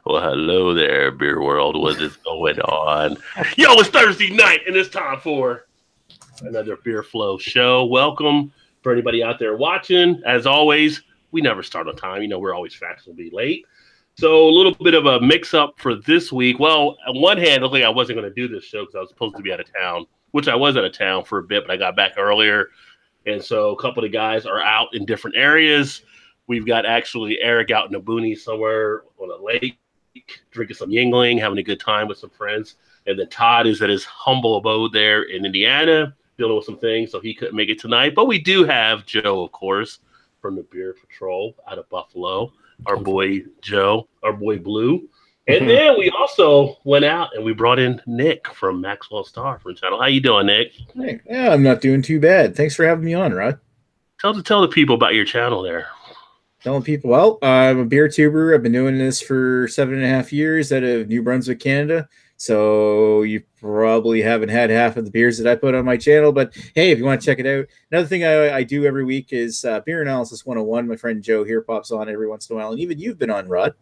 Well, hello there, beer world. What is going on? Yo, it's Thursday night, and it's time for another Beer Flow show. Welcome for anybody out there watching. As always, we never start on time. You know, we're always fashionably late. So a little bit of a mix-up for this week. Well, on one hand, it looked like I wasn't going to do this show because I was supposed to be out of town, which I was out of town for a bit, but I got back earlier. And so a couple of the guys are out in different areas. We've got actually Eric out in the boonies somewhere on a lake, drinking some Yingling, having a good time with some friends. And then Todd is at his humble abode there in Indiana, dealing with some things, so he couldn't make it tonight. But we do have Joe, of course, from the Beer Patrol out of Buffalo. Our boy Joe, our boy Blue. And then we also went out and we brought in Nick from Maxwell Star from channel. How you doing, Nick? Hey, yeah, I'm not doing too bad. Thanks for having me on, Rod. Tell the people about your channel there. Telling people, well, I'm a beer tuber. I've been doing this for 7.5 years out of New Brunswick, Canada. So you probably haven't had half of the beers that I put on my channel. But hey, if you want to check it out. Another thing I do every week is Beer Analysis 101. My friend Joe here pops on every once in a while. And even you've been on, Rod.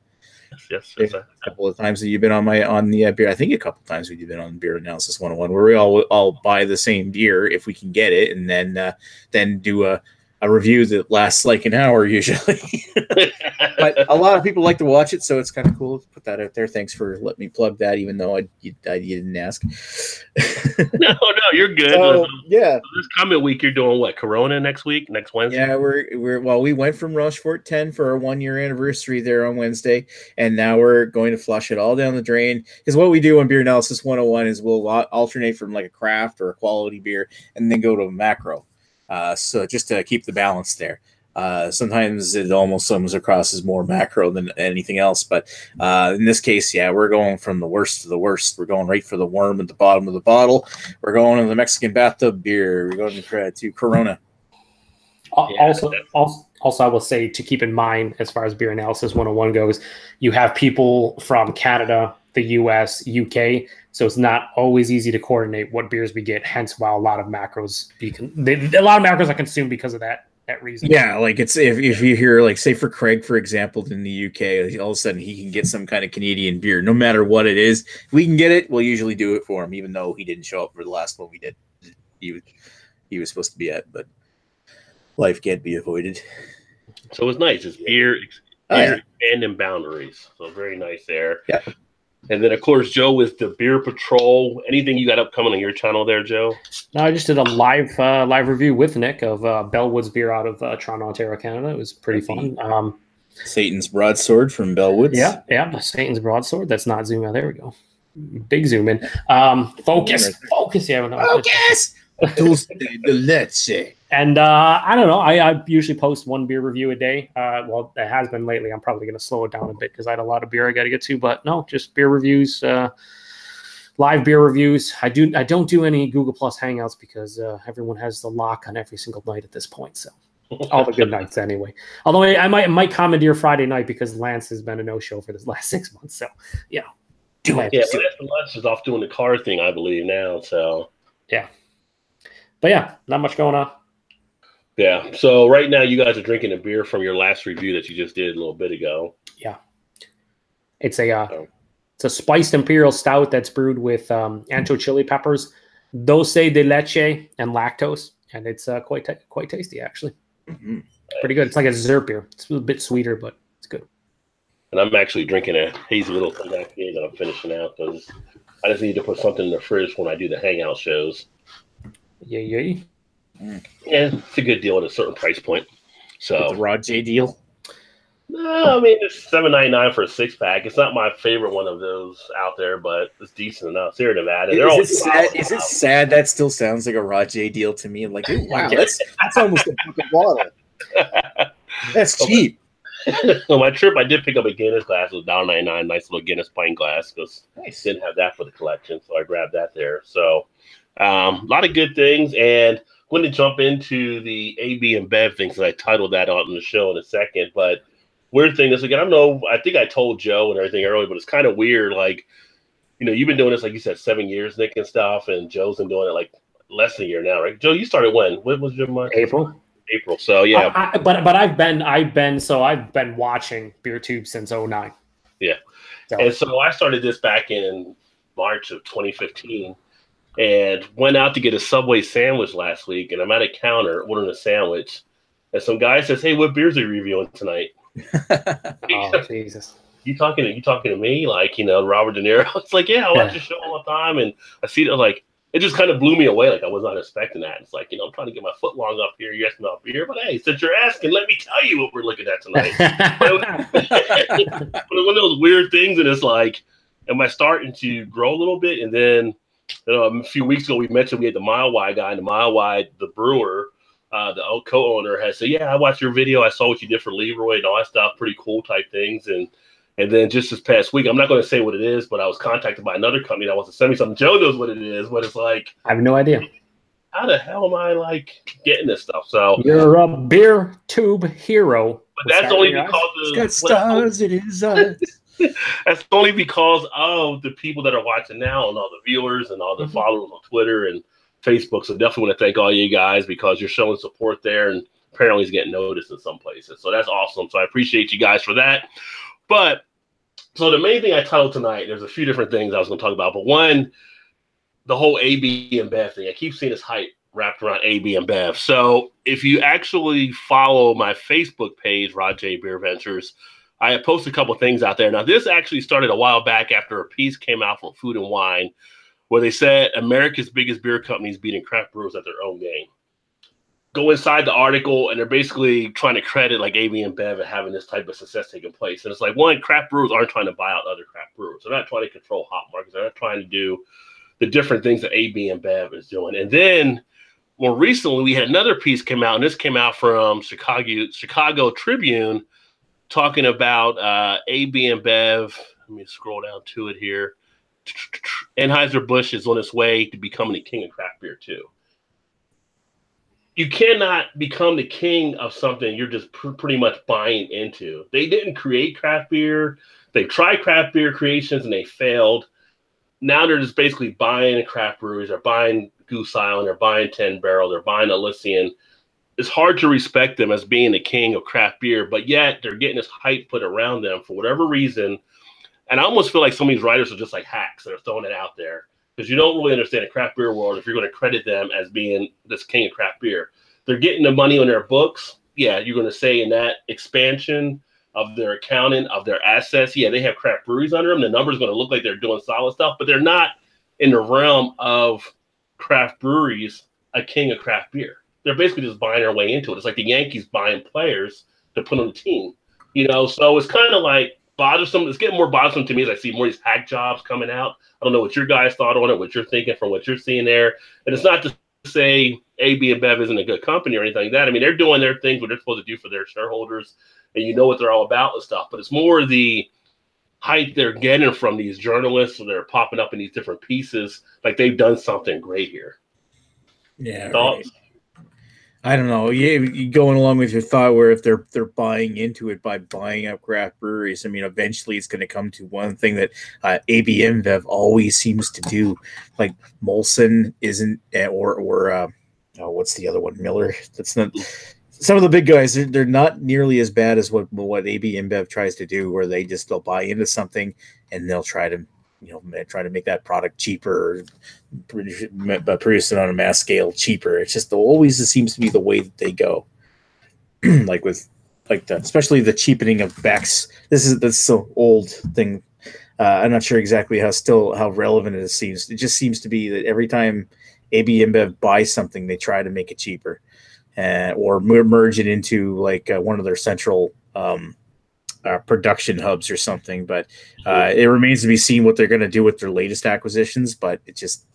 Yes. A couple of times that you've been on the beer. I think a couple of times we've been on Beer Analysis 101, where we all buy the same beer if we can get it, and then do a review that lasts like an hour usually. But a lot of people like to watch it, so it's kind of cool to put that out there. Thanks for letting me plug that, even though you didn't ask. No, you're good. So, yeah. This coming week, you're doing what? Corona next Wednesday? Yeah, we went from Rochefort 10 for our 1-year anniversary there on Wednesday, and now we're going to flush it all down the drain. Because what we do on Beer Analysis 101 is we'll alternate from like a craft or a quality beer, and then go to a macro. So just to keep the balance there. Sometimes it almost comes across as more macro than anything else. But in this case, yeah, we're going from the worst to the worst. We're going right for the worm at the bottom of the bottle. We're going to the Mexican bathtub beer. We're going to Corona. Also, I will say to keep in mind, as far as Beer Analysis 101 goes, you have people from Canada, the US, UK, so it's not always easy to coordinate what beers we get. Hence, why a lot of macros are consumed because of that reason. Yeah, like it's if you hear, like, say for Craig, for example, in the UK, all of a sudden he can get some kind of Canadian beer, no matter what it is. If we can get it, we'll usually do it for him, even though he didn't show up for the last one we did. He was supposed to be at, but life can't be avoided. So it's nice. It's beer expanding boundaries. So very nice there. Yeah. And then, of course, Joe is the Beer Patrol. Anything you got upcoming on your channel there, Joe? No, I just did a live review with Nick of Bellwoods beer out of Toronto, Ontario, Canada. It was pretty fun. Satan's Broadsword from Bellwoods. Yeah, Satan's Broadsword. That's not zoom out. There we go. Big zoom in. Focus. Yeah, focus. Let's say. And I don't know. I usually post one beer review a day. Well, it has been lately. I'm probably going to slow it down a bit because I had a lot of beer I got to get to. But no, just beer reviews, live beer reviews. I don't do any Google Plus Hangouts because everyone has the lock on every single night at this point. So all the good nights anyway. Although I might commandeer Friday night because Lance has been a no-show for this last 6 months. So yeah, Lance is off doing the car thing, I believe now. So yeah, but yeah, not much going on. Yeah. So right now you guys are drinking a beer from your last review that you just did a little bit ago. Yeah. It's a spiced imperial stout that's brewed with ancho chili peppers, dulce de leche, and lactose, and it's quite tasty actually. Mm-hmm. Pretty good. It's like a dessert beer. It's a bit sweeter, but it's good. And I'm actually drinking a hazy little cognac beer that I'm finishing out because I just need to put something in the fridge when I do the hangout shows. Yeah. Yeah, it's a good deal at a certain price point. So the Rod J deal. No, I mean it's $7.99 for a 6-pack. It's not my favorite one of those out there, but it's decent enough. Sierra Nevada. Is it sad? That still sounds like a Rod J deal to me. Like, wow, that's almost a fucking bottle. That's cheap. On my trip, I did pick up a Guinness glass. It was $1.99, nice little Guinness pint glass because I didn't have that for the collection, so I grabbed that there. So a lot of good things, and I'm going to jump into the AB and Bev thing because I titled that on the show in a second. But weird thing is, again, I think I told Joe and everything earlier, but it's kind of weird. Like, you know, you've been doing this, like you said, 7 years, Nick, and stuff, and Joe's been doing it like less than a year now, right? Joe, you started when? When was your month? April. So yeah. But I've been watching BeerTube since 2009. Yeah. So, And so I started this back in March of 2015 and went out to get a Subway sandwich last week. And I'm at a counter ordering a sandwich. And some guy says, "Hey, what beers are you reviewing tonight?" oh, Jesus. You talking to me? Like, Robert De Niro? It's like, yeah, I watch your show all the time. And I see it like, it just kind of blew me away. Like I was not expecting that. It's like, I'm trying to get my foot long up here. You're asking about beer, but hey, since you're asking, let me tell you what we're looking at tonight. But one of those weird things, and it's like, am I starting to grow a little bit? And then a few weeks ago, we mentioned we had the Mile Wide guy, and the Mile Wide, the brewer, the co-owner, has said, "Yeah, I watched your video. I saw what you did for Leroy and all that stuff. Pretty cool type things." And then just this past week, I'm not going to say what it is, but I was contacted by another company that wants to send me something. Joe knows what it is, but it's like, I have no idea. How the hell am I like getting this stuff? So you're a beer tube hero. But that's only because it's got stars in his eyes. That's only because of the people that are watching now and all the viewers and all the followers on Twitter and Facebook. So definitely want to thank all you guys because you're showing support there and apparently it's getting noticed in some places. So that's awesome. So I appreciate you guys for that. But so the main thing I titled tonight, there's a few different things I was going to talk about. But one, the whole AB and Bev thing. I keep seeing this hype wrapped around AB and Bev. So if you actually follow my Facebook page, Rod J. BeerVentures, I have posted a couple of things out there. Now, this actually started a while back after a piece came out from Food and Wine where they said America's biggest beer companies beating craft brewers at their own game. Go inside the article, and they're basically trying to credit like AB and Bev and having this type of success taking place. And it's like, one, craft brewers aren't trying to buy out other craft brewers. They're not trying to control hot markets. They're not trying to do the different things that AB and Bev is doing. And then more recently, we had another piece came out, and this came out from Chicago Tribune talking about AB and Bev. Let me scroll down to it here. Anheuser-Busch is on its way to becoming the king of craft beer too. You cannot become the king of something you're just pretty much buying into. They didn't create craft beer. They tried craft beer creations and they failed. Now they're just basically buying craft breweries. They're buying Goose Island. They're buying 10 Barrel. They're buying Elysian. It's hard to respect them as being the king of craft beer, but yet they're getting this hype put around them for whatever reason. And I almost feel like some of these writers are just like hacks that are throwing it out there. Because you don't really understand the craft beer world if you're going to credit them as being this king of craft beer. They're getting the money on their books. Yeah, you're going to say in that expansion of their accounting, of their assets, yeah, they have craft breweries under them. The numbers going to look like they're doing solid stuff, but they're not in the realm of craft breweries, a king of craft beer. They're basically just buying their way into it. It's like the Yankees buying players to put on the team. So it's kind of like bothersome. It's getting more bothersome to me as I see more of these hack jobs coming out. I don't know what your guys thought on it, what you're thinking from what you're seeing there. And it's not to say AB and Bev isn't a good company or anything like that. I mean, they're doing their things, what they're supposed to do for their shareholders, and you know what they're all about and stuff. But it's more the hype they're getting from these journalists, and they're popping up in these different pieces, like they've done something great here. Yeah. Thoughts? Right. I don't know. Yeah, going along with your thought, where if they're buying into it by buying up craft breweries, I mean, eventually it's going to come to one thing that AB InBev always seems to do. Like Molson isn't, or what's the other one? Miller. That's not. Some of the big guys, they're not nearly as bad as what AB InBev tries to do, where they'll buy into something and they'll try to make that product cheaper, produce it on a mass scale cheaper. It's just always it seems to be the way that they go. like that, especially the cheapening of Beck's. That's so old thing. I'm not sure exactly how relevant it seems. It just seems to be that every time AB InBev buys something, they try to make it cheaper, or merge it into like one of their central production hubs or something. But it remains to be seen what they're going to do with their latest acquisitions. But it just,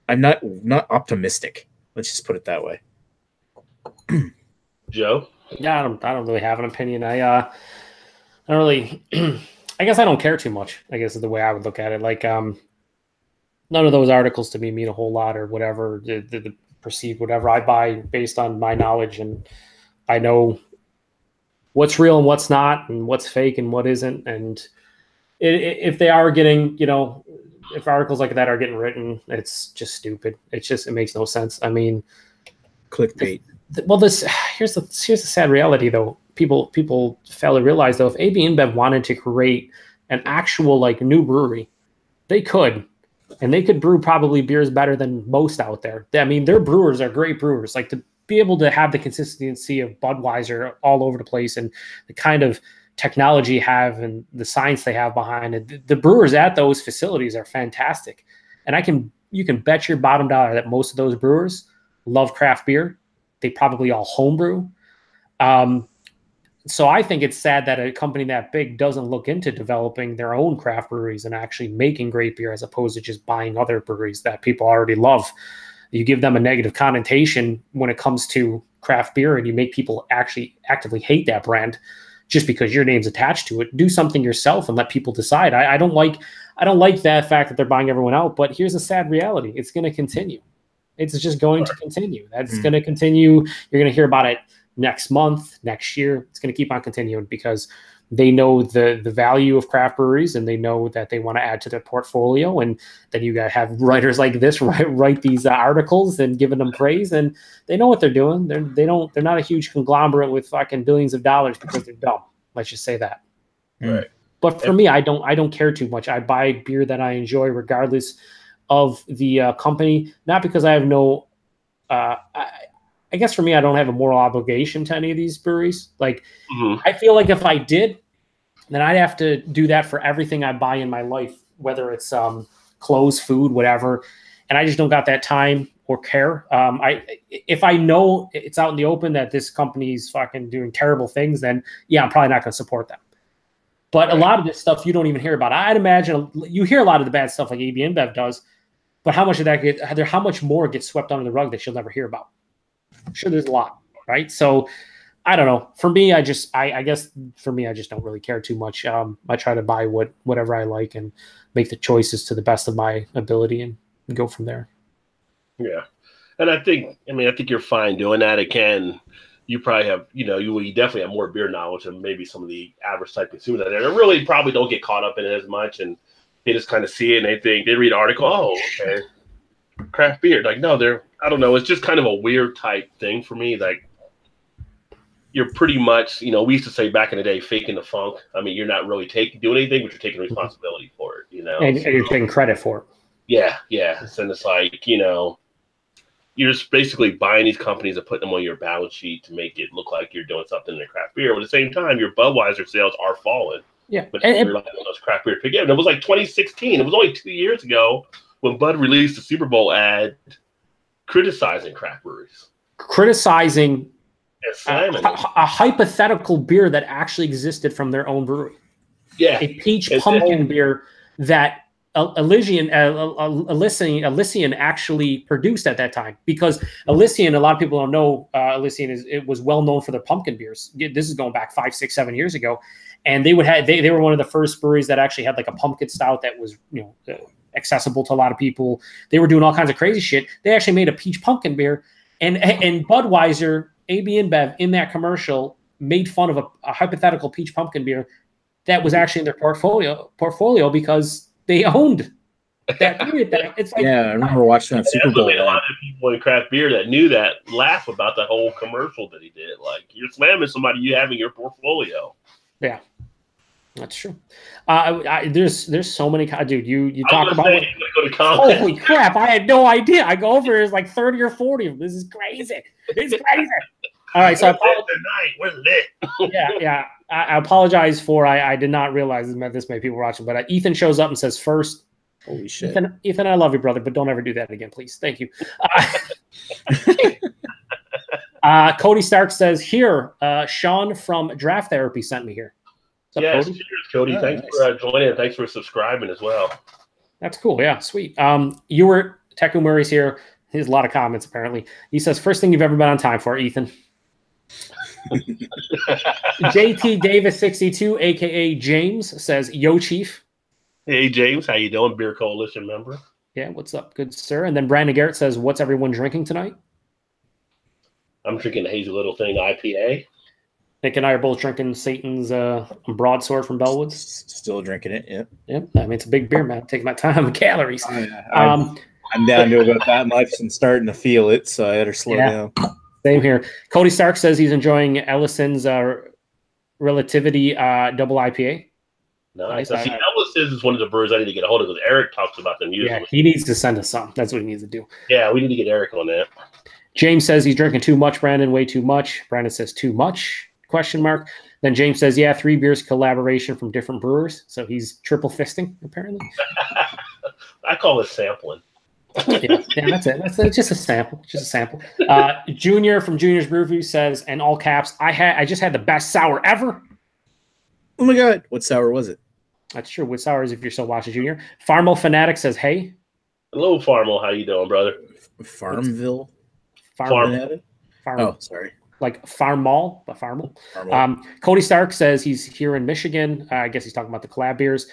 I'm not optimistic. Let's just put it that way. Joe? Yeah, I don't really have an opinion. I don't really. I guess I don't care too much, I guess is the way I would look at it. Like, none of those articles to me mean a whole lot or whatever, the perceived whatever. I buy based on my knowledge, and I know what's real and what's not, and what's fake and what isn't. And if they are getting, if articles like that are getting written, it's just stupid. It makes no sense. I mean, clickbait. Well, here's the sad reality though. people fail to realize, though, if AB InBev wanted to create an actual like new brewery, they could. And they could brew probably beers better than most out there. I mean, their brewers are great brewers. Like, to be able to have the consistency of Budweiser all over the place and the kind of technology have and the science they have behind it, the brewers at those facilities are fantastic. And you can bet your bottom dollar that most of those brewers love craft beer. They probably all homebrew. So I think it's sad that a company that big doesn't look into developing their own craft breweries and actually making great beer, as opposed to just buying other breweries that people already love. You give them a negative connotation when it comes to craft beer, and you make people actually actively hate that brand just because your name's attached to it. Do something yourself and let people decide. I don't like that fact that they're buying everyone out, but here's a sad reality. It's going to continue. It's just going to continue. That's going to continue. You're going to hear about it next month, next year. It's going to keep on continuing because they know the value of craft breweries, and they know that they want to add to their portfolio. And then you got to have writers like this write these articles and giving them praise, and they know what they're doing. They're not a huge conglomerate with fucking billions of dollars because they're dumb. Let's just say that. Right. But for me, I don't care too much. I buy beer that I enjoy regardless of the company, not because I have no I guess for me, I don't have a moral obligation to any of these breweries. Like, I feel like if I did, then I'd have to do that for everything I buy in my life, whether it's clothes, food, whatever. And I just don't got that time or care. If I know it's out in the open that this company's fucking doing terrible things, then yeah, I'm probably not going to support them. But a lot of this stuff you don't even hear about. I'd imagine you hear a lot of the bad stuff like AB InBev does, but how much of that how much more gets swept under the rug that you'll never hear about? I'm sure there's a lot, right? So I don't know. For me, I guess for me, I just don't really care too much. I try to buy whatever I like and make the choices to the best of my ability and go from there. Yeah. And I think you're fine doing that. Again, you probably have, you definitely have more beer knowledge than maybe some of the average type consumers out there. They really probably don't get caught up in it as much, and they just kind of see it and they read an article. Oh, okay. Craft beer. Like, no, I don't know. It's just kind of a weird type thing for me. Like, you're pretty much, we used to say back in the day, faking the funk. I mean, you're not really doing anything, but you're taking responsibility for it, And you're taking credit for it. Yeah, yeah. And it's like, you're just basically buying these companies and putting them on your balance sheet to make it look like you're doing something in the craft beer. But at the same time, your Budweiser sales are falling. Yeah. But you're relying on those craft beer pickup. And it was like 2016. It was only 2 years ago when Bud released the Super Bowl ad criticizing craft breweries. Criticizing a hypothetical beer that actually existed from their own brewery. Yeah. A peach pumpkin beer that Elysian actually produced at that time. Because Elysian, a lot of people don't know, it was well known for their pumpkin beers. This is going back 5, 6, 7 years ago. And they were one of the first breweries that actually had like a pumpkin stout that was, accessible to a lot of people. They were doing all kinds of crazy shit. They actually made a peach pumpkin beer, and Budweiser, AB InBev, in that commercial made fun of a hypothetical peach pumpkin beer that was actually in their portfolio because they owned that beer. It's like, yeah, I remember watching that Super Bowl. A lot of people in craft beer that knew that laugh about the whole commercial that he did. Like, you're slamming somebody you have in your portfolio. Yeah. That's true. There's so many. Dude, you talk about. Holy crap! I had no idea. I go over. There's like 30 or 40 of them. This is crazy. It's crazy. All right, so we're lit. Yeah. I apologize for. I did not realize this many people watching. But Ethan shows up and says first. Holy shit, Ethan, I love you, brother, but don't ever do that again, please. Thank you. Cody Stark says here. Sean from Draft Therapy sent me here. Yes, cheers, Cody. Thanks for joining and thanks for subscribing as well. That's cool. Yeah, sweet. You were Teku Murray's here. He has a lot of comments, apparently. He says, first thing you've ever been on time for, Ethan. JT Davis 62, a.k.a. James, says, yo, Chief. Hey, James. How you doing? Beer Coalition member. Yeah, what's up, good sir? And then Brandon Garrett says, what's everyone drinking tonight? I'm drinking a Hazy Little Thing IPA. Nick and I are both drinking Satan's Broadsword from Bellwoods. Still drinking it, yeah. Yep. I mean, it's a big beer, man. I'm taking my time with calories. I'm down to about that much and starting to feel it, so I better slow down. Same here. Cody Stark says he's enjoying Ellison's Relativity double IPA. Nice. See, Ellis is one of the brewers I need to get a hold of because Eric talks about them usually. Yeah, he needs to send us some. That's what he needs to do. Yeah, we need to get Eric on that. James says he's drinking too much, Brandon, way too much. Brandon says too much, ? Then James says, yeah, 3 beers collaboration from different brewers. So he's triple fisting, apparently. I call it sampling. yeah, that's it. That's just a sample. Just a sample. Junior from Junior's Brew Review says, in all caps, I just had the best sour ever. Oh my God. What sour was it? That's true. What sour is if you're still watching Junior? Farmo Fanatic says, hey. Hello, Farmo. How you doing, brother? Farmville? Farm. Oh, sorry. Like Farm Mall, but Farmal. Cody Stark says he's here in Michigan. I guess he's talking about the collab beers.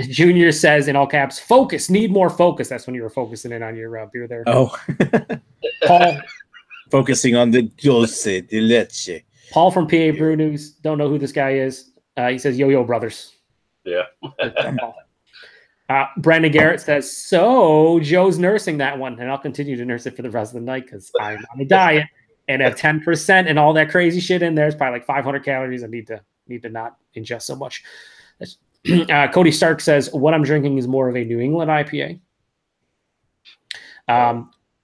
Junior says in all caps, focus, need more focus. That's when you were focusing in on your beer there. Oh. Paul. Focusing on the dulce de leche. Paul from PA Brew News. Don't know who this guy is. He says, Yo-Yo Brothers. Yeah. Brandon Garrett says, so Joe's nursing that one, and I'll continue to nurse it for the rest of the night because I'm on a diet. And at 10% and all that crazy shit in there, it's probably like 500 calories. I need to not ingest so much. Cody Stark says, what I'm drinking is more of a New England IPA.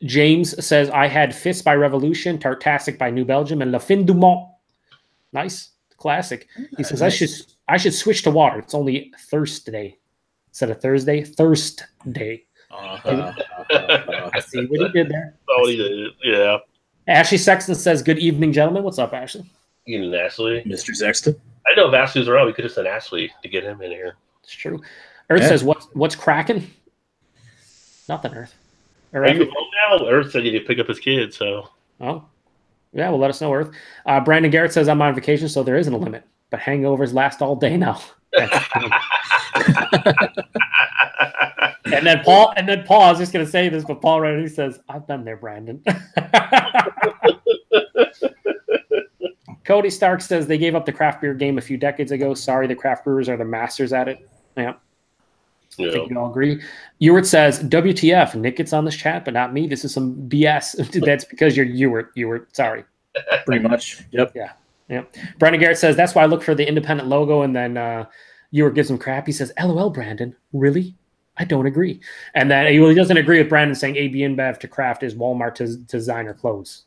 James says, I had Fist by Revolution, Tartastic by New Belgium, and La Fin du Monde. Nice. Classic. He says, nice. I should switch to water. It's only Thursday instead of Thursday. Thursday. I see what he did there. Oh, he did. Yeah. Ashley Sexton says, good evening, gentlemen. What's up, Ashley? Evening, Ashley. Mr. Sexton. I know if Ashley was around, we could have sent Ashley to get him in here. It's true. Earth says, what's cracking? Nothing, Earth. Are you home now? Earth said he did pick up his kids, so. Oh. Yeah, well, let us know, Earth. Brandon Garrett says, I'm on vacation, so there isn't a limit. But hangovers last all day now. And then Paul, I was just going to say this, but Paul Reddy says, I've been there, Brandon. Cody Stark says they gave up the craft beer game a few decades ago. Sorry, the craft brewers are the masters at it. Yeah. I think we all agree. Ewart says, WTF, Nick gets on this chat, but not me. This is some BS. That's because you're Ewart. Sorry. Pretty much. Yep. Yeah. Yep. Brandon Garrett says, that's why I look for the independent logo. And then Ewart gives him crap. He says, LOL, Brandon. Really? I don't agree. And then he doesn't agree with Brandon saying AB InBev to craft is Walmart to designer clothes.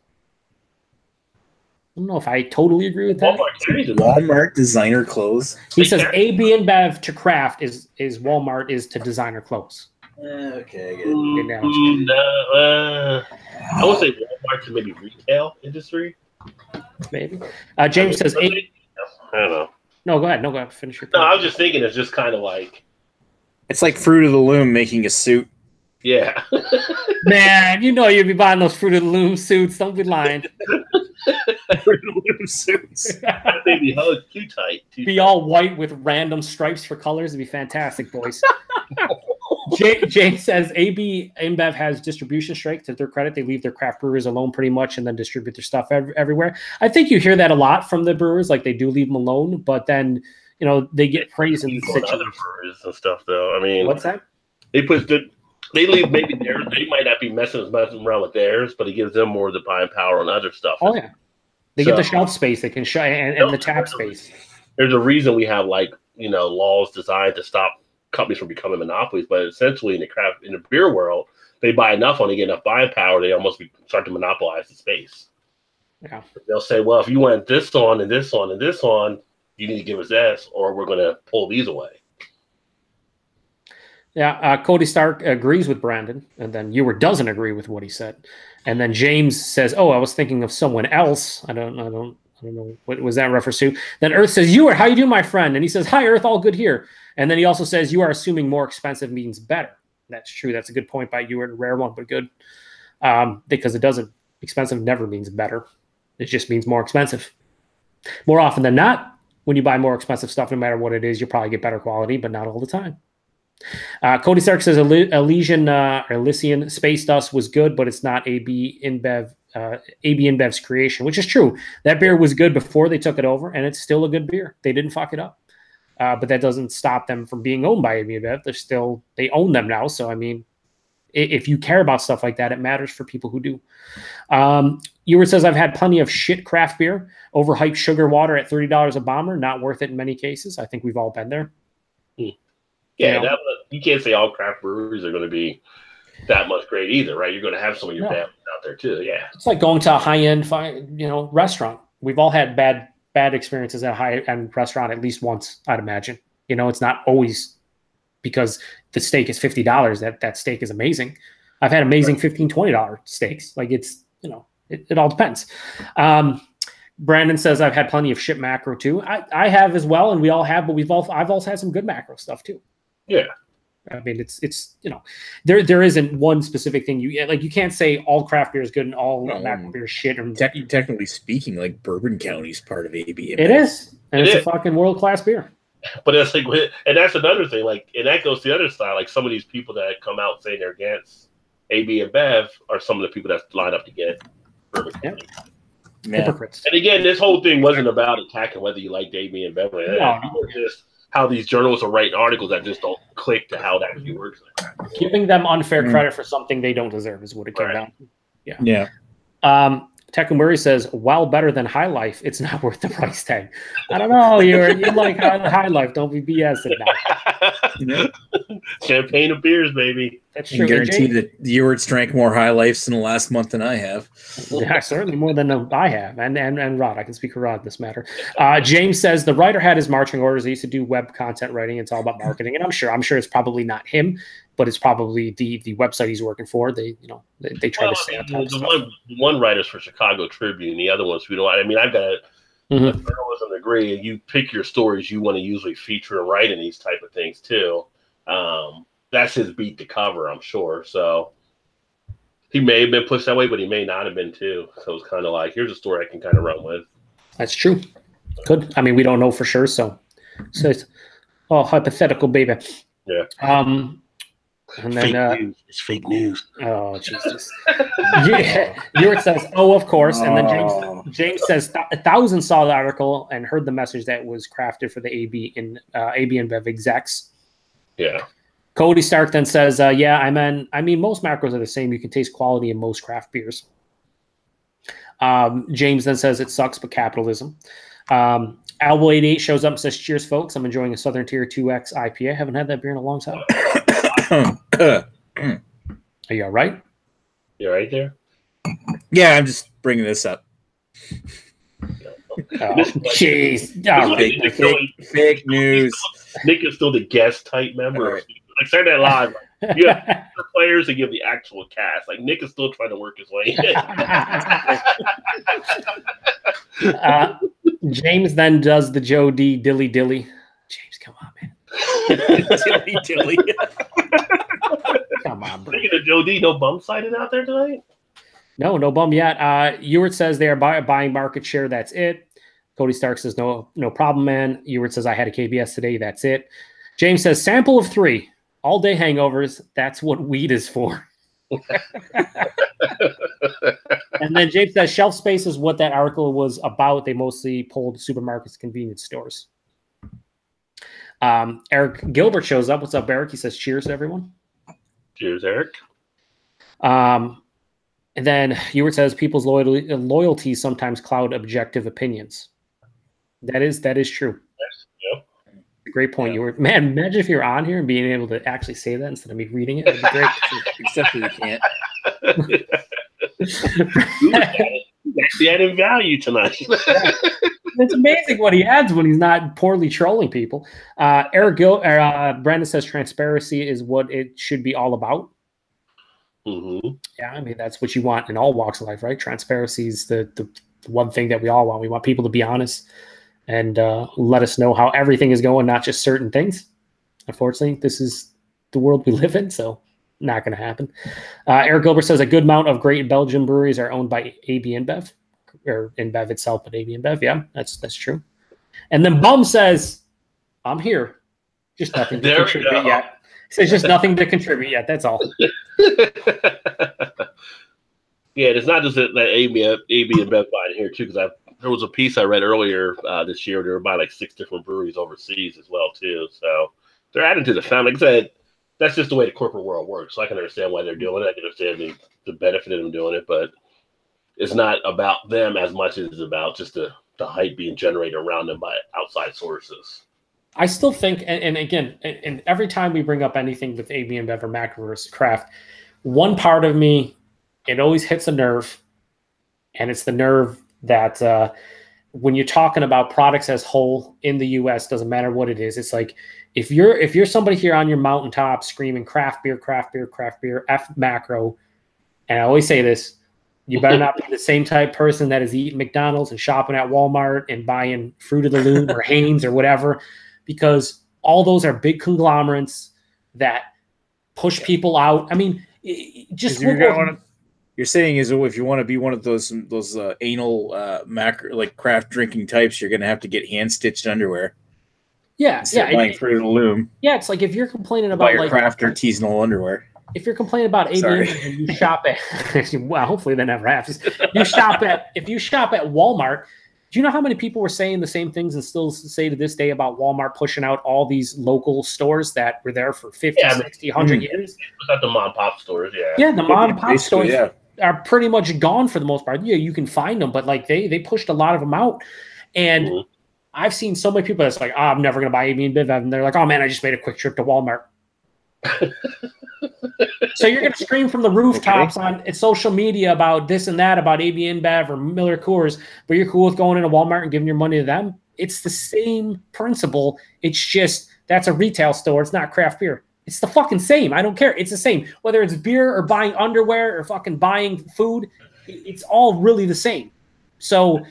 I don't know if I totally agree with that. Walmart designer clothes. He says AB InBev to craft is Walmart is to designer clothes. Okay, good. I would say Walmart to maybe retail industry. Maybe. James says, I don't know. No, go ahead. No, go ahead. Finish your point. No, I was just thinking it's just kind of like. It's like Fruit of the Loom making a suit. Yeah. Man, you know you'd be buying those Fruit of the Loom suits. Don't be lying. Fruit of the Loom suits. They'd be hugged too tight. Be all white with random stripes for colors. It'd be fantastic, boys. Jay says AB InBev has distribution strength. To their credit, they leave their craft brewers alone pretty much and then distribute their stuff everywhere. I think you hear that a lot from the brewers, like they do leave them alone, but then they get praise in the situation. Other brewers and stuff, though. I mean, what's that? They leave maybe theirs. They might not be messing around with theirs, but it gives them more of the buying power on other stuff. Oh yeah, they get the shelf space. They can show and the tap space. There's a reason we have laws designed to stop companies from becoming monopolies, but essentially in the beer world, they buy enough when they get enough buying power, they almost start to monopolize the space. Yeah, they'll say, well, if you want this on and this on and this on, you need to give us this, or we're going to pull these away. Yeah, Cody Stark agrees with Brandon, and then Ewart doesn't agree with what he said. And then James says, "Oh, I was thinking of someone else. I don't know what was that reference to." Then Earth says, "Ewart, how you doing, my friend?" And he says, "Hi, Earth, all good here." And then he also says, "You are assuming more expensive means better." That's true. That's a good point by Ewart. A rare one, but good, because it doesn't. Expensive never means better. It just means more expensive. More often than not, when you buy more expensive stuff, no matter what it is, you'll probably get better quality, but not all the time. Cody Stark says Elysian Space Dust was good, but it's not AB InBev's creation, which is true. That beer was good before they took it over, and it's still a good beer. They didn't fuck it up. But that doesn't stop them from being owned by AB InBev. They own them now. So, I mean, if you care about stuff like that, it matters for people who do. Ewart says, I've had plenty of shit craft beer, overhyped sugar water at $30 a bomber, not worth it in many cases. I think we've all been there. Yeah, you can't say all craft breweries are going to be that much great either, right? You're going to have some of your bad ones out there too. Yeah, it's like going to a high-end, restaurant. We've all had bad experiences at a high-end restaurant at least once, I'd imagine. It's not always because the steak is $50 that steak is amazing. I've had amazing $15, $20 steaks. Like it's, it all depends. Brandon says, I've had plenty of shit macro too. I have as well, and we all have, but I've also had some good macro stuff too. Yeah. I mean, it's there isn't one specific thing you can't say all craft beer is good and all macro beer is shit. Technically speaking, like Bourbon County is part of AB. It is, and it's a fucking world class beer. But it's like, and that's another thing. Like, and that goes to the other side. Like some of these people that come out saying they're against AB and Bev are some of the people that line up to get Bourbon County. Hypocrites. And again, this whole thing wasn't about attacking whether you liked AB and Bev. Just how these journalists are writing articles that just don't click to how that actually works. Giving them unfair credit for something they don't deserve is what it came down to. Yeah. Tekumuri says, while better than High Life, it's not worth the price tag. I don't know. You like High Life. Don't be BSing now. Champagne and beers, baby. That's true. I guarantee that Ewart's drank more High Lifes in the last month than I have. Yeah, certainly more than I have. And Rod, I can speak for Rod in this matter. James says the writer had his marching orders. He used to do web content writing. It's all about marketing. And I'm sure it's probably not him, but it's probably the website he's working for. They try to stay on top of stuff. One writer's for Chicago Tribune, the other one's I've got a journalism degree, and you pick your stories you want to usually feature and write in these type of things too. That's his beat to cover, I'm sure. So he may have been pushed that way, but he may not have been too. So it's kind of like, here's a story I can kind of run with. That's true. Good. I mean, we don't know for sure, so it's all hypothetical, baby. Yeah. And then it's fake news. Oh Jesus! Ewart says, "Oh, of course." And then James says, 1,000 saw the article and heard the message that was crafted for the AB and Bev execs. Yeah. Cody Stark then says, "Yeah, I mean, most macros are the same. You can taste quality in most craft beers." James then says, "It sucks, but capitalism." Albo88 shows up and says, "Cheers, folks! I'm enjoying a Southern Tier 2X IPA. I haven't had that beer in a long time." Are you all right? You all right there? Yeah, I'm just bringing this up. Jeez. Fake news. Nick is still the guest type member. Right. Like, say that live. You have the players and give the actual cast. Like, Nick is still trying to work his way in. James then does the Joe D. Dilly Dilly. James, come on, man. Dilly. Come on, bro. Speaking of Joe D, no bum sighted out there tonight? No bum yet. Ewart says they are buying market share. That's it. Cody Stark says no problem, man. Ewart says I had a KBS today. That's it. James says sample of 3 all day hangovers. That's what weed is for. And then James says shelf space is what that article was about. They mostly pulled supermarkets, convenience stores. Eric Gilbert shows up. What's up, Eric? He says cheers to everyone. Cheers, Eric. And then Ewart says people's loyalty sometimes cloud objective opinions. That is true. Yep. Great point, Ewart. Man, imagine if you're on here and being able to actually say that instead of me reading it. That'd be great. Except that you can't. Actually added value tonight. It's amazing what he adds when he's not poorly trolling people. Brandon says transparency is what it should be all about. Mm-hmm. Yeah, I mean, that's what you want in all walks of life, right? Transparency is the one thing that we all want. We want people to be honest and let us know how everything is going, not just certain things. Unfortunately, this is the world we live in, so not going to happen. Eric Gilbert says a good amount of great Belgian breweries are owned by AB InBev, or InBev itself, but AB InBev. Yeah, that's true. And then Bum says, I'm here. Just nothing to contribute yet. He says just nothing to contribute yet. That's all. Yeah, it's not just that AB InBev buying here, too, because there was a piece I read earlier this year. They were buying like 6 different breweries overseas as well, too. So they're adding to the family. Like I said, that's just the way the corporate world works. So I can understand why they're doing it. I can understand the benefit of them doing it, but it's not about them as much as it's about just the hype being generated around them by outside sources. I still think, and again, and every time we bring up anything with AB InBev or macro versus craft, one part of me, it always hits a nerve, and it's the nerve that when you're talking about products as whole in the U.S., doesn't matter what it is. It's like if you're somebody here on your mountaintop screaming craft beer, craft beer, craft beer, F macro, and I always say this, you better not be the same type person that is eating McDonald's and shopping at Walmart and buying Fruit of the Loom or Hanes or whatever, because all those are big conglomerates that push people out. I mean, just you're saying is if you want to be one of those anal macro like craft drinking types, you're going to have to get hand stitched underwear. Yeah, buying Fruit of the Loom. Yeah, it's like if you're complaining about like craft artisanal underwear. If you're complaining about AB and you shop at, well, hopefully that never happens. If you shop at Walmart, do you know how many people were saying the same things and still say to this day about Walmart pushing out all these local stores that were there for 50, 60, 100 years? Not the mom and pop stores, yeah. Yeah, the mom and pop stores are pretty much gone for the most part. Yeah, you can find them, but like they pushed a lot of them out. And I've seen so many people that's like, I'm never going to buy AB InBev. And they're like, oh man, I just made a quick trip to Walmart. So you're going to scream from the rooftops on social media about this and that, about AB InBev or Miller Coors, but you're cool with going into Walmart and giving your money to them. It's the same principle. It's just that's a retail store. It's not craft beer. It's the fucking same. I don't care. It's the same. Whether it's beer or buying underwear or fucking buying food, it's all really the same. So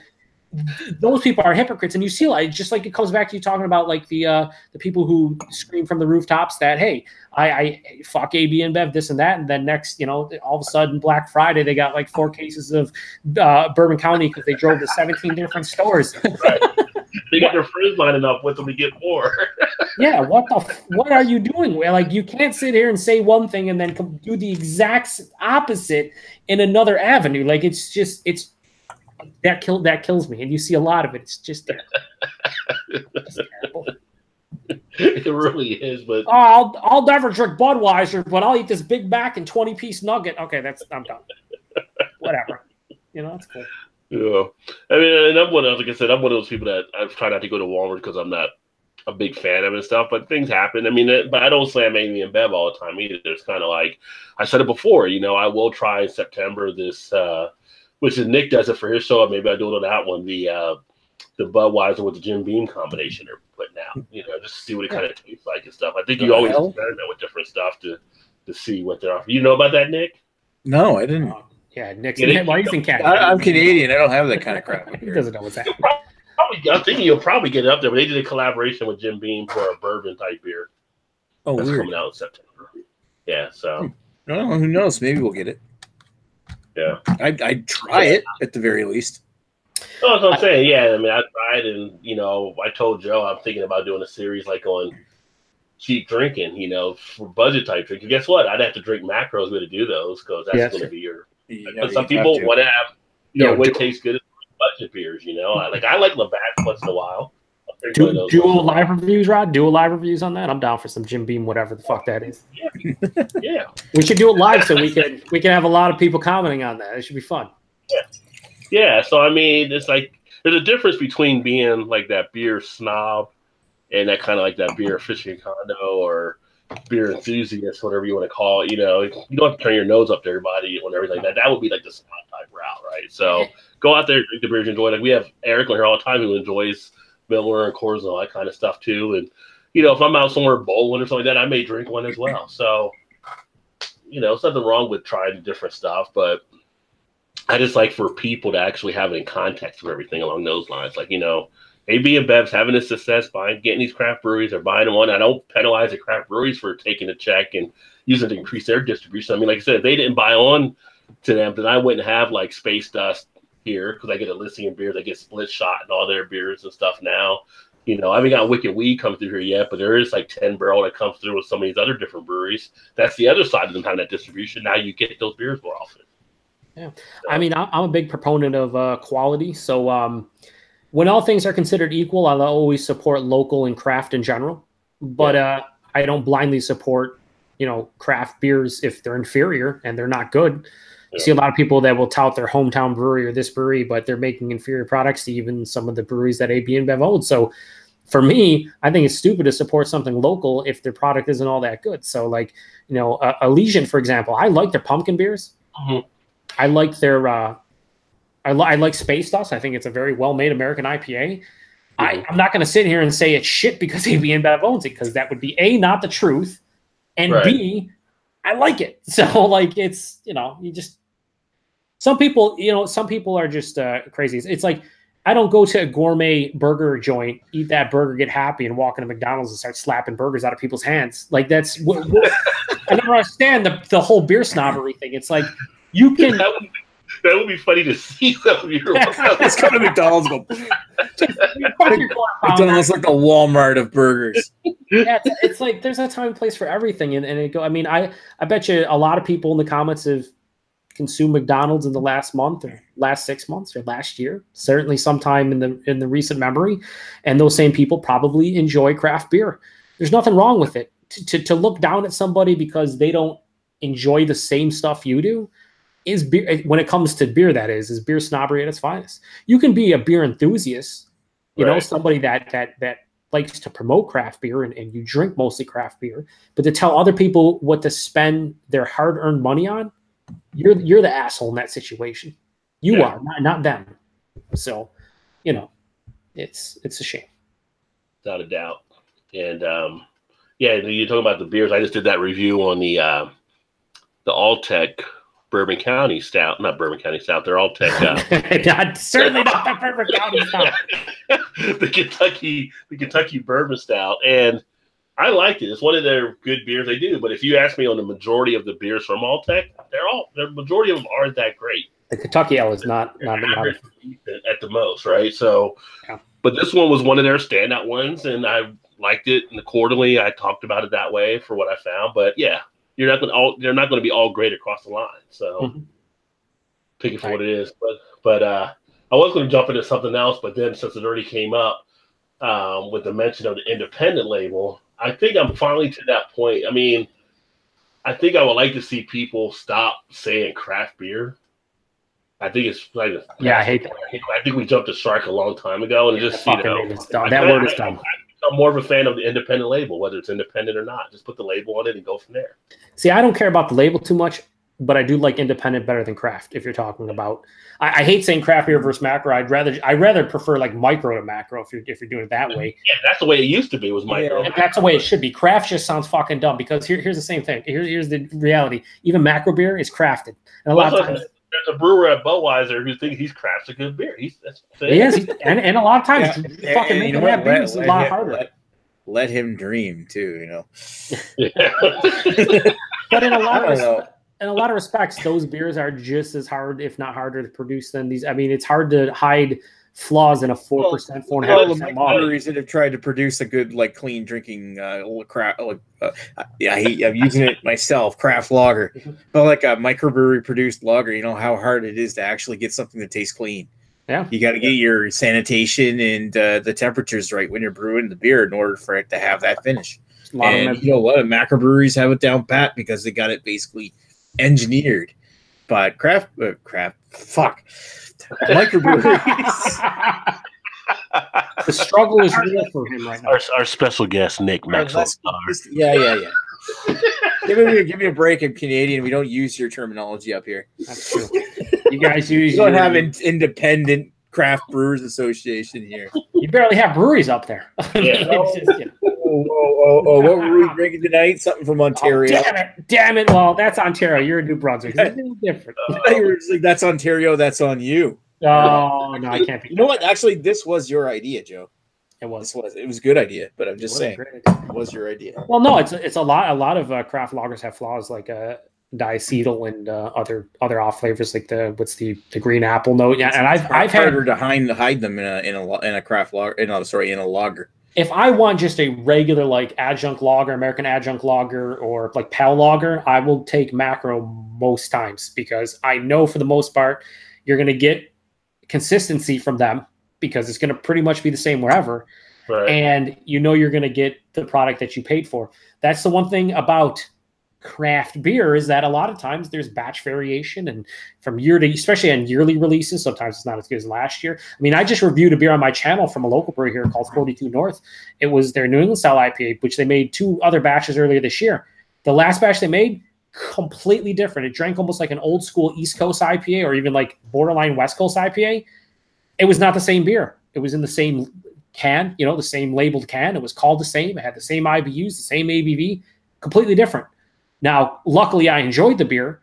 those people are hypocrites, and you see like just like it comes back to you talking about like the people who scream from the rooftops that hey, I fuck AB InBev this and that, and then next all of a sudden Black Friday they got like 4 cases of Bourbon County because they drove to 17 different stores. Right. They got their friends lining up with them to get more. Yeah, what are you doing? Like you can't sit here and say one thing and then do the exact opposite in another avenue. Like it's that kills me, and you see a lot of it. It's just terrible. It really is, but I'll never drink Budweiser, but I'll eat this Big Mac and 20-piece nugget. Okay, I'm done. Whatever, it's cool. Yeah, I mean, and I'm one of those people that I try not to go to Walmart because I'm not a big fan of it and stuff. But things happen. I mean, but I don't slam AB InBev all the time either. It's kind of like I said it before. I will try in September this. Which is Nick does it for his show. Maybe I do it on that one. The Budweiser with the Jim Beam combination they're putting out. Just to see what it kind of tastes like and stuff. I think you always experiment with different stuff to see what they're offering. You know about that, Nick? No, I didn't. Yeah, Nick's in Canada. I'm Canadian. I don't have that kind of crap. He doesn't know what's happening. I'm thinking you'll probably get it up there, but they did a collaboration with Jim Beam for a bourbon type beer. Oh, that's weird. Coming out in September. Yeah, so. Well, who knows? Maybe we'll get it. Yeah, I'd try it at the very least. No, that's what I'm saying. Yeah, I mean, I tried, and I told Joe I'm thinking about doing a series like on cheap drinking, for budget type drinking. Guess what? I'd have to drink macros to do those because that's going to be your. But some people want to have, what tastes good is budget beers. I like Labatt once in a while. Dual live reviews, Rod. Dual live reviews on that. I'm down for some Jim Beam, whatever the fuck that is. Yeah. We should do it live so we can have a lot of people commenting on that. It should be fun. Yeah. So I mean, it's like there's a difference between being like that beer snob and that kind of like that beer aficionado or beer enthusiast, whatever you want to call it. You don't have to turn your nose up to everybody and everything like that. That would be like the snob type route, right? So go out there, drink the beers, enjoy. Like we have Eric on here all the time who enjoys Miller and Coors and all that kind of stuff too. And if I'm out somewhere bowling or something like that, I may drink one as well. So it's nothing wrong with trying different stuff, but I just like for people to actually have it in context of everything along those lines. Like AB InBev's having a success getting these craft breweries or buying them on. I don't penalize the craft breweries for taking a check and using it to increase their distribution. I mean, like I said, if they didn't buy on to them, then I wouldn't have like Space Dust here because I get a listing of beers. I get Split Shot and all their beers and stuff now. I haven't got Wicked Weed come through here yet, but there is like 10 Barrel that comes through with some of these other different breweries. That's the other side of them having that distribution. Now you get those beers more often. Yeah. I mean, I'm a big proponent of quality. So when all things are considered equal, I'll always support local and craft in general. But I don't blindly support, craft beers if they're inferior and they're not good. You see a lot of people that will tout their hometown brewery or this brewery, but they're making inferior products to even some of the breweries that AB InBev owns. So for me, I think it's stupid to support something local if their product isn't all that good. So like, Elysian, for example, I like their pumpkin beers. Mm-hmm. I like their, I like Space Dust. I think it's a very well-made American IPA. Mm-hmm. I'm not going to sit here and say it's shit because AB InBev owns it, because that would be A, not the truth, and right. B, I like it. So like, it's, some people are just crazy. It's like, I don't go to a gourmet burger joint, eat that burger, get happy, and walk into McDonald's and start slapping burgers out of people's hands. Like that's I never understand the whole beer snobbery thing. It's like you can. That would be funny to see. Let's go to McDonald's. McDonald's like the Walmart of burgers. Yeah, it's like there's a time and place for everything, and it go. I mean, I bet you a lot of people in the comments have consumed McDonald's in the last month or last 6 months or last year, certainly sometime in the recent memory, and those same people probably enjoy craft beer. There's nothing wrong with it. To look down at somebody because they don't enjoy the same stuff you do is beer. When it comes to beer, that is beer snobbery at its finest. You can be a beer enthusiast, somebody that likes to promote craft beer and you drink mostly craft beer, but to tell other people what to spend their hard-earned money on, you're the asshole in that situation. You are, not them. So, it's a shame. Without a doubt. And you're talking about the beers. I just did that review on the Alltech Bourbon County Stout. Not Bourbon County Stout. They're Alltech. Certainly not the Bourbon County Stout. the Kentucky Bourbon Stout, and I liked it. It's one of their good beers they do. But if you ask me on the majority of the beers from Alltech, the majority of them aren't that great. The Kentucky Ale is not at the most, right? So, but this one was one of their standout ones, and I liked it. And accordingly, I talked about it that way for what I found. But yeah, they're not going to be all great across the line. So take it for what it is. But I was going to jump into something else, but then since it already came up with the mention of the independent label, I think I'm finally to that point. I mean, I think I would like to see people stop saying craft beer. I think it's like I hate that. I think we jumped the shark a long time ago, and just that word is done. I'm more of a fan of the independent label, whether it's independent or not. Just put the label on it and go from there. See, I don't care about the label too much, but I do like independent better than craft. If you're talking about, I hate saying craft beer versus macro. I'd rather prefer like micro to macro if you're doing it that way. Yeah, that's the way it used to be. Was micro. And that's the way it should be. Craft just sounds fucking dumb because here's the same thing. Here's the reality. Even macro beer is crafted, and a lot of times. There's a brewer at Budweiser who thinks he's crafts a good beer. He is, and a lot of times fucking making that beer is a lot harder. Let him dream too, But in a lot of respects, those beers are just as hard, if not harder, to produce than these. I mean, it's hard to hide flaws in a 4%, 4.5% breweries that have tried to produce a good, like, clean drinking craft. I'm using it myself, craft lager, but like a microbrewery produced lager. You know how hard it is to actually get something that tastes clean. Yeah, you got to get your sanitation and the temperatures right when you're brewing the beer in order for it to have that finish. And you know what? Macrobreweries have it down pat because they got it basically engineered. But microbreweries. The struggle is real for him right now. Our special guest, Nick Maxwell. Yeah. Give me a break. I'm Canadian. We don't use your terminology up here. That's true. You guys use. You don't have an independent craft brewers association here. You barely have breweries up there. Yeah. What were we drinking tonight? Something from Ontario. Oh, damn it. Well, that's Ontario. You're in New Brunswick. It's a little different. That's Ontario. That's on you. Oh, no, I can't be. You know what? Actually, this was your idea, Joe. It was. It was a good idea, but I'm just saying it was your idea. Well, no, it's a lot. A lot of craft lagers have flaws like diacetyl and other off flavors like the green apple note. Yeah, and I've harder to hide them in a craft lager. In a lager. If I want just a regular like adjunct lager, American adjunct lager, or like pale lager, I will take macro most times because I know for the most part you're going to get consistency from them because it's going to pretty much be the same wherever. Right. And you're going to get the product that you paid for. That's the one thing about craft beer is that a lot of times there's batch variation, and from year to, especially on yearly releases, sometimes it's not as good as last year. I mean, I just reviewed a beer on my channel from a local brewery here called 42 North. It was their New England style IPA, which they made 2 other batches earlier this year. The last batch they made, completely different. It drank almost like an old school East Coast IPA or even like borderline West Coast IPA. It was not the same beer. It was in the same can, the same labeled can. It was called the same. It had the same IBUs, the same ABV, completely different. Now, luckily, I enjoyed the beer,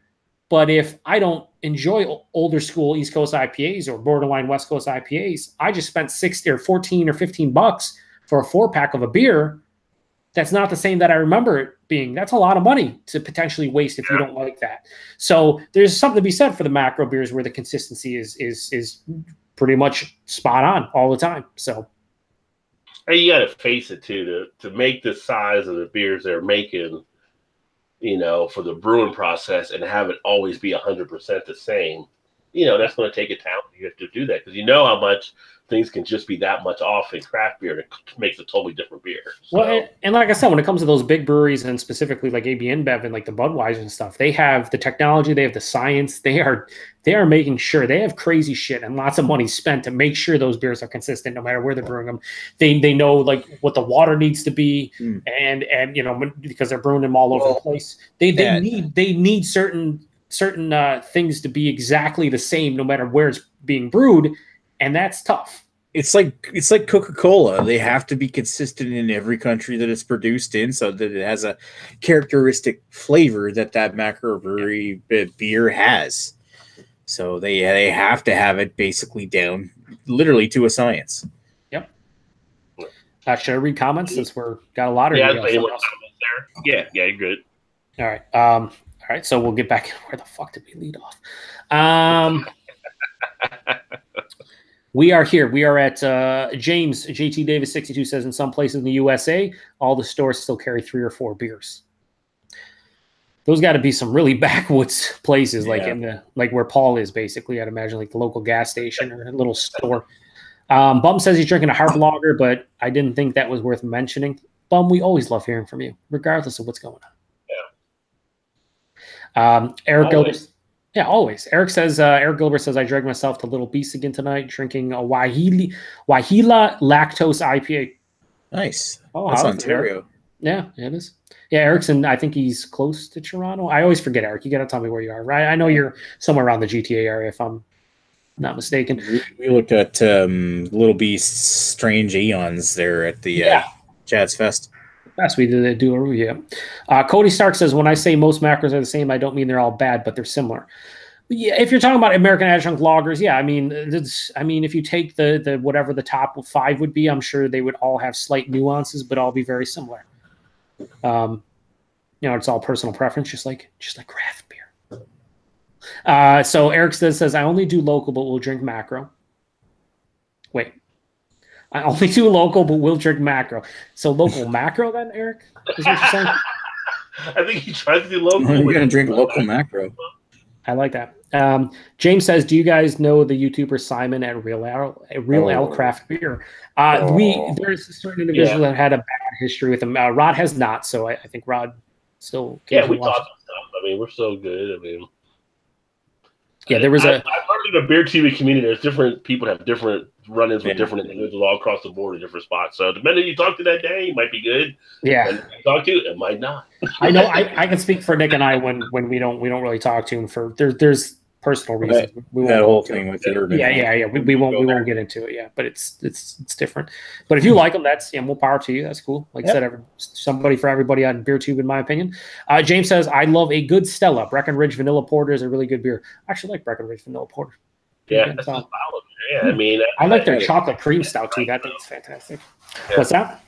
but if I don't enjoy older school East Coast IPAs or borderline West Coast IPAs, I just spent $60 or $14 or $15 for a 4-pack of a beer. That's not the same that I remember it being. That's a lot of money to potentially waste if you don't like that. So there's something to be said for the macro beers where the consistency is pretty much spot on all the time. So. Hey, you got to face it too, to make the size of the beers they're making, for the brewing process and have it always be 100% the same, that's going to take a talent. You have to do that because how much things can just be that much off in craft beer. It makes a totally different beer. So. Well, and like I said, when it comes to those big breweries and specifically like AB InBev and like the Budweiser and stuff, they have the technology, they have the science, they are making sure they have crazy shit and lots of money spent to make sure those beers are consistent no matter where they're brewing them. They know like what the water needs to be and because they're brewing them all over the place. They need certain things to be exactly the same no matter where it's being brewed, and that's tough. It's like Coca-Cola. They have to be consistent in every country that it's produced in so that it has a characteristic flavor that macrobrewery beer has. So they have to have it basically down literally to a science. Yep. Should I read comments since we're got a lot of comments there? Yeah, you're good. All right. All right, so we'll get back. Where the fuck did we lead off? We are here. We are at James JT Davis 62 says in some places in the USA, all the stores still carry 3 or 4 beers. Those got to be some really backwoods places, like where Paul is basically. I'd imagine like the local gas station or a little store. Bum says he's drinking a Harp Lager, but I didn't think that was worth mentioning. Bum, we always love hearing from you, regardless of what's going on. Eric Gilbert. Yeah, always. Eric Gilbert says, I dragged myself to Little Beast again tonight, drinking a Wahila lactose IPA. Nice. Oh, that's Ontario. Yeah, it is. Yeah, Eric's I think he's close to Toronto. I always forget, Eric. You got to tell me where you are, right? I know you're somewhere around the GTA area, if I'm not mistaken. We looked at Little Beast's Strange Eons there at the Chad's Fest. Yes, we did do a review. Cody Stark says, when I say most macros are the same, I don't mean they're all bad, but they're similar. Yeah, if you're talking about American adjunct lagers, yeah, I mean, if you take the whatever the top 5 would be, I'm sure they would all have slight nuances, but all be very similar. It's all personal preference, just like craft beer. So Eric says, I only do local, but will drink macro. Wait. I only do local, but will drink macro. So local macro then, Eric? Is what you're saying? I think he tried to do local. You're going to drink local macro. I like that. James says, do you guys know the YouTuber Simon at Real Ale Craft Beer? There's a certain individual that had a bad history with him. Rod has not, so I think Rod still we talk stuff. I mean, we're so good. I mean, there was I've heard in the beer TV community, there's different people that have different run-ins with different individuals all across the board in different spots. So depending who you talk to that day, it might be good. Yeah. And you talk to, it might not. I know I can speak for Nick and I when we don't really talk to him for there's personal reasons. That whole thing with the urban. Yeah. We won't get into it. Yeah, but it's different. But if you like them, that's more power to you. That's cool. Like I said, somebody for everybody on BeerTube, in my opinion. James says, I love a good Stella. Breckenridge Vanilla Porter is a really good beer. I actually like Breckenridge Vanilla Porter. Yeah, that's solid. Yeah, I mean, I like their chocolate cream stout too. That thing's fantastic. Yeah. What's that?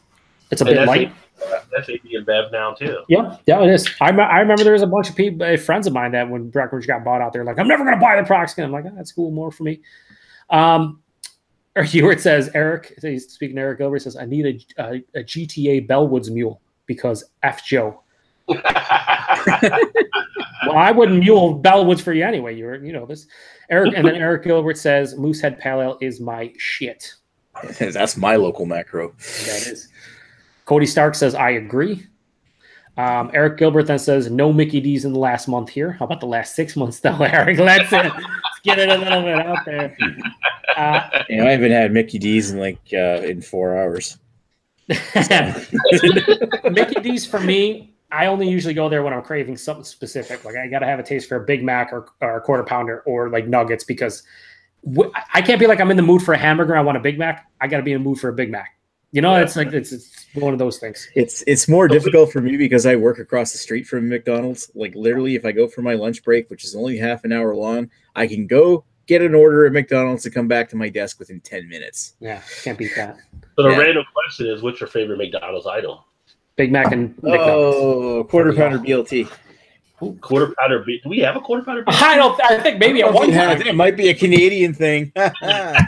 It's a bit light. That's InBev now too. Yeah, it is. I remember there was a bunch of people, friends of mine, that when Breckenridge got bought out, they're like, I'm never going to buy the products again. I'm like, that's cool, more for me. Hewart says, he's speaking to Eric Gilbert, says, I need a GTA Bellwoods mule because F Joe. Well, I wouldn't mule Bellwoods for you anyway. You know this. Eric Gilbert says, Moosehead Pale Ale is my shit. That's my local macro. That is. Cody Stark says, I agree. Eric Gilbert then says, no Mickey D's in the last month here. How about the last 6 months, though, Eric? Let's get it a little bit out there. I haven't had Mickey D's in in 4 hours. Mickey D's for me, I only usually go there when I'm craving something specific. Like I got to have a taste for a Big Mac or a quarter pounder or like nuggets because I can't be like I'm in the mood for a hamburger. I want a Big Mac. I got to be in the mood for a Big Mac. It's like it's one of those things. It's more difficult for me because I work across the street from McDonald's. Like literally, if I go for my lunch break, which is only half an hour long, I can go get an order at McDonald's to come back to my desk within 10 minutes. Yeah, can't beat that. So the random question is, what's your favorite McDonald's item? Big Mac and McDonald's. Oh, quarter pounder BLT. Quarter pounder. Do we have a quarter pounder BLT? I think maybe at one time. It might be a Canadian thing.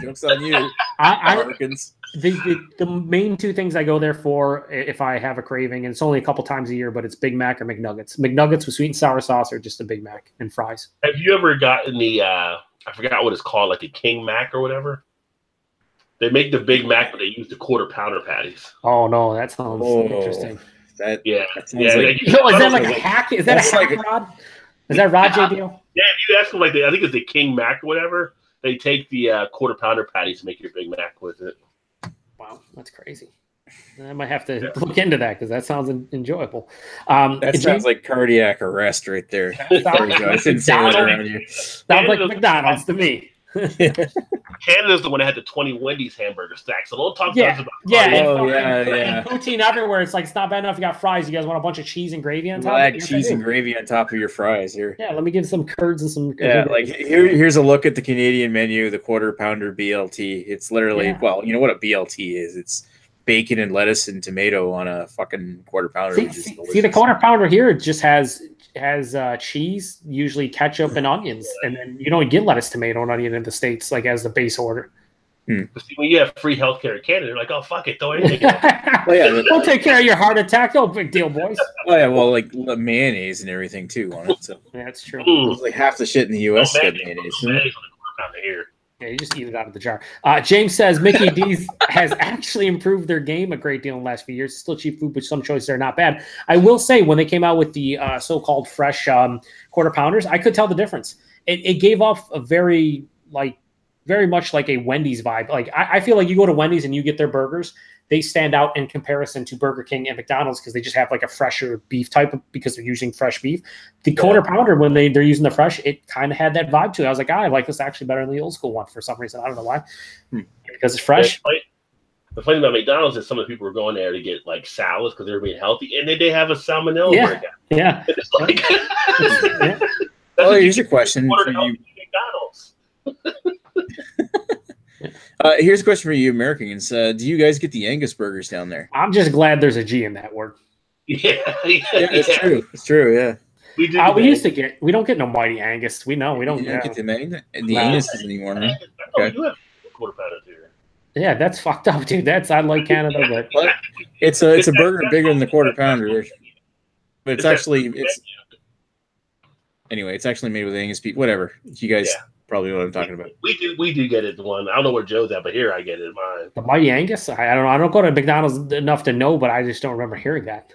Jokes on you. Americans. The main two things I go there for if I have a craving, and it's only a couple times a year, but it's Big Mac or McNuggets. McNuggets with sweet and sour sauce or just a Big Mac and fries. Have you ever gotten the, I forgot what it's called, like a King Mac or whatever? They make the Big Mac, but they use the quarter pounder patties. Oh, no, that sounds interesting. That sounds like, is that like a hack? Is that a hack, Rod? Is that Rod J. Deal? Yeah, if you ask them, I think it's the King Mac or whatever, they take the quarter pounder patties to make your Big Mac with it. Wow, that's crazy. I might have to look into that because that sounds enjoyable. That sounds like cardiac arrest right there. I shouldn't say that around you. Sounds like McDonald's to me. Canada's the one that had the 20 Wendy's hamburger stacks. So don't talk to us about and poutine everywhere. It's like it's not bad enough you got fries. You guys want a bunch of cheese and gravy on top? Add cheese and gravy on top of your fries here. Yeah, let me give some curds and some. Here's a look at the Canadian menu, the quarter pounder BLT. It's literally well, you know what a BLT is? It's bacon and lettuce and tomato on a fucking quarter pounder. See the quarter pounder here, it just has cheese, usually ketchup and onions, and then you don't get lettuce, tomato, and onion in the States like as the base order. But see, when you have free healthcare in Canada, they're like, "Oh fuck it, throw anything." We'll take care of your heart attack. No big deal, boys. Oh yeah, well, like mayonnaise and everything too on it. So that's true. It's like half the shit in the U.S. got mayonnaise. Here. Yeah, you just eat it out of the jar. James says Mickey D's has actually improved their game a great deal in the last few years. It's still cheap food, but some choices are not bad. I will say when they came out with the so-called fresh quarter pounders, I could tell the difference. It gave off a very much like a Wendy's vibe. Like I feel like you go to Wendy's and you get their burgers, they stand out in comparison to Burger King and McDonald's because they just have like a fresher beef type because they're using fresh beef. The quarter pounder, when they're using the fresh, it kind of had that vibe to it. I was like, I like this actually better than the old school one for some reason. I don't know why. Because it's fresh. The funny about McDonald's is some of the people were going there to get like salads because they were being healthy, and then they have a salmonella breakout. Yeah. It's like, here's your question for you. McDonald's. Here's a question for you, Americans. Do you guys get the Angus burgers down there? I'm just glad there's a G in that word. Yeah, it's true. It's true. Yeah. We used to get. We don't get no Mighty Angus. We know we don't. You don't get the Angus anymore, huh? Okay. You have quarter pounder here. Yeah, that's fucked up, dude. I like Canada, but it's a burger bigger than the quarter pounder. But it's actually made with Angus beef. Whatever. You guys. Yeah. Probably know what I'm talking about. We do get it. One. I don't know where Joe's at, but here I get it. Mine. The Mighty Angus. I don't know. I don't go to McDonald's enough to know, but I just don't remember hearing that.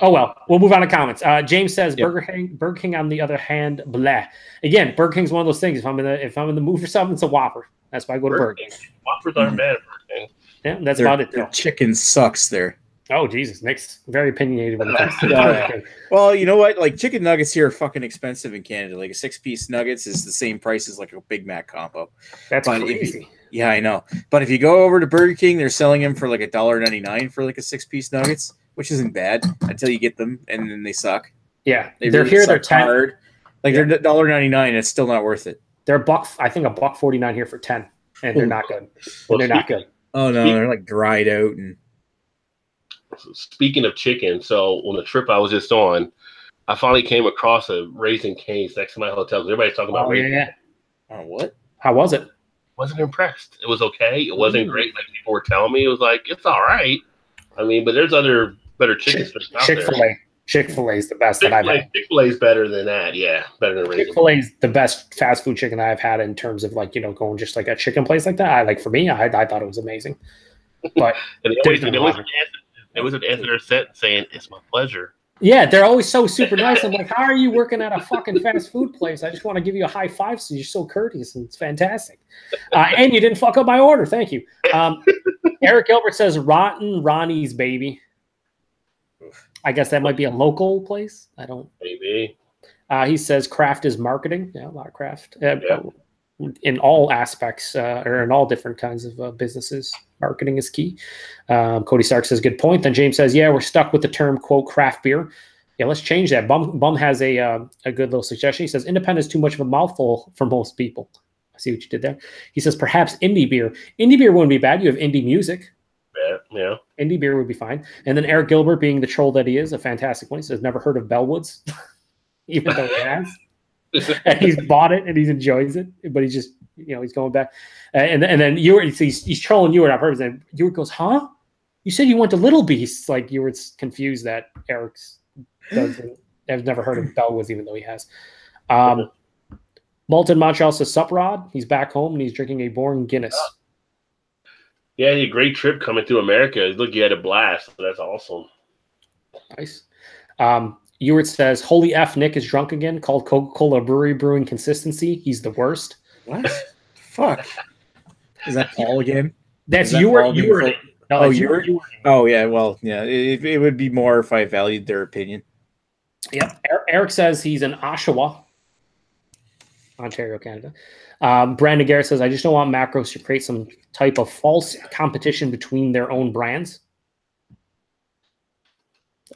Oh well, we'll move on to comments. James says Burger King on the other hand, blah. Again, Burger King's one of those things. If I'm in the mood for something, it's a Whopper. That's why I go to Burger King. Whoppers aren't bad at Burger King. Yeah, that's about it. Their chicken sucks there. Oh Jesus, Nick's very opinionated when it comes to Burger King. Well, you know what? Like chicken nuggets here are fucking expensive in Canada. Like a 6-piece nuggets is the same price as like a Big Mac combo. That's crazy. Yeah, I know. But if you go over to Burger King, they're selling them for like $1.99 for like a 6-piece nuggets, which isn't bad until you get them and then they suck. Yeah, they're here. They're hard. Like they're $1.99. It's still not worth it. They're I think $1.49 here for 10, and they're not good. They're not good. Oh no, they're like dried out and. Speaking of chicken, so on the trip I was just on, I finally came across a Raising Cane's next to my hotel. Everybody's talking about Raising Cane's. Oh, what? How was it? Wasn't impressed. It was okay. It wasn't great like people were telling me. It was like, it's all right. I mean, but there's other better chicken spots out there. Chick-fil-A. Chick-fil-A is the best that I've had. Chick-fil-A is better than that. Yeah, better than Raising. Chick-fil-A is the best fast food chicken I've had in terms of like, going just like a chicken place like that. For me, I thought it was amazing. But It was an end of their set saying, "It's my pleasure." Yeah, they're always so super nice. I'm like, how are you working at a fucking fast food place? I just want to give you a high five, so you're so courteous, and it's fantastic. And you didn't fuck up my order. Thank you. Eric Gilbert says, Rotten Ronnie's, baby. I guess that might be a local place. I don't. Maybe. He says, craft is marketing. Yeah, a lot of craft. In all aspects, or in all different kinds of businesses, marketing is key. Cody Stark says, good point. Then James says, yeah, we're stuck with the term, quote, craft beer. Yeah, let's change that. Bum has a good little suggestion. He says, independent is too much of a mouthful for most people. I see what you did there. He says, perhaps indie beer. Indie beer wouldn't be bad. You have indie music. Yeah. Indie beer would be fine. And then Eric Gilbert, being the troll that he is, a fantastic one. He says, never heard of Bellwoods, even though he has. And he's bought it and he enjoys it, but he's just, he's going back. And then he's trolling Ewart on purpose. And Ewart goes, huh? You said you went to Little Beasts. Like, Ewart's confused that Eric's has never heard of Bellwoods, even though he has. Malton Montreal says, sup, Rod? He's back home and he's drinking a boring Guinness. Yeah, he had a great trip coming through America. Look, you had a blast. So that's awesome. Nice. Ewart says, holy F, Nick is drunk again, called Coca-Cola brewery brewing consistency. He's the worst. What? Fuck. Is that Paul again? That's Ewart. No, Ewart? Oh, yeah. Well, yeah. It would be more if I valued their opinion. Yep. Eric says he's in Oshawa, Ontario, Canada. Brandon Garrett says, I just don't want macros to create some type of false competition between their own brands.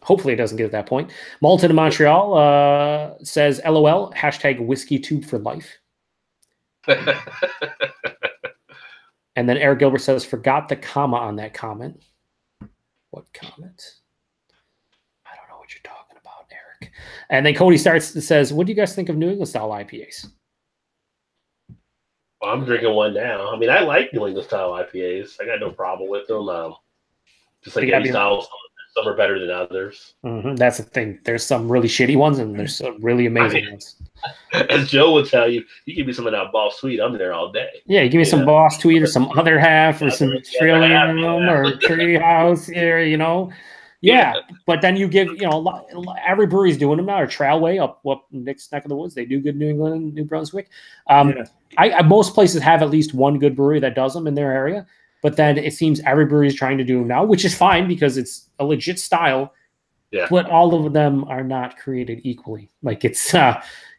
Hopefully it doesn't get to that point. Malton in Montreal says, LOL, hashtag whiskey tube for life. And then Eric Gilbert says, forgot the comma on that comment. What comment? I don't know what you're talking about, Eric. And then Cody says, what do you guys think of New England style IPAs? Well, I'm drinking one now. I mean, I like New England style IPAs. I got no problem with them. Just like any style, some are better than others. Mm-hmm. That's the thing. There's some really shitty ones, and there's some really amazing ones. As Joe will tell you, you give me some of that Boss Sweet, I'm there all day. Yeah, you give me some Boss Sweet or some other half or some Trillium or Treehouse here, Yeah, but then you give, every brewery's doing them now, or Trailway up Nick's neck of the woods. They do good New England, New Brunswick. Most places have at least one good brewery that does them in their area, but then it seems every brewery is trying to do them now, which is fine because it's a legit style. Yeah. But all of them are not created equally. Like it's,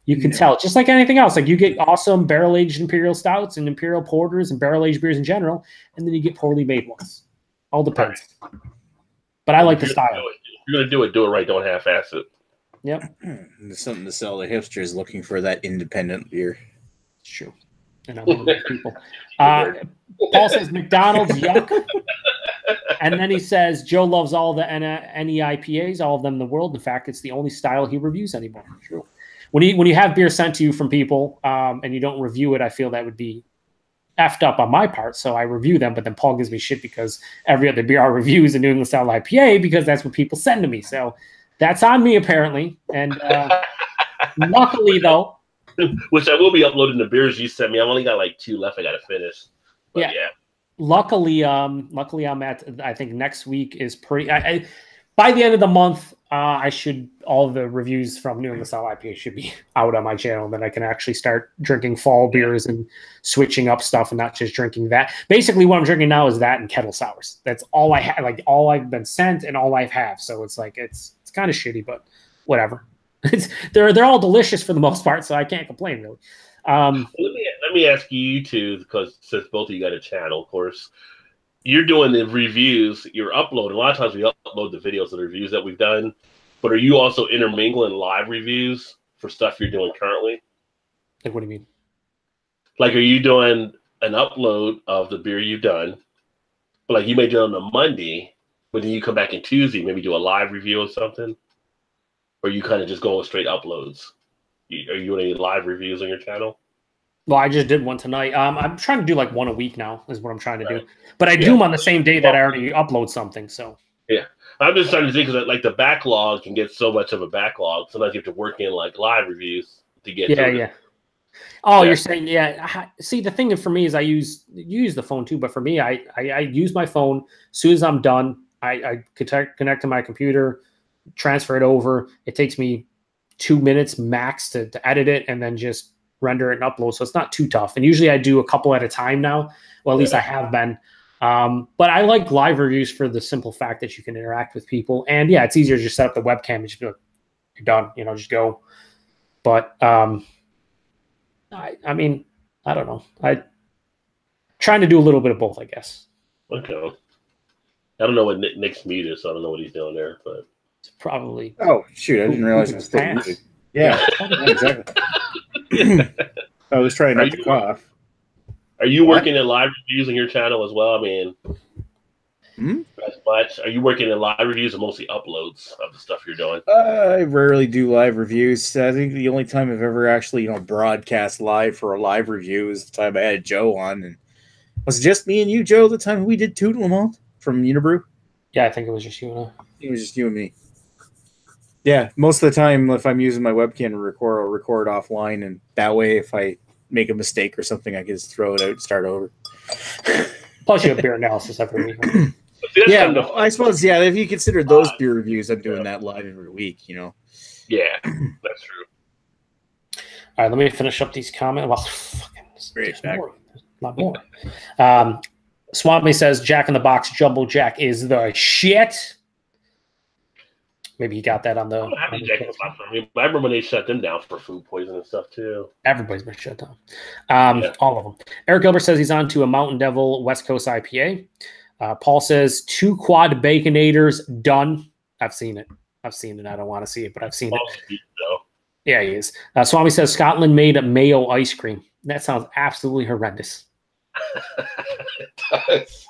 you can tell, just like anything else. Like you get awesome barrel-aged imperial stouts and imperial porters and barrel-aged beers in general, and then you get poorly made ones. All depends. Right. But I like the style. If you're going to do it right. Don't half-ass it. Yep. There's something to sell the hipsters looking for that independent beer. It's true. And I'm one of those people. Paul says McDonald's, yuck. And then he says Joe loves all the NEIPAs, all of them in the world. In fact, it's the only style he reviews anymore. True. When you have beer sent to you from people and you don't review it, I feel that would be effed up on my part. So I review them, but then Paul gives me shit because every other beer I review is a New England style IPA because that's what people send to me. So that's on me apparently. And luckily though, which I will be uploading the beers you sent me. I've only got like 2 left. I got to finish. But yeah. Luckily I'm at, I think next week is pretty, by the end of the month, all the reviews from New England style IPA should be out on my channel. Then I can actually start drinking fall beers and switching up stuff and not just drinking that. Basically what I'm drinking now is that and kettle sours. That's all I have, like all I've been sent and all I have. So it's like, it's kind of shitty, but whatever. They're all delicious for the most part. So I can't complain really. Let me ask you two, because since both of you got a channel, of course, you're doing the reviews, you're uploading. A lot of times we upload the videos of the reviews that we've done, but are you also intermingling live reviews for stuff you're doing currently? Like, what do you mean? Like, are you doing an upload of the beer you've done, but like you may do it on a Monday, but then you come back on Tuesday, maybe do a live review or something? Or you kind of just going straight uploads? Are you doing any live reviews on your channel? Well, I just did one tonight. I'm trying to do like one a week now is what I'm trying to do. But I do them on the same day that I already upload something. So yeah, I'm just trying to think because like the backlog can get so much of a backlog. Sometimes you have to work in like live reviews to get to it. Yeah. Oh, you're saying, see, the thing for me is you use the phone too, but for me, I use my phone as soon as I'm done. I connect to my computer, transfer it over. It takes me 2 minutes max to edit it and then just render it and upload. So it's not too tough. And usually I do a couple at a time now. Well, at least I have been. But I like live reviews for the simple fact that you can interact with people. And yeah, it's easier to just set up the webcam and just be like, you're done, just go. But I mean, I don't know. I trying to do a little bit of both, I guess. Okay. I don't know what Nick's muted, so I don't know what he's doing there, but it's probably. Oh shoot! I didn't realize it was still muted. Yeah, exactly. I was trying not to cough. Are you working in live reviews on your channel as well? I mean, as much. Are you working in live reviews or mostly uploads of the stuff you're doing? I rarely do live reviews. I think the only time I've ever actually, broadcast live for a live review is the time I had Joe on. And was it just me and you, Joe, the time we did Toot Lamont from Unibrew? Yeah, I think it was just you and I. It was just you and me. Yeah, most of the time, if I'm using my webcam to record, I'll record offline, and that way, if I make a mistake or something, I can just throw it out and start over. Plus, you have beer analysis every week. Yeah, I suppose. Yeah, if you consider those beer reviews, I'm doing that live every week. Yeah, that's true. All right, let me finish up these comments. Well, fucking, there's a lot more. Swampy says Jack in the Box Jumbo Jack is the shit. Maybe he got that on the. I remember when they shut them down for food poisoning and stuff too. Everybody's been shut down. All of them. Eric Gilbert says he's on to a Mountain Devil West Coast IPA. Paul says 2 quad baconators done. I've seen it. I don't want to see it, but I've seen it. Yeah, he is. Swami says Scotland made a mayo ice cream. That sounds absolutely horrendous. It does.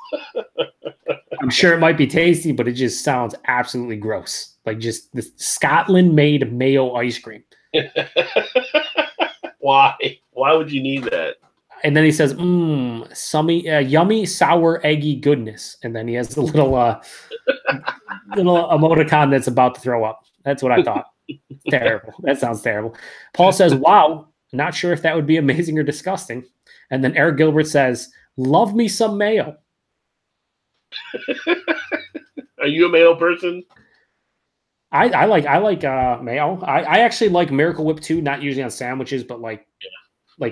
I'm sure it might be tasty, but it just sounds absolutely gross. Like just the Scotland made mayo ice cream. Why? Why would you need that? And then he says, yummy, sour, eggy goodness. And then he has the little emoticon that's about to throw up. That's what I thought. Terrible. That sounds terrible. Paul says, wow, not sure if that would be amazing or disgusting. And then Eric Gilbert says, love me some mayo. Are you a mayo person? I like mayo. I actually like Miracle Whip too, not usually on sandwiches, but like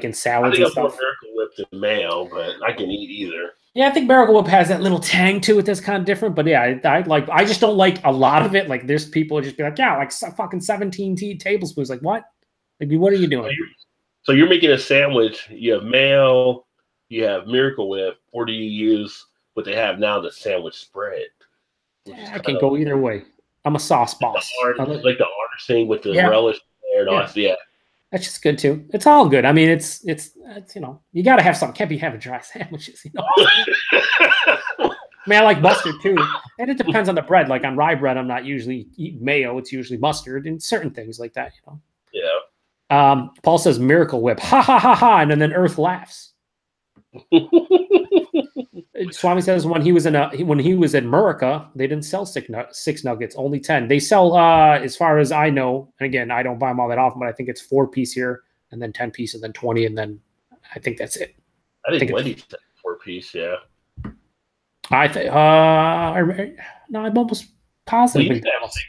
in salads. I think and stuff. Miracle Whip than mayo, but I can eat either. Yeah, I think Miracle Whip has that little tang to it that's kind of different. But yeah, I just don't like a lot of it. Like there's people just be like, yeah, like fucking 17 tablespoons. Like what? Like what are you doing? So you're making a sandwich. You have mayo, you have Miracle Whip, or do you use what they have now, the sandwich spread? Yeah, I can go either way. I'm a sauce boss. Like the artist thing with the relish there and all that. Yeah. That's just good too. It's all good. I mean, it's you got to have something. Can't be having dry sandwiches, I mean, I like mustard too, and it depends on the bread. Like on rye bread, I'm not usually eating mayo. It's usually mustard and certain things like that. Yeah. Paul says Miracle Whip, ha ha ha ha, and then Earth laughs. Swami says when he was in America, they didn't sell 6 nuggets, only 10. They sell, as far as I know, and again, I don't buy them all that often, but I think it's 4-piece here, and then 10-piece, and then 20, and then I think that's it. I think Wendy's 4-piece, yeah. I think, no, I'm almost positive. We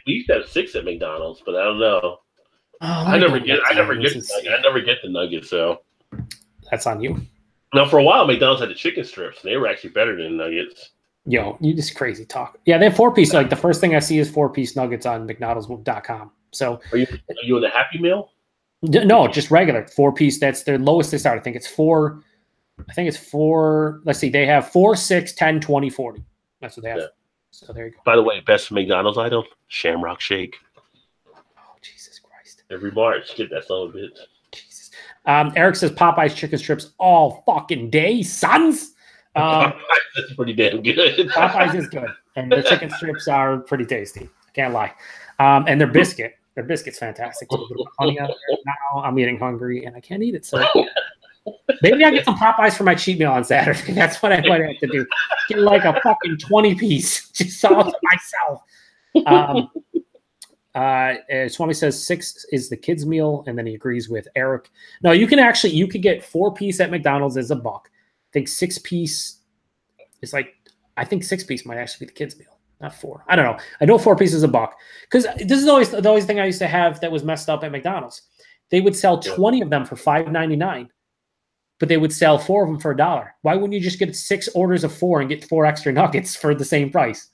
used to have 6 at McDonald's, but I don't know. I never get the nuggets, so that's on you. Now, for a while, McDonald's had the chicken strips. And they were actually better than nuggets. Yo, you just crazy talk. Yeah, they have 4-piece. Like the first thing I see is 4-piece nuggets on McDonald's.com. So, are you in the Happy Meal? No, just regular 4-piece. That's their lowest they start. I think it's 4. Let's see. They have 4, 6, 10, 20, 40. That's what they have. Yeah. So there you go. By the way, best McDonald's item: Shamrock Shake. Oh Jesus Christ! Every March, get that son of a bitch. Eric says Popeye's chicken strips all fucking day, sons. Popeye's is pretty damn good. Popeye's is good, and the chicken strips are pretty tasty. I can't lie. And their biscuit's fantastic. A little bit of honey on there. Now I'm getting hungry and I can't eat it. So maybe I get some Popeyes for my cheat meal on Saturday. That's what I might have to do. Get like a fucking 20-piece just all to myself. Swami says 6 is the kids' meal, and then he agrees with Eric. No, you could get 4-piece at McDonald's as $1. I think 6-piece is I think 6-piece might actually be the kids' meal. Not 4. I don't know. I know 4 pieces a buck. Because this is always the thing I used to have that was messed up at McDonald's. They would sell 20 of them for $5.99, but they would sell 4 of them for $1. Why wouldn't you just get 6 orders of 4 and get 4 extra nuggets for the same price?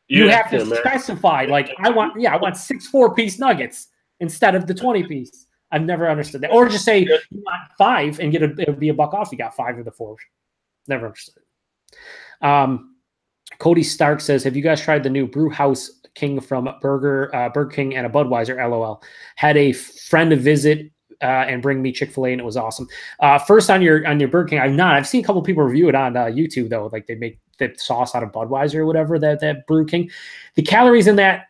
You have to specify, like, I want 6 4-piece nuggets instead of the 20-piece. I've never understood that. Or just say you want 5 and it'll be a buck off. You got 5 of the 4. Never understood it. Cody Stark says, have you guys tried the new Brew House King from Burger King and a Budweiser? LOL. Had a friend visit and bring me Chick-fil-A, and it was awesome. First on your Burger King, I've not. I've seen a couple people review it on YouTube though. Like they make the sauce out of Budweiser or whatever. That Brew King, the calories in that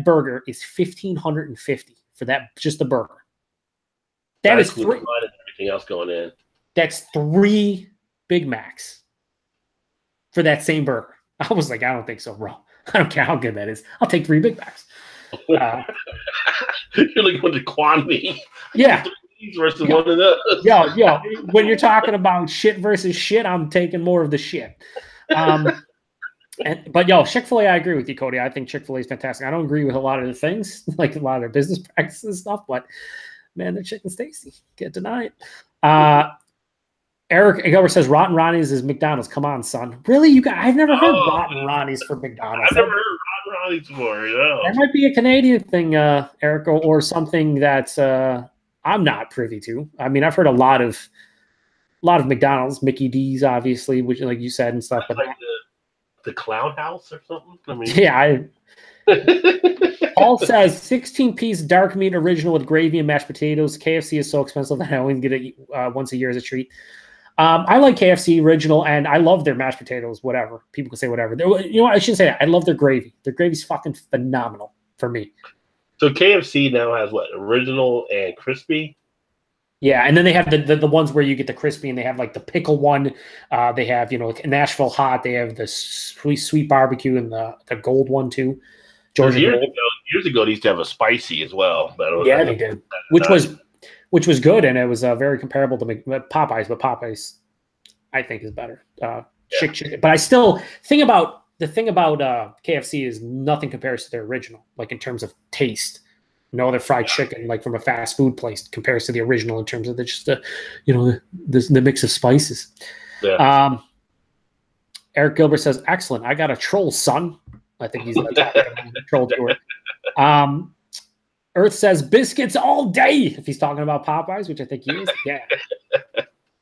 burger is 1,550 for that, just the burger. That's 3. Everything else going in. That's 3 Big Macs for that same burger. I was like, I don't think so, bro. I don't care how good that is. I'll take 3 Big Macs. You're like going to quantity. Yeah. Versus one of those. Yo, when you're talking about shit versus shit, I'm taking more of the shit. But Chick-fil-A, I agree with you, Cody. I think Chick-fil-A is fantastic. I don't agree with a lot of the things, like a lot of their business practices and stuff, but man, their chicken's tasty. Can't deny it. Eric Gilbert says Rotten Ronnie's is McDonald's. Come on, son. Really? I've never heard Rotten Ronnie's for McDonald's. I've never heard Rotten Ronnie's before. No. That might be a Canadian thing, Eric, or something that I'm not privy to. I mean, I've heard a lot of McDonald's, Mickey D's, obviously, which, like you said, and stuff. Like the Clown House or something. I mean, yeah. Paul says 16-piece dark meat original with gravy and mashed potatoes. KFC is so expensive that I only get it once a year as a treat. I like KFC original, and I love their mashed potatoes, whatever. People can say whatever. You know what? I shouldn't say that. I love their gravy. Their gravy's fucking phenomenal for me. So KFC now has what? Original and crispy? Yeah, and then they have the ones where you get the crispy, and they have like the pickle one. They have, Nashville hot. They have the sweet barbecue and the gold one too. Years ago, they used to have a spicy as well. Yeah, they did, which was good, and it was very comparable to Popeyes, but Popeyes, I think, is better. Chicken. But I still think about KFC is nothing compares to their original, like in terms of taste. No other fried chicken, like from a fast food place, compares to the original in terms of the mix of spices. Yeah. Eric Gilbert says, "Excellent. I got a troll, son." I think he's talking about the troll tour. Earth says biscuits all day if he's talking about Popeyes, which I think he is. Yeah.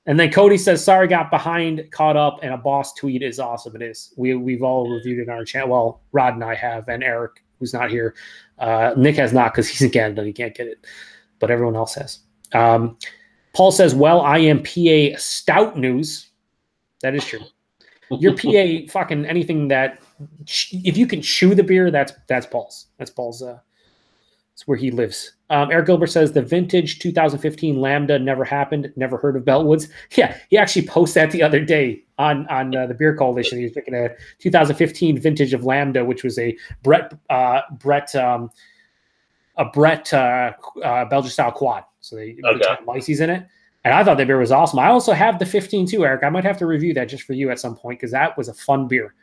And then Cody says, sorry, got behind, caught up, and a boss tweet is awesome. It is. We've all reviewed it in our channel. Well, Rod and I have, and Eric, who's not here. Nick has not because he's in Canada. He can't get it. But everyone else has. Paul says, well, I am PA stout news. That is true. Your PA fucking anything that if you can chew the beer, that's Paul's. That's Paul's. It's where he lives. Eric Gilbert says the vintage 2015 Lambda never happened. Never heard of Beltwoods. Yeah, he actually posted that the other day on the Beer Coalition. He was picking a 2015 vintage of Lambda, which was a Brett Belgian style quad. So they put Lyses in it. And I thought that beer was awesome. I also have the 15 too, Eric. I might have to review that just for you at some point because that was a fun beer.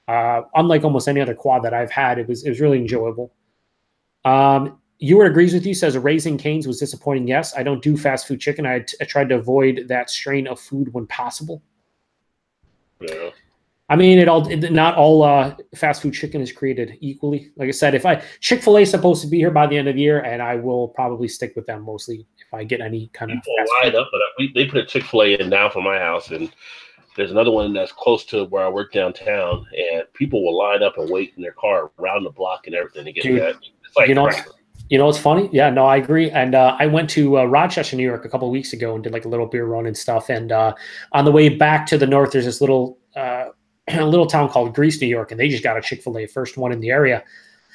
Unlike almost any other quad that I've had, it was really enjoyable. Ewan agrees with you, says Raising Cane's was disappointing. Yes, I don't do fast food chicken. I tried to avoid that strain of food when possible. Yeah. I mean, not all fast food chicken is created equally. Like I said, Chick-fil-A is supposed to be here by the end of the year, and I will probably stick with them mostly if I get any kind of fast food. Up, but they put a Chick-fil-A in now for my house, and there's another one that's close to where I work downtown, and people will line up and wait in their car around the block and everything to get that. It's like you know what's funny? Yeah, no, I agree. And I went to Rochester, New York a couple of weeks ago and did like a little beer run and stuff. And on the way back to the north, there's this little town called Greece, New York, and they just got a Chick-fil-A, first one in the area.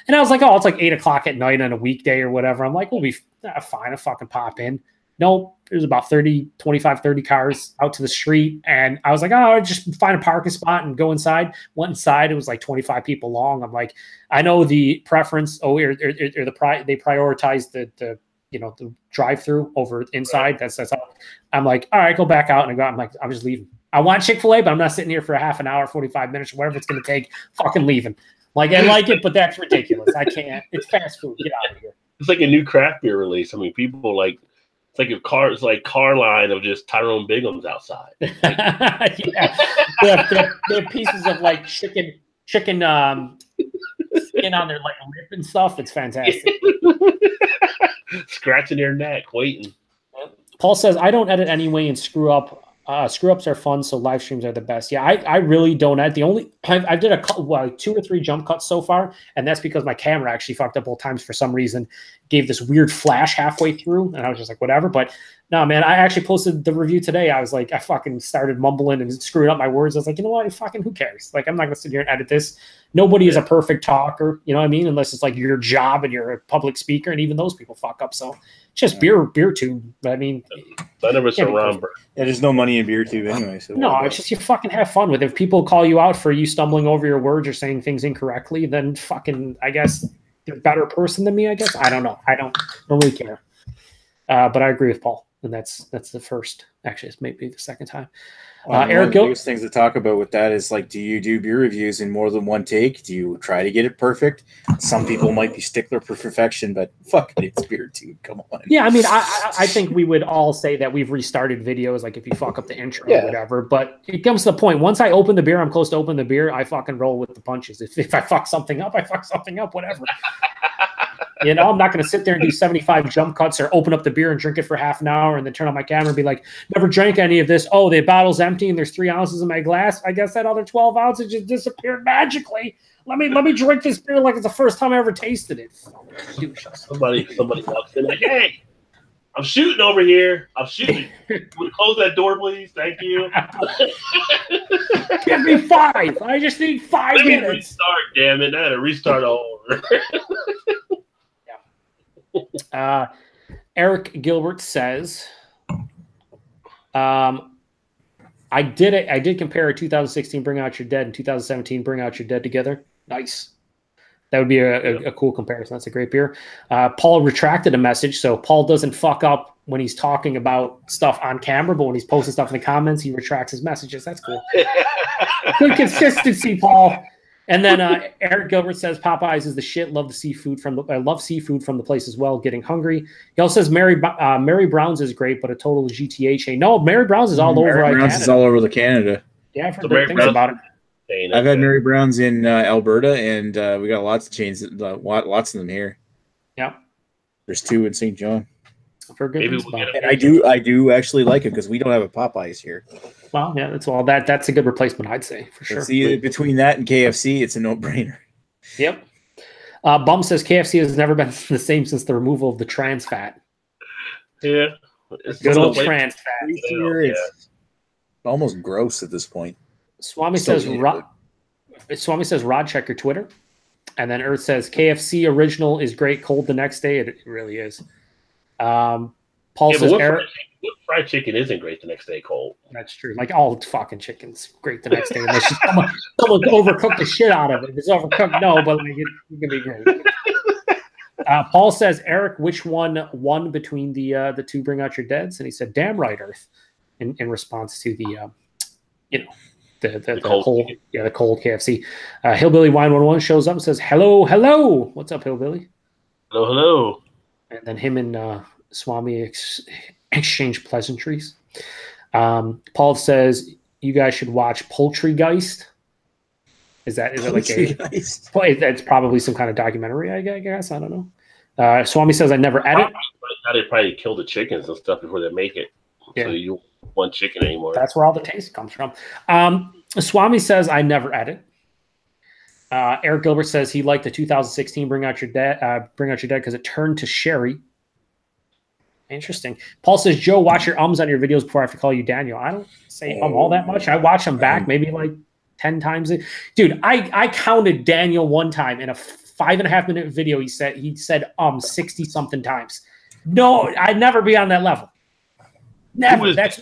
And I was like, oh, it's like 8 o'clock at night on a weekday or whatever. I'm like, we'll be fine. I'll fucking pop in. No, there's about 25, 30 cars out to the street. And I was like, oh, I'll just find a parking spot and go inside. Went inside. It was like 25 people long. I'm like, I know the preference. They prioritize the drive-through over inside. That's how I'm like, all right, go back out. And I go, I'm just leaving. I want Chick-fil-A, but I'm not sitting here for a half an hour, 45 minutes, whatever it's going to take, fucking leaving. Like, I like it, but that's ridiculous. I can't. It's fast food. Get out of here. It's like a new craft beer release. I mean, people like, it's like a car line of just Tyrone Bigham's outside. Yeah. They have pieces of like chicken skin on their like lip and stuff. It's fantastic. Scratching their neck, waiting. Paul says, I don't edit anyway and screw up. Screw ups are fun, so live streams are the best. Yeah, I really don't edit. The only I did a 2 or 3 jump cuts so far, and that's because my camera actually fucked up both times for some reason. Gave this weird flash halfway through, and I was just like, whatever. But no, man, I actually posted the review today. I was like, I fucking started mumbling and screwing up my words. I was like, you know what? Fucking who cares? Like, I'm not gonna sit here and edit this. Nobody is a perfect talker, you know what I mean? Unless it's like your job and you're a public speaker, and even those people fuck up. So it's just beer tube. I mean, I never surround. Yeah, there's no money in beer tube anyway. So no, it's just you fucking have fun with it. If people call you out for you stumbling over your words or saying things incorrectly, then fucking, I guess they're a better person than me. I guess I don't know. I don't really care. But I agree with Paul, and that's the first. Actually, it's maybe the second time. Eric, one of the biggest things to talk about with that is like, do you do beer reviews in more than one take? Do you try to get it perfect? Some people might be stickler for perfection, but fuck it, it's beer tube. Come on. Yeah, I mean, I think we would all say that we've restarted videos, like if you fuck up the intro or whatever. But it comes to the point. Once I open the beer, I'm close to open the beer. I fucking roll with the punches. If I fuck something up, I fuck something up. Whatever. You know, I'm not going to sit there and do 75 jump cuts or open up the beer and drink it for half an hour and then turn on my camera and be like, never drank any of this. Oh, the bottle's empty and there's 3 ounces in my glass. I guess that other 12 ounces just disappeared magically. Let me drink this beer like it's the first time I ever tasted it. Somebody walks in like, hey, I'm shooting over here. I'm shooting. Would you close that door, please? Thank you. Give me 5. I just need 5 minutes. Let me restart, damn it. I had to restart all over. Eric Gilbert says, I did compare a 2016 Bring Out Your Dead and 2017 Bring Out Your Dead together. Nice. That would be a cool comparison. That's a great beer. Paul retracted a message, so Paul doesn't fuck up when he's talking about stuff on camera, but when he's posting stuff in the comments, he retracts his messages. That's cool. Good consistency, Paul. And then Eric Gilbert says Popeyes is the shit. Love seafood from the place as well. Getting hungry. He also says Mary Brown's is great, but a total GTA chain. No, Mary Brown's is all over. Mary Brown's is all over the Canada. Yeah, I've heard great things about it. I've had Mary Brown's in Alberta, and we got lots of chains. Lots of them here. Yeah, there's 2 in St. John. For good things about it. And I do actually like it because we don't have a Popeyes here. Well, yeah, that's a good replacement, I'd say, for sure. See, between that and KFC, it's a no-brainer. Yep. Bum says KFC has never been the same since the removal of the trans fat. Yeah. It's good old trans fat. It's almost gross at this point. Swami says Rod, check your Twitter. And then Earth says KFC original is great, cold the next day. It really is. Paul says fried chicken isn't great the next day cold. That's true. Like all fucking chicken's great the next day unless someone overcooked the shit out of it. If it's overcooked, no, but like it can be great. Paul says, Eric, which one won between the 2 Bring Out Your Deads? And he said, damn right, Earth, in response to the the cold KFC. Hillbilly Wine 101 shows up and says, hello. What's up, Hillbilly? Hello. And then him and Swami exchange pleasantries. Paul says you guys should watch Poultrygeist. Is it like that's probably some kind of documentary? I guess I don't know. Swami says I never edit. They probably kill the chickens and stuff before they make it, so you don't want chicken anymore. That's where all the taste comes from. Swami says I never edit. Eric Gilbert says he liked the 2016 Bring Out Your Dead because it turned to sherry. Interesting. Paul says, Joe, watch your ums on your videos before I have to call you Daniel. I don't say all that much. I watch them back maybe like 10 times. Dude, I counted Daniel one time in a 5.5-minute video. He said 60 something times. No, I'd never be on that level. Never. That's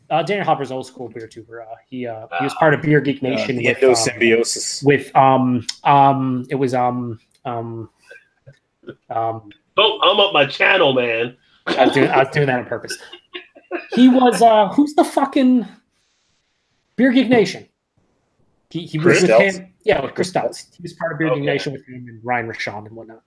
Daniel Hopper's old school beer tuber. He was part of Beer Geek Nation with symbiosis. With it was don't up my channel, man. I was doing that on purpose. He was who's the fucking Beer Geek Nation. He was with him. Yeah, with Chris Stouts. He was part of Beer Geek Nation with him and Ryan Rashawn and whatnot.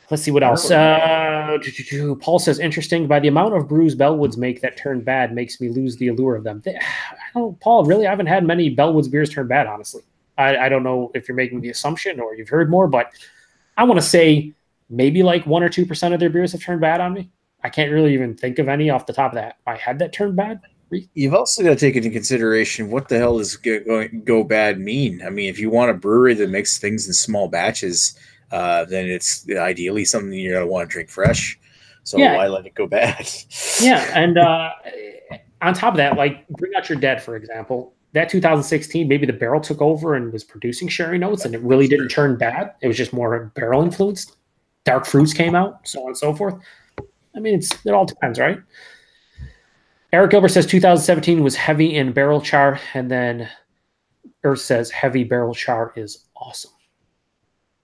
Let's see what else. Paul says, interesting. By the amount of brews Bellwoods make that turn bad makes me lose the allure of them. Paul, really, I haven't had many Bellwoods beers turn bad, honestly. I don't know if you're making the assumption or you've heard more, but I want to say maybe like 1 or 2% of their beers have turned bad on me. I can't really even think of any off the top of that. I had that turned bad. You've also got to take into consideration what the hell does go bad mean? I mean, if you want a brewery that makes things in small batches, then it's ideally something you're going to want to drink fresh. So why let it go bad? Yeah, and on top of that, like Bring Out Your Dead, for example, that 2016, maybe the barrel took over and was producing sherry notes, and it really didn't turn bad. It was just more barrel influenced. Dark fruits came out, so on and so forth. I mean, it all depends, right? Eric Gilbert says 2017 was heavy in barrel char, and then Earth says heavy barrel char is awesome.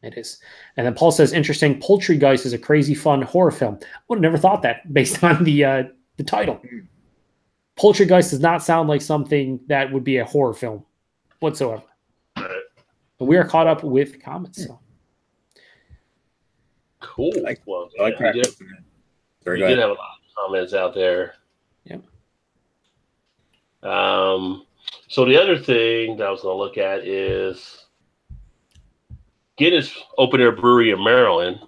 It is. And then Paul says, interesting, Poultrygeist is a crazy fun horror film. Would have never thought that based on the title. Poultrygeist does not sound like something that would be a horror film whatsoever. But we are caught up with comments. So. Cool. We did have a lot of comments out there. Yep. So the other thing that I was going to look at is Guinness opened their brewery in Maryland,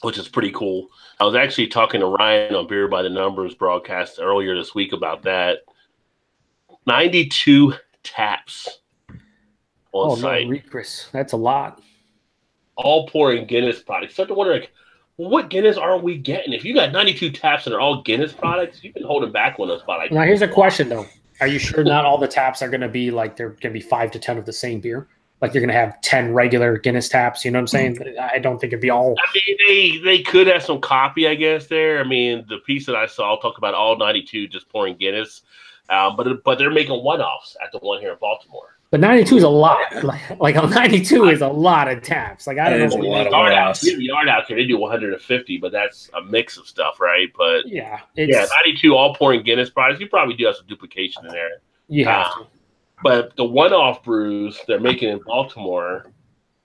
which is pretty cool. I was actually talking to Ryan on Beer by the Numbers broadcast earlier this week about that. 92 taps on site. No, Chris, that's a lot. All pouring Guinness products. Start to wonder, like, what Guinness are we getting? If you got 92 taps and they're all Guinness products, you've been holding back on us by like. Now here's a question though: are you sure not all the taps are going to be like they're going to be 5 to 10 of the same beer? Like you're going to have 10 regular Guinness taps. You know what I'm saying? I don't think it'd be all. I mean, they could have some copy, I guess. There. I mean, the piece that I saw talk about all 92 just pouring Guinness, but they're making one-offs at the one here in Baltimore. But 92 is a lot. Like 92 is a lot of taps. Like I don't know. Yard out here, they do 150, but that's a mix of stuff, right? But yeah, 92 all pouring Guinness products. You probably do have some duplication in there. You have to. But the one-off brews they're making in Baltimore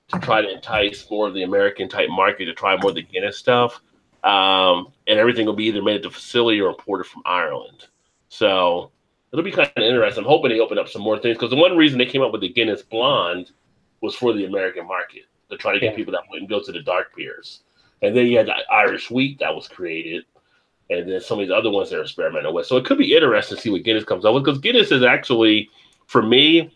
to try to entice more of the American type market to try more of the Guinness stuff, and everything will be either made at the facility or imported from Ireland. So it'll be kind of interesting. I'm hoping they open up some more things because the one reason they came up with the Guinness Blonde was for the American market to try to get people that wouldn't go to the dark beers. And then you had the Irish Wheat that was created, and then some of these other ones they're experimenting with. So it could be interesting to see what Guinness comes up with because Guinness is actually, for me,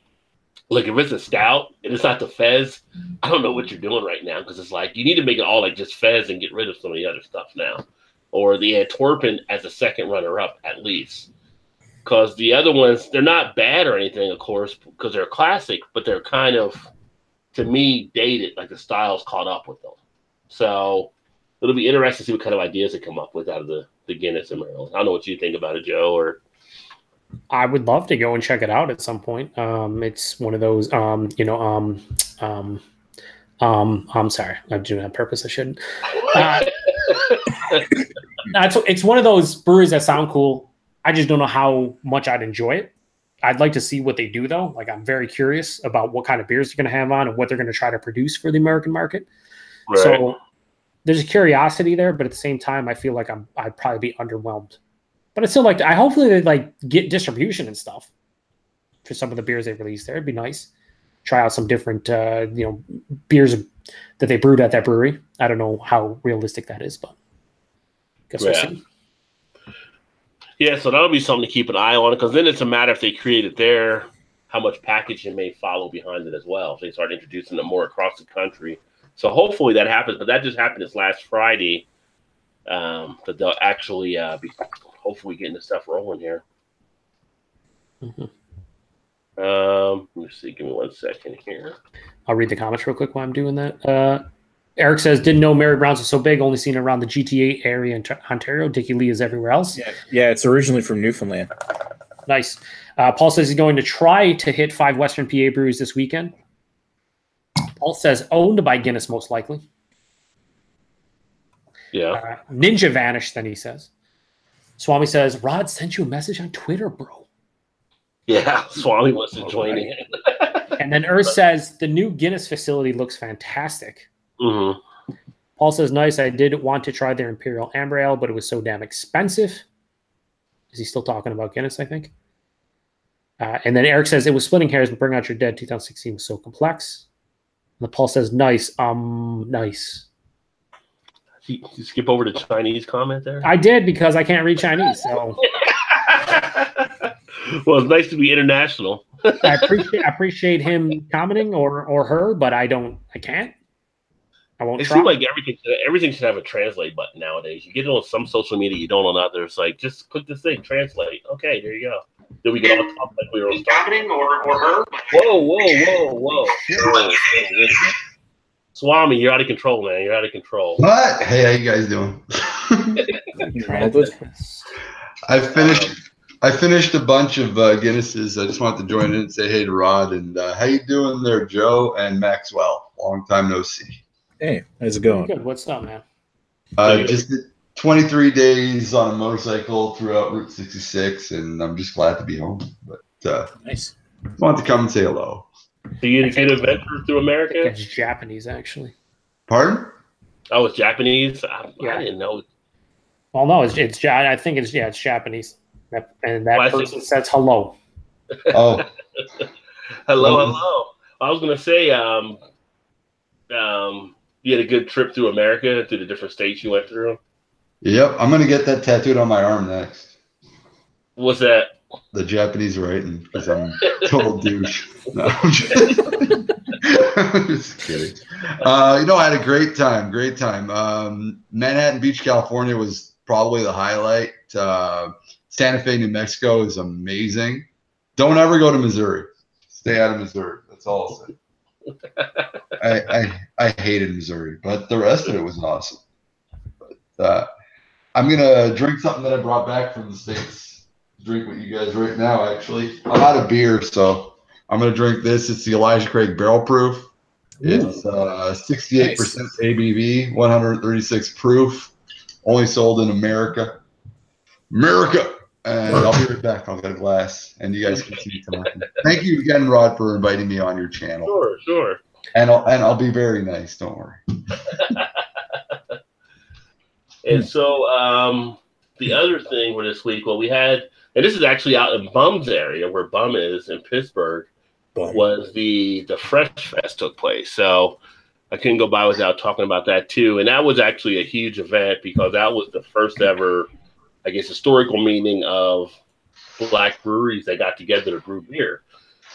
like if it's a stout and it's not the Fez, I don't know what you're doing right now because it's like you need to make it all like just Fez and get rid of some of the other stuff now. Or the Antwerpen as a second runner-up at least. Because the other ones, they're not bad or anything, of course, because they're classic, but they're kind of, to me, dated. Like the style's caught up with them. So it'll be interesting to see what kind of ideas they come up with out of the Guinness in Maryland. I don't know what you think about it, Joe. Or I would love to go and check it out at some point. It's one of those, I'm sorry, I'm doing it on purpose. I shouldn't. It's one of those breweries that sound cool. I just don't know how much I'd enjoy it. I'd like to see what they do, though. Like, I'm very curious about what kind of beers they're going to have on and what they're going to try to produce for the American market. Right. So there's a curiosity there, but at the same time, I feel like I'd probably be underwhelmed. But it's still like, hopefully they like get distribution and stuff for some of the beers they release there. It'd be nice. Try out some different, beers that they brewed at that brewery. I don't know how realistic that is, but guess we'll see. Yeah, so that'll be something to keep an eye on because then it's a matter if they create it there, how much packaging may follow behind it as well. If they start introducing it more across the country. So hopefully that happens, but that just happened this last Friday. That they'll actually be hopefully getting the stuff rolling here. Mm-hmm. Let me see. Give me 1 second here. I'll read the comments real quick while I'm doing that. Eric says, didn't know Mary Brown's was so big, only seen around the GTA area in Ontario. Dickie Lee is everywhere else. Yeah, it's originally from Newfoundland. Nice. Paul says he's going to try to hit 5 Western PA breweries this weekend. Paul says owned by Guinness, most likely. Yeah. Ninja vanished, then he says. Swami says, Rod sent you a message on Twitter, bro. Yeah, Swami wants to join in. And then Earth says the new Guinness facility looks fantastic. Mm-hmm. Paul says, nice. I did want to try their Imperial Amber Ale, but it was so damn expensive. Is he still talking about Guinness, I think? And then Eric says, it was splitting hairs, but Bring Out Your Dead 2016 was so complex. And Paul says, nice. Nice. You skip over the Chinese comment there? I did because I can't read Chinese. So. Well, it's nice to be international. I appreciate him commenting or her, but I can't. I won't. It try. seems like everything should have a translate button nowadays. You get it on some social media, you don't on others. Like, just click this thing, translate. Okay, there you go. Then we get all talk like we were commenting or her. Whoa. Swami, you're out of control, man. You're out of control. What? Hey, how you guys doing? I finished a bunch of Guinnesses. I just wanted to join in and say hey to Rod. And how you doing there, Joe and Maxwell? Long time no see. Hey, how's it going? Good. What's up, man? Just did 23 days on a motorcycle throughout Route 66, and I'm just glad to be home. But nice. Wanted to come and say hello. So you get an adventure through America? It's Japanese, actually. Pardon? Oh, it's Japanese? I didn't know. Well, no, it's I think it's Japanese. And that person says hello. Oh. hello. I was going to say, you had a good trip through America, through the different states you went through? Yep, I'm going to get that tattooed on my arm next. What's that? The Japanese writing, because I'm a total douche. No, I'm just kidding. I had a great time. Manhattan Beach, California was probably the highlight. Santa Fe, New Mexico is amazing. Don't ever go to Missouri. Stay out of Missouri. That's all I'll say. I hated Missouri, but the rest of it was awesome. But I'm gonna drink something that I brought back from the States. Drink with you guys right now. Actually, I'm out of beer, so I'm gonna drink this. It's the Elijah Craig Barrel Proof. It's 68% ABV, 136 proof. Only sold in America. And I'll be right back. I'll get a glass, and you guys can see talking. Thank you again, Rod, for inviting me on your channel. Sure. And I'll be very nice. Don't worry. And so the other thing for this week, we had, and this is actually out in Bum's area, where Bum is in Pittsburgh, was the Fresh Fest took place. So I couldn't go by without talking about that too. And that was actually a huge event because that was the first ever, I guess, historical meeting of black breweries that got together to brew beer.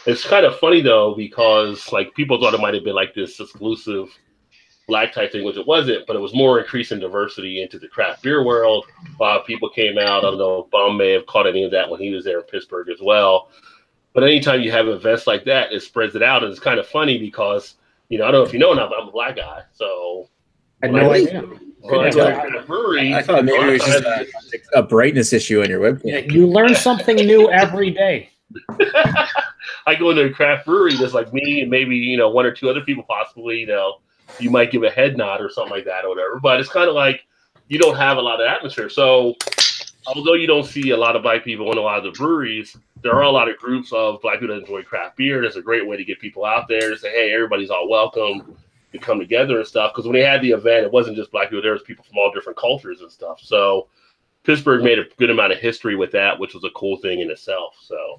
It's kind of funny though, because like people thought it might have been like this exclusive black type thing, which it wasn't, but it was more increasing diversity into the craft beer world. A lot of people came out. I don't know, Bum may have caught any of that when he was there in Pittsburgh as well. But anytime you have events like that, it spreads it out. And it's kind of funny because, I don't know if you know, now, but I'm a black guy. So I had no idea. I thought maybe it was just a brightness issue on your webcam. Yeah, you learn something new every day. I go into a craft brewery, there's like me and maybe, one or two other people possibly, you might give a head nod or something like that or whatever. But it's kind of like you don't have a lot of atmosphere. So although you don't see a lot of black people in a lot of the breweries, there are a lot of groups of black people that enjoy craft beer. That's a great way to get people out there to say, hey, everybody's all welcome to come together and stuff. Because when they had the event, it wasn't just black people. There was people from all different cultures and stuff. So Pittsburgh made a good amount of history with that, which was a cool thing in itself. So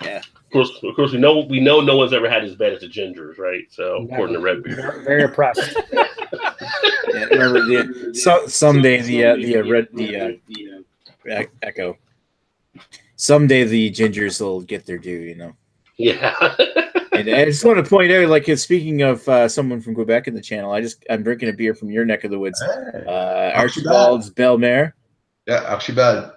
yeah, of course, we know no one's ever had as bad as the Gingers, right? So according to Red Beer, very impressed. Yeah, remember someday the Echo. Someday the Gingers will get their due, Yeah. And I just want to point out, like, speaking of someone from Quebec in the channel, I'm drinking a beer from your neck of the woods. Archibald's Belle-Mare. Yeah, Archibald.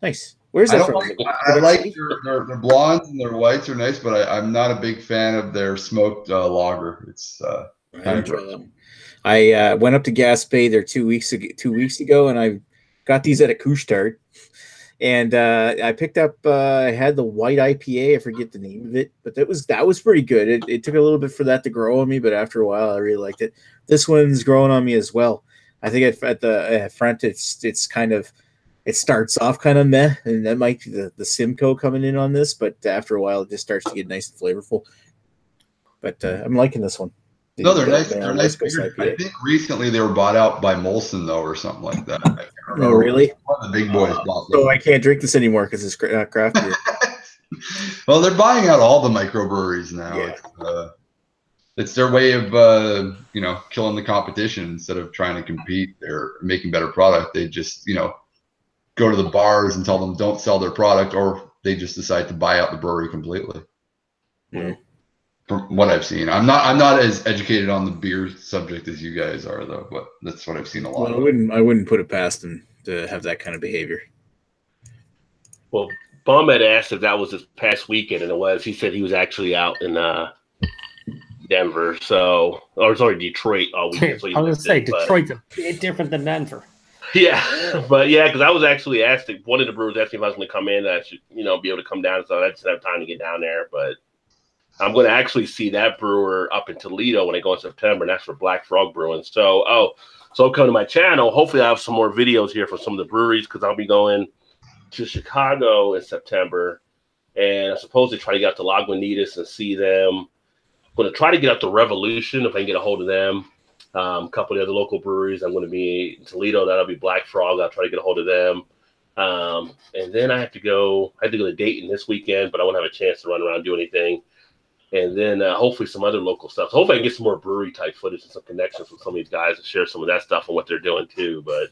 Nice. Where's that from? I like their blondes and their whites are nice, but I'm not a big fan of their smoked lager. It's I went up to Gaspé there 2 weeks ago, and I got these at a Couche-Tard. And I picked up, I had the white IPA. I forget the name of it, but that was pretty good. It took a little bit for that to grow on me, but after a while, I really liked it. This one's growing on me as well. I think at the front, it's kind of, it starts off kind of meh, and that might be the Simcoe coming in on this, but after a while, it just starts to get nice and flavorful. But I'm liking this one. No, they're nice. They're nice beers. I think recently they were bought out by Molson though, or something like that. I can't remember. Oh, really? One of the big boys bought them. So I can't drink this anymore because it's craft beer. Well, they're buying out all the microbreweries now. Yeah. It's their way of killing the competition instead of trying to compete or making better product. They just go to the bars and tell them don't sell their product, or they just decide to buy out the brewery completely. Yeah. From what I've seen, I'm not as educated on the beer subject as you guys are, though. But that's what I've seen a lot. Well, I wouldn't put it past them to have that kind of behavior. Well, Bum had asked if that was this past weekend, and it was. He said he was actually out in Denver, Detroit all weekend. So I was going to say, Detroit's a bit different than Denver. Yeah, but because I was actually asked, one of the brewers asked me if I was going to come in, that I should, be able to come down, so I just have time to get down there. But I'm going to actually see that brewer up in Toledo when I go in September, and that's for Black Frog Brewing. So come to my channel. Hopefully, I have some more videos here from some of the breweries, because I'll be going to Chicago in September, and I'm supposed to try to get out to Lagunitas and see them. I'm going to try to get out to Revolution if I can get a hold of them. A couple of the other local breweries. I'm going to be in Toledo. That'll be Black Frog. I'll try to get a hold of them. And then I have to go to Dayton this weekend, but I won't have a chance to run around and do anything. And then hopefully some other local stuff. So hopefully I can get some more brewery type footage and some connections with some of these guys and share some of that stuff and what they're doing too. But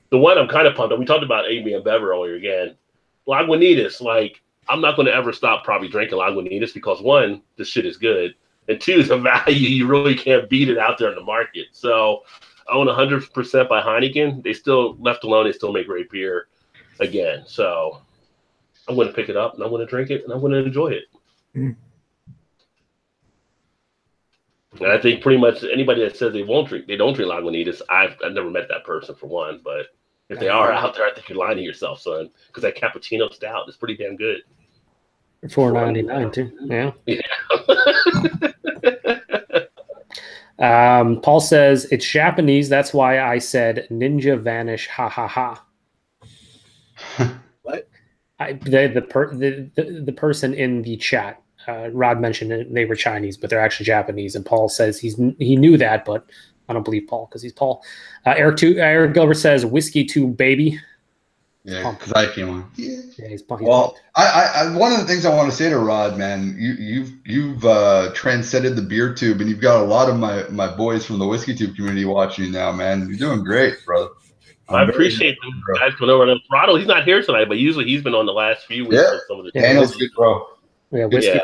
the one I'm kind of pumped on, we talked about InBev earlier again. Lagunitas, I'm not going to ever stop probably drinking Lagunitas because, one, the shit is good. And two, the value, you really can't beat it out there in the market. So I own 100% by Heineken. They still, left alone, they still make great beer again. So I'm going to pick it up, and I'm going to drink it, and I'm going to enjoy it. Mm. And I think pretty much anybody that says they don't drink Lagunitas, I've never met that person, for one. But if they are out there, I think you're lying to yourself, son, because that cappuccino stout is pretty damn good. $4.99 too. Yeah. Paul says it's Japanese. That's why I said ninja vanish. Ha ha ha. What? The person in the chat, Rod mentioned it, they were Chinese, but they're actually Japanese. And Paul says he knew that, but I don't believe Paul because he's Paul. Eric Gilbert says whiskey tube baby. Yeah, because I came on. Yeah, he's pumped. Well, I one of the things I want to say to Rod, man, you've transcended the beer tube, and you've got a lot of my boys from the whiskey tube community watching you now, man. You're doing great, brother. I appreciate them guys coming over. Rado, he's not here tonight, but usually he's been on the last few weeks. Yeah, with some of the Daniel's good, bro. Yeah, whiskey.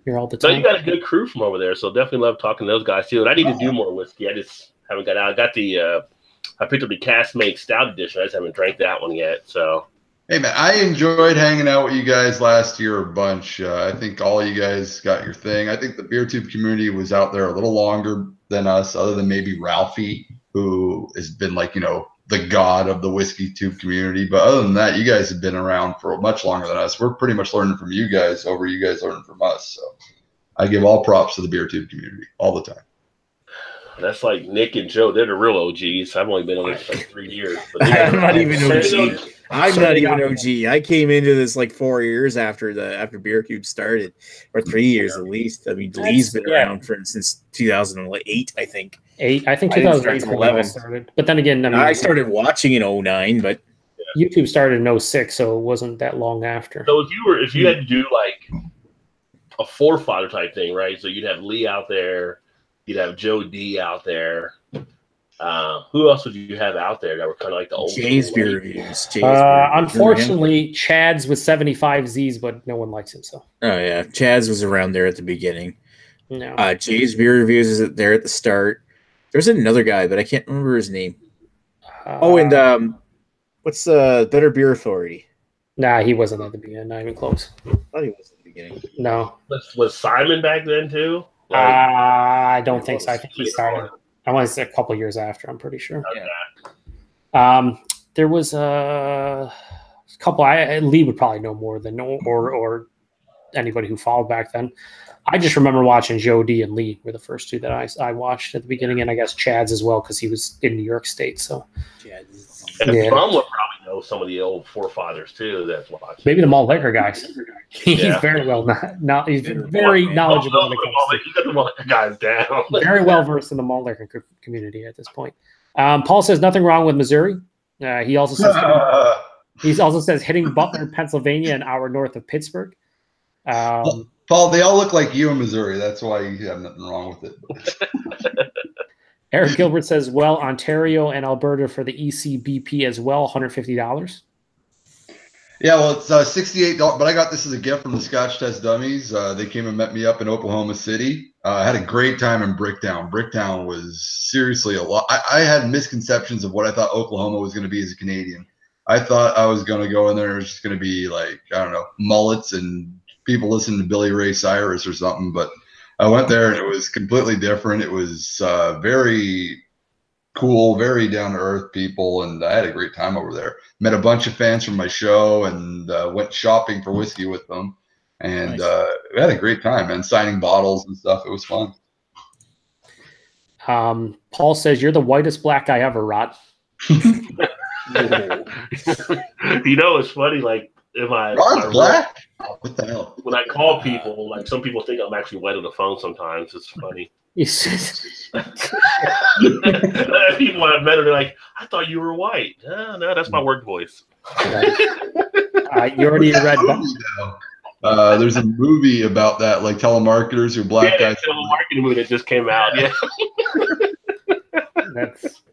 You're all the time. So you got a good crew from over there, so definitely love talking to those guys too. And I need to do more whiskey. I just haven't got out. I got I picked up the Cask Make Stout Edition. I just haven't drank that one yet. So, hey man, I enjoyed hanging out with you guys last year a bunch. I think all you guys got your thing. I think the BeerTube community was out there a little longer than us, other than maybe Ralphie, who has been the god of the whiskey tube community. But other than that, you guys have been around for much longer than us. We're pretty much learning from you guys over you guys learning from us. So I give all props to the BeerTube community all the time. That's like Nick and Joe. They're the real OGs. I've only been on this for 3 years. But I'm not even OG. I'm not even OG. I came into this 4 years after BeerCube started, or 3 years at least. I mean, Lee's been around since 2008, I think. I think 2008 11 started. But then again, I started watching in 2009, but YouTube started in 2006, so it wasn't that long after. So if you had to do a forefather type thing, right? So you'd have Lee out there. You'd have Joe D out there. Who else would you have out there that were kind of the old Jay's beer reviews? Unfortunately, Chad's with 75 Z's, but no one likes him. So. Oh yeah, Chad's was around there at the beginning. No. Jay's beer reviews is there at the start. There's another guy, but I can't remember his name. And what's the Better Beer Authority? Nah, he wasn't at the beginning. Not even close. I thought he was at the beginning. No. Was Simon back then too? I don't think so. I think he started. I want to say a couple years after. I'm pretty sure. Okay. There was a couple. Lee would probably know more than or anybody who followed back then. I just remember watching Joe D and Lee were the first two that I watched at the beginning, and I guess Chad's as well because he was in New York State. So Bum would probably know some of the old forefathers too that's watching. Maybe the malt liquor guys. He's Yeah. very well he's very knowledgeable when it comes to. You got the malt liquor guys down. Very well versed in the malt liquor community at this point. Paul says nothing wrong with Missouri. He also says hitting Butler, Pennsylvania, an hour north of Pittsburgh. Paul, they all look like you in Missouri. That's why you have nothing wrong with it. Eric Gilbert says, well, Ontario and Alberta for the ECBP as well, $150. Yeah, well, it's $68, but I got this as a gift from the Scotch Test Dummies. They came and met me up in Oklahoma City. I had a great time in Bricktown. Bricktown was seriously a lot. I had misconceptions of what I thought Oklahoma was going to be as a Canadian. I thought I was going to go in there and it was just going to be like, I don't know, mullets and people listening to Billy Ray Cyrus or something, but I went there and it was completely different. It was very cool, very down-to-earth people, and I had a great time over there. Met a bunch of fans from my show and went shopping for whiskey with them, and we had a great time, and signing bottles and stuff. It was fun. Paul says, you're the whitest black guy ever, Rod. You know, it's funny, like, Rod's black? What the hell? When I call people, like some people think I'm actually white on the phone sometimes. It's funny. People I've met are like, I thought you were white. No, that's my work voice. You already read there's a movie about that, like telemarketers or black guys. Telemarketing movie that just came out. Yeah.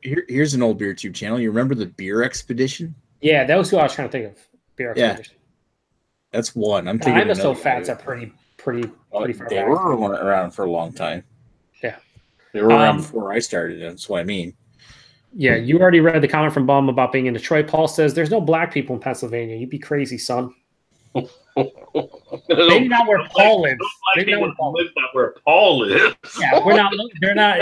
Here's an old beer tube channel. You remember the Beer Expedition? Yeah, that was who I was trying to think of. Beer Expedition. That's one. I'm thinking. I'm so fats are pretty far back. They were around for a long time. Yeah, they were around before I started. That's what I mean. Yeah, you already read the comment from Bum about being in Detroit. Paul says there's no black people in Pennsylvania. You'd be crazy, son. Maybe not where Paul lives. Maybe not where Paul lives. Yeah, we're not. They're not.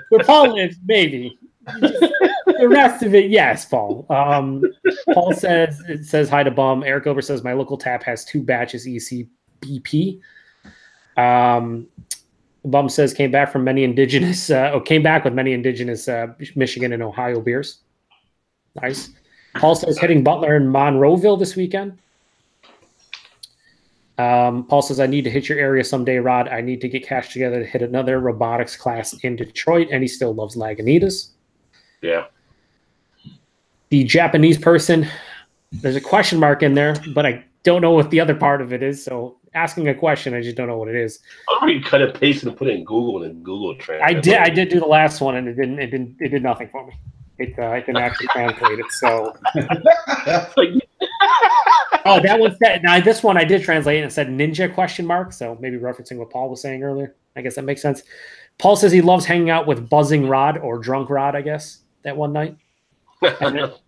Where Paul lives, maybe. The rest of it, yes, Paul. Paul says hi to Bum. Eric Ober says my local tap has 2 batches ECBP. Bum says came back with many indigenous Michigan and Ohio beers. Nice. Paul says hitting Butler and Monroeville this weekend. Paul says I need to hit your area someday, Rod. I need to get cash together to hit another robotics class in Detroit, and he still loves Lagunitas. Yeah. The Japanese person, there's a question mark in there, but I don't know what the other part of it is. So asking a question, I just don't know what it is. I you cut and paste and put it in Google and Google Translate. I did do the last one and it did nothing for me. It didn't actually translate it. So that one said now this one I did translate and it said ninja question mark. So maybe referencing what Paul was saying earlier. I guess that makes sense. Paul says he loves hanging out with buzzing Rod or drunk Rod, I guess, that one night. That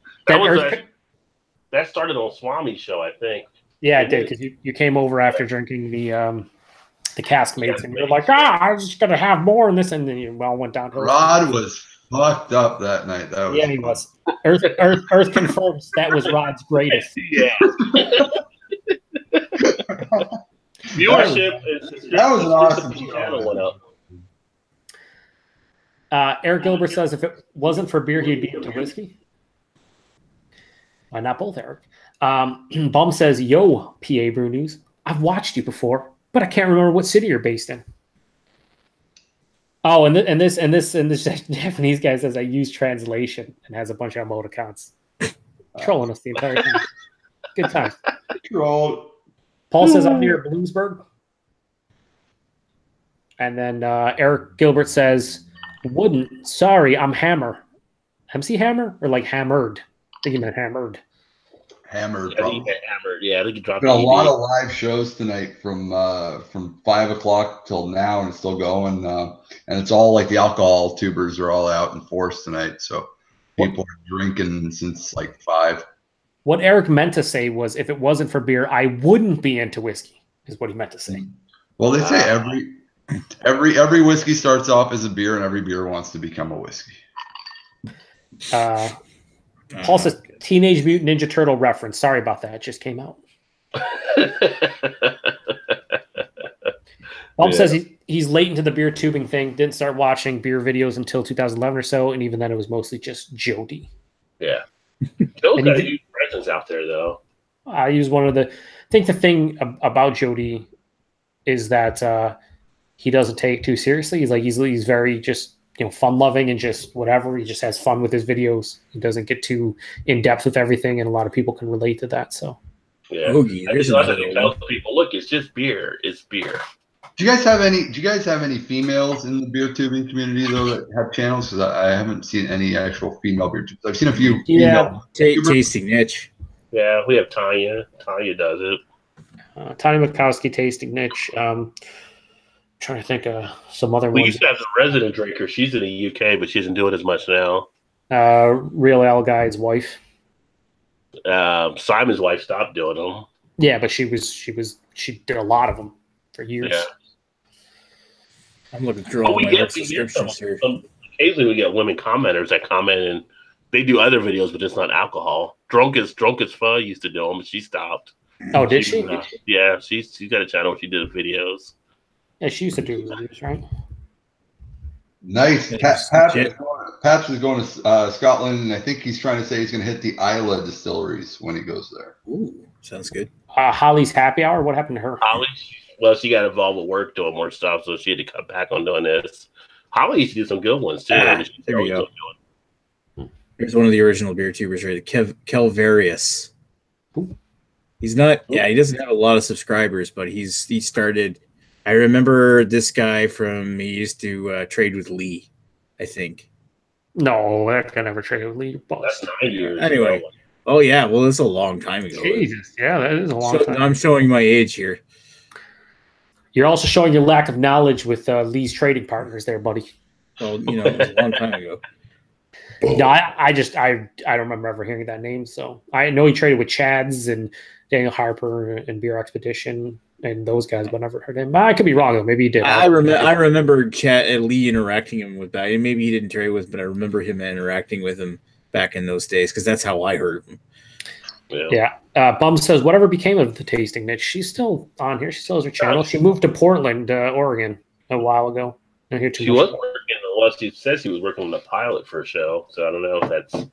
started on Swami's show, I think. Yeah, it did, because you came over after drinking the cask mates, and you're like, I was just going to have more in this, and then you all went down. Rod was fucked up that night. That was he was. Earth confirms that was Rod's greatest. Yeah. Viewership that was an awesome channel went up. Eric Gilbert says if it wasn't for beer, he'd be into whiskey. Not both, Eric. Bum says, yo, PA Brew News. I've watched you before, but I can't remember what city you're based in. Oh, and this Japanese guy says I use translation and has a bunch of emoticons. Trolling us the entire time. Good time. Troll. Paul says I'm near Bloomsburg. And then Eric Gilbert says, wouldn't. Sorry, I'm Hammer. MC Hammer? Or like hammered? I think he meant hammered. Hammered. Yeah, hammered. Yeah, I think he dropped a lot of live shows tonight from 5 o'clock till now, and it's still going. And it's all like the alcohol tubers are all out in force tonight. So people are drinking since like 5. What Eric meant to say was, if it wasn't for beer, I wouldn't be into whiskey, is what he meant to say. Well, they say every whiskey starts off as a beer, and every beer wants to become a whiskey. Paul says Teenage Mutant Ninja Turtle reference. Sorry about that. It just came out. Paul says he's late into the beer tubing thing. Didn't start watching beer videos until 2011 or so, and even then it was mostly just Jody. Yeah. Phil's got a huge presence out there, though. I use one of the. I think the thing about Jody is that he doesn't take it too seriously. He's very just fun loving and just whatever. He just has fun with his videos. He doesn't get too in depth with everything, and a lot of people can relate to that. So yeah, Oogie, there's another he tells people, look, it's just beer. It's beer. Do you guys have any females in the beer tubing community though that have channels? Because I haven't seen any actual female beer tubers. I've seen a few. Yeah, tasting niche. Yeah, we have Tanya. Tanya does it. Tanya Mikowski, tasting niche. Trying to think of some other We ones. used to have a resident drinker. She's in the UK, but she isn't doing as much now. Real Al Guy's wife. Simon's wife stopped doing them. Yeah, but she did a lot of them for years. Yeah. I'm looking through all my subscriptions here. Occasionally we get women commenters that comment and they do other videos, but it's not alcohol. Drunk as Pho used to do them, but she stopped. Oh, did she? Yeah, she's got a channel where she did videos. Yeah, she used to do reviews, right? Nice. Pat's was going to Scotland, and I think he's trying to say he's going to hit the Isla distilleries when he goes there. Ooh, sounds good. Holly's Happy Hour. What happened to her? Holly, well, she got involved with work doing more stuff, so she had to cut back on doing this. Holly used to do some good ones too. There we go. Here's one of the original beer tubers, right? Kelvarius. He's not. Yeah, he doesn't have a lot of subscribers, but he started. I remember this guy from. He used to trade with Lee, I think. No, that guy never traded with Lee. That's 9 years. Anyway. ago. Oh yeah, well, it's a long time ago. Jesus, yeah, that is a long time. I'm showing my age here. You're also showing your lack of knowledge with Lee's trading partners, there, buddy. Well, it was a long time ago. No, I don't remember ever hearing that name. So I know he traded with Chads and Daniel Harper and Beer Expedition and those guys, but never heard him. I could be wrong though. Maybe he did. I remember Lee interacting him with that. Maybe he didn't trade with, but I remember him interacting with him back in those days because that's how I heard of him. Yeah. Bum says, whatever became of the tasting niche? She's still on here. She still has her channel. She moved to Portland, Oregon, a while ago. I hear too she much. was working. Well, she says she was working on the pilot for a show, so I don't know if that's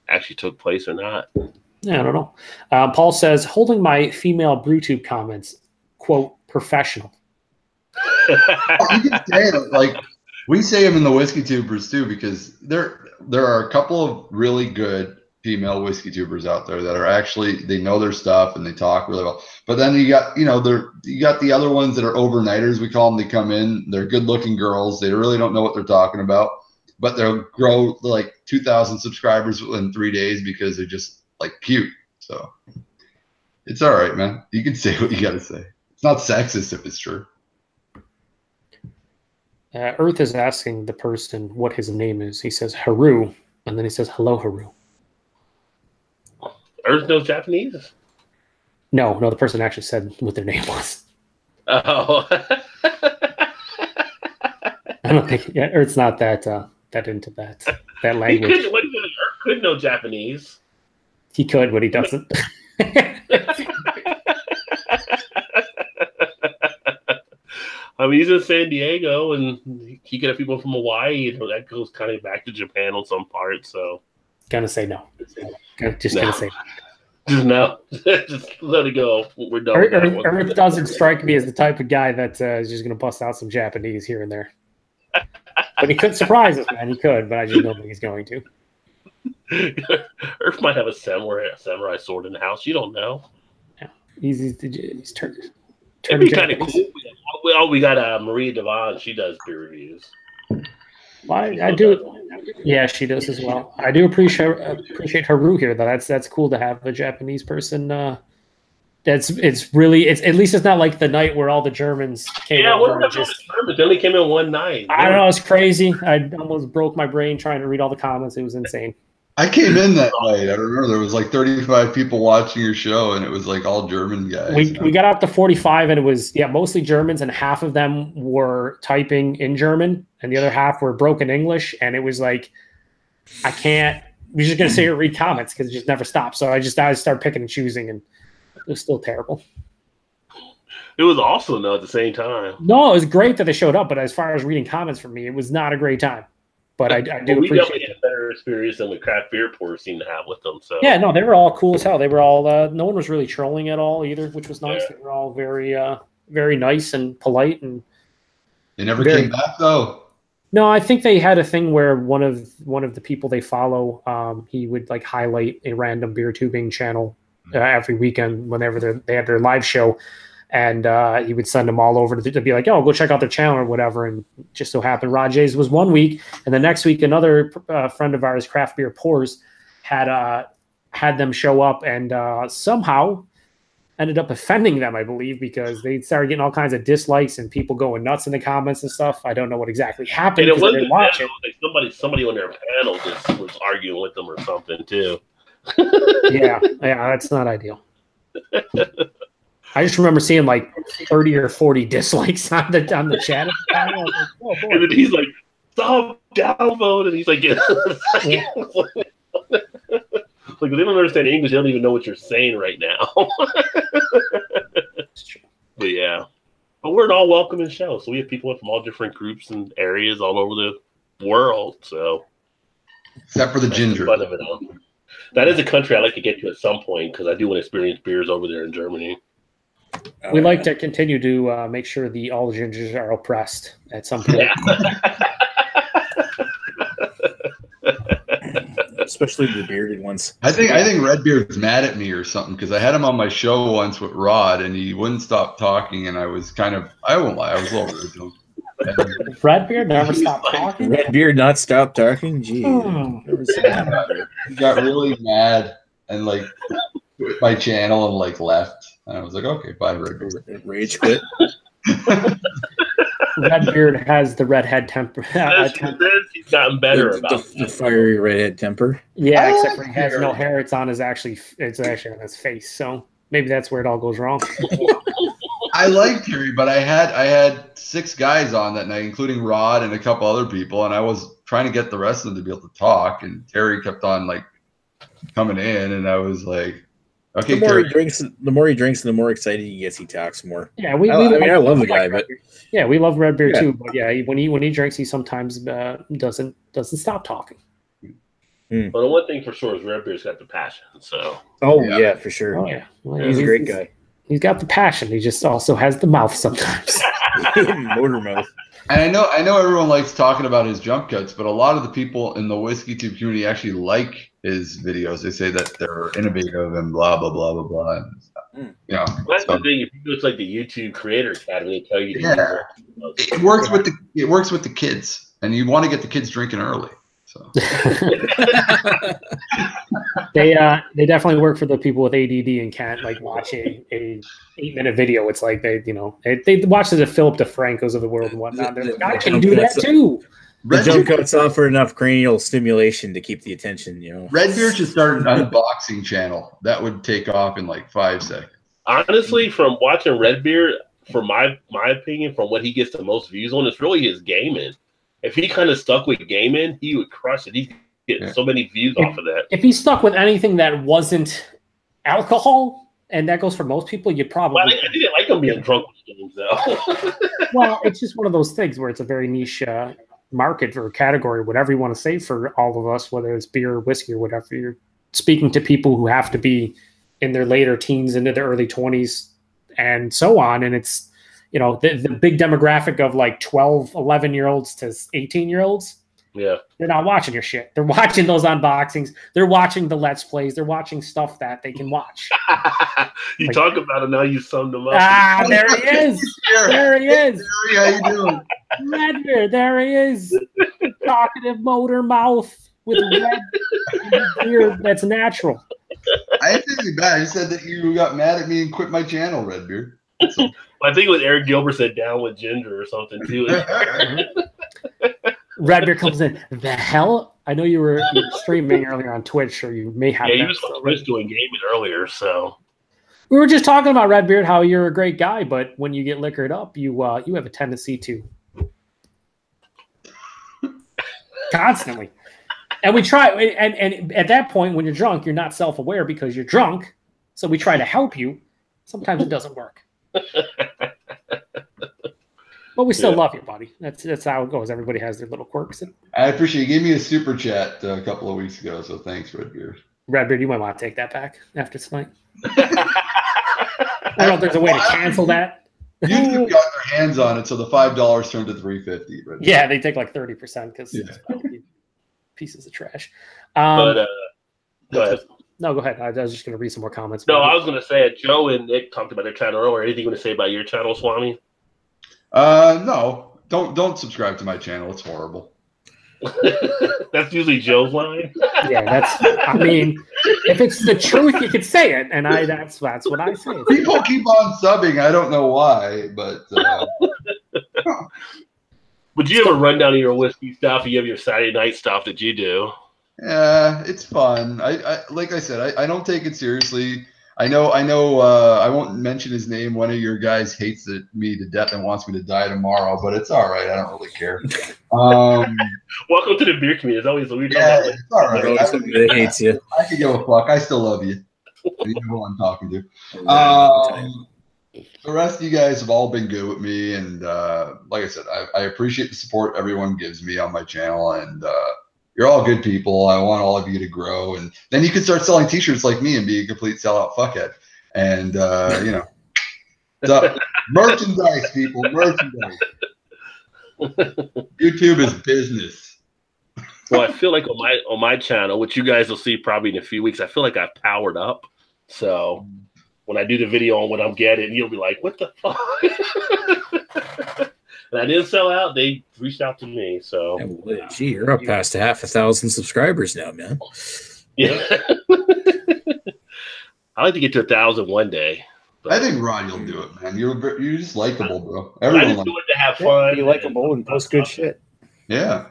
actually took place or not. Yeah, I don't know. Paul says, holding my female BrewTube comments, quote, professional. You can say it, like we say them in the whiskey tubers too, because there are a couple of really good female whiskey tubers out there that are actually, they know their stuff and they talk really well. But then you got the other ones that are overnighters, we call them. They come in, they're good looking girls, they really don't know what they're talking about, but they'll grow like 2,000 subscribers within 3 days because they're just like cute. So it's all right, man. You can say what you got to say. It's not sexist if it's true. Earth is asking the person what his name is. He says Haru, and then he says hello, Haru. Earth knows Japanese? No, the person actually said what their name was. Oh. I don't think Earth's not that into that language. Earth could know Japanese. He could, but he doesn't. I mean, he's in San Diego, and he could have people from Hawaii, and that goes kind of back to Japan on some parts. So, gonna say no. Gonna say just no. Just let it go. We're done. Earth doesn't strike me as the type of guy that is just gonna bust out some Japanese here and there. But he could surprise us, man. He could, but I just don't think he's going to. Earth might have a samurai sword in the house. You don't know. Yeah. He's turned. It'd be kind of cool. Well, we got Maria Devon. She does beer reviews. Well, I do. Yeah, she does as well. I do appreciate Haru here, though. That's cool to have a Japanese person. It's at least it's not like the night where all the Germans came. Yeah, what about the Germans? They only came in one night. I don't know. It's crazy. I almost broke my brain trying to read all the comments. It was insane. I came in that night. I remember there was like 35 people watching your show, and it was like all German guys. We got up to 45, and it was mostly Germans, and half of them were typing in German, and the other half were broken English, and it was like, I can't. We're just gonna sit here and read comments because it just never stops. So I started picking and choosing, and it was still terrible. It was awesome though at the same time. No, it was great that they showed up, but as far as reading comments for me, it was not a great time. But I do appreciate definitely had better experience than what craft beer pourers seem to have with them. So yeah, no, they were all cool as hell. They were all no one was really trolling at all either, which was nice. Yeah. They were all very nice and polite, and They never came back though. no, I think they had a thing where one of the people they follow, he would like highlight a random beer tubing channel every weekend whenever they had their live show, and he would send them all over to be like, oh, go check out their channel or whatever. And just so happened Rajay's was one week, and the next week another friend of ours, Craft Beer Pours, had them show up, and somehow ended up offending them, I believe, because they started getting all kinds of dislikes and people going nuts in the comments and stuff. I don't know what exactly happened. And it wasn't I didn't watch it. Like somebody on their panel just was arguing with them or something too. yeah, that's not ideal. I just remember seeing like 30 or 40 dislikes on the chat. Like, oh, and then he's like, stop downvote, and he's like, yeah. Like, they don't understand English. They don't even know what you're saying right now. But yeah. But we're an all welcoming show. So we have people from all different groups and areas all over the world. So except for the ginger. Fun of it all. That is a country I'd like to get to at some point because I do want to experience beers over there in Germany. We like to continue to make sure all the gingers are oppressed at some point. Yeah. Especially the bearded ones. I think Redbeard's mad at me or something because I had him on my show once with Rod and he wouldn't stop talking and I was I won't lie, I was a little rude to him. Redbeard never stopped talking. Redbeard not stop talking. Gee, he got really mad and like quit my channel and like left. And I was like, okay, bye, Redbeard. Rage quit. Redbeard has the redhead temper. He's gotten better about the fiery redhead temper. Yeah, except for he has no hair. It's actually on his face. So maybe that's where it all goes wrong. I liked Terry, but I had 6 guys on that night, including Rod and a couple other people, and I was trying to get the rest of them to be able to talk, and Terry kept on like coming in, and I was like, okay. The more he drinks, and the more excited he gets. He talks more. Yeah, I love the guy, but yeah, we love Redbeard too. But yeah, when he drinks, he sometimes doesn't stop talking. But the one thing for sure is Redbeard's got the passion. So yeah, for sure. Oh yeah, well, he's a great guy. He's got the passion. He just also has the mouth sometimes. Motor mouth. And I know everyone likes talking about his jump cuts, but a lot of the people in the Whiskey Tube community actually like his videos. They say that they're innovative and blah blah blah blah blah. And, you know, that's the thing. If you go to like the YouTube Creator Academy, they tell you to it works with the kids, and you want to get the kids drinking early. So they definitely work for the people with ADD and can't like watch a 8-minute video. It's like they watch the Philip DeFrancos of the world and whatnot. They're like, I can do that too. The jump cuts offer enough cranial stimulation to keep the attention. You know, Redbeard should start an unboxing channel that would take off in like 5 seconds. Honestly, from watching Redbeard, for my opinion, from what he gets the most views on, it's really his gaming. If he kind of stuck with gaming, he would crush it. He's getting so many views off of that. If he stuck with anything that wasn't alcohol, and that goes for most people, you'd probably. Well, I didn't like him being drunk with games, though. Well, it's just one of those things where it's a very niche market or category, whatever you want to say for all of us, whether it's beer or whiskey or whatever. You're speaking to people who have to be in their later teens into their early 20s and so on. And it's, you know, the big demographic of like 12, 11-year-olds to 18-year-olds. Yeah. They're not watching your shit. They're watching those unboxings. They're watching the Let's Plays. They're watching stuff that they can watch. You like, talk about it now, you summed them up. Ah, there he is. There he is. How you doing? Redbeard, there he is. Talkative motor mouth with red beard that's natural. I didn't say anything bad. I said that you got mad at me and quit my channel, Redbeard. So. I think it was Eric Gilbert said down with ginger or something too. Redbeard comes in. The hell? I know you were streaming earlier on Twitch, or you may have. Yeah, he was on Twitch doing gaming earlier. So we were just talking about Redbeard, how you're a great guy, but when you get liquored up, you have a tendency to constantly. And we try, and at that point, when you're drunk, you're not self-aware because you're drunk. So we try to help you. Sometimes it doesn't work. But we still love you, buddy. That's how it goes. Everybody has their little quirks. I appreciate you. Gave me a super chat a couple of weeks ago, so thanks, Redbeard. Redbeard, you might want to take that back after tonight. I don't know if there's a way to cancel that. YouTube got their hands on it, so the $5 turned to $3.50. Yeah, they take like 30% because it's probably pieces of trash. But go ahead. No, go ahead. I was just going to read some more comments. No, I was going to say Joe and Nick talked about their channel earlier. Anything you want to say about your channel, Swami? No, don't subscribe to my channel. It's horrible. That's usually Joe's line. Yeah, I mean, if it's the truth, you could say it, and that's what I say. People keep on subbing. I don't know why, but. Would you ever run down to your whiskey stuff? You have your Saturday night stuff that you do. Yeah, it's fun. I like I said, I don't take it seriously. I know. I won't mention his name. One of your guys hates me to death and wants me to die tomorrow, but it's all right. I don't really care. Welcome to the beer community. It's always weird. Yeah, it's all right. That hates you. I can give a fuck. I still love you. You know who I'm talking to. The rest of you guys have all been good with me, and like I said, I appreciate the support everyone gives me on my channel, and you're all good people. I want all of you to grow, and then you can start selling T-shirts like me and be a complete sellout fuckhead. And so merchandise, people, merchandise. YouTube is business. Well, I feel like on my channel, which you guys will see probably in a few weeks, I feel like I've powered up. So when I do the video on what I'm getting, you'll be like, "What the fuck?" And I didn't sell out. They reached out to me. So, gee, you're up past 1,000 subscribers now, man. Yeah. I like to get to 1,000 one day. I think Ron, you'll do it, man. You're just likable, bro. Everyone I just do it to have fun. Be likable and post good shit. Yeah.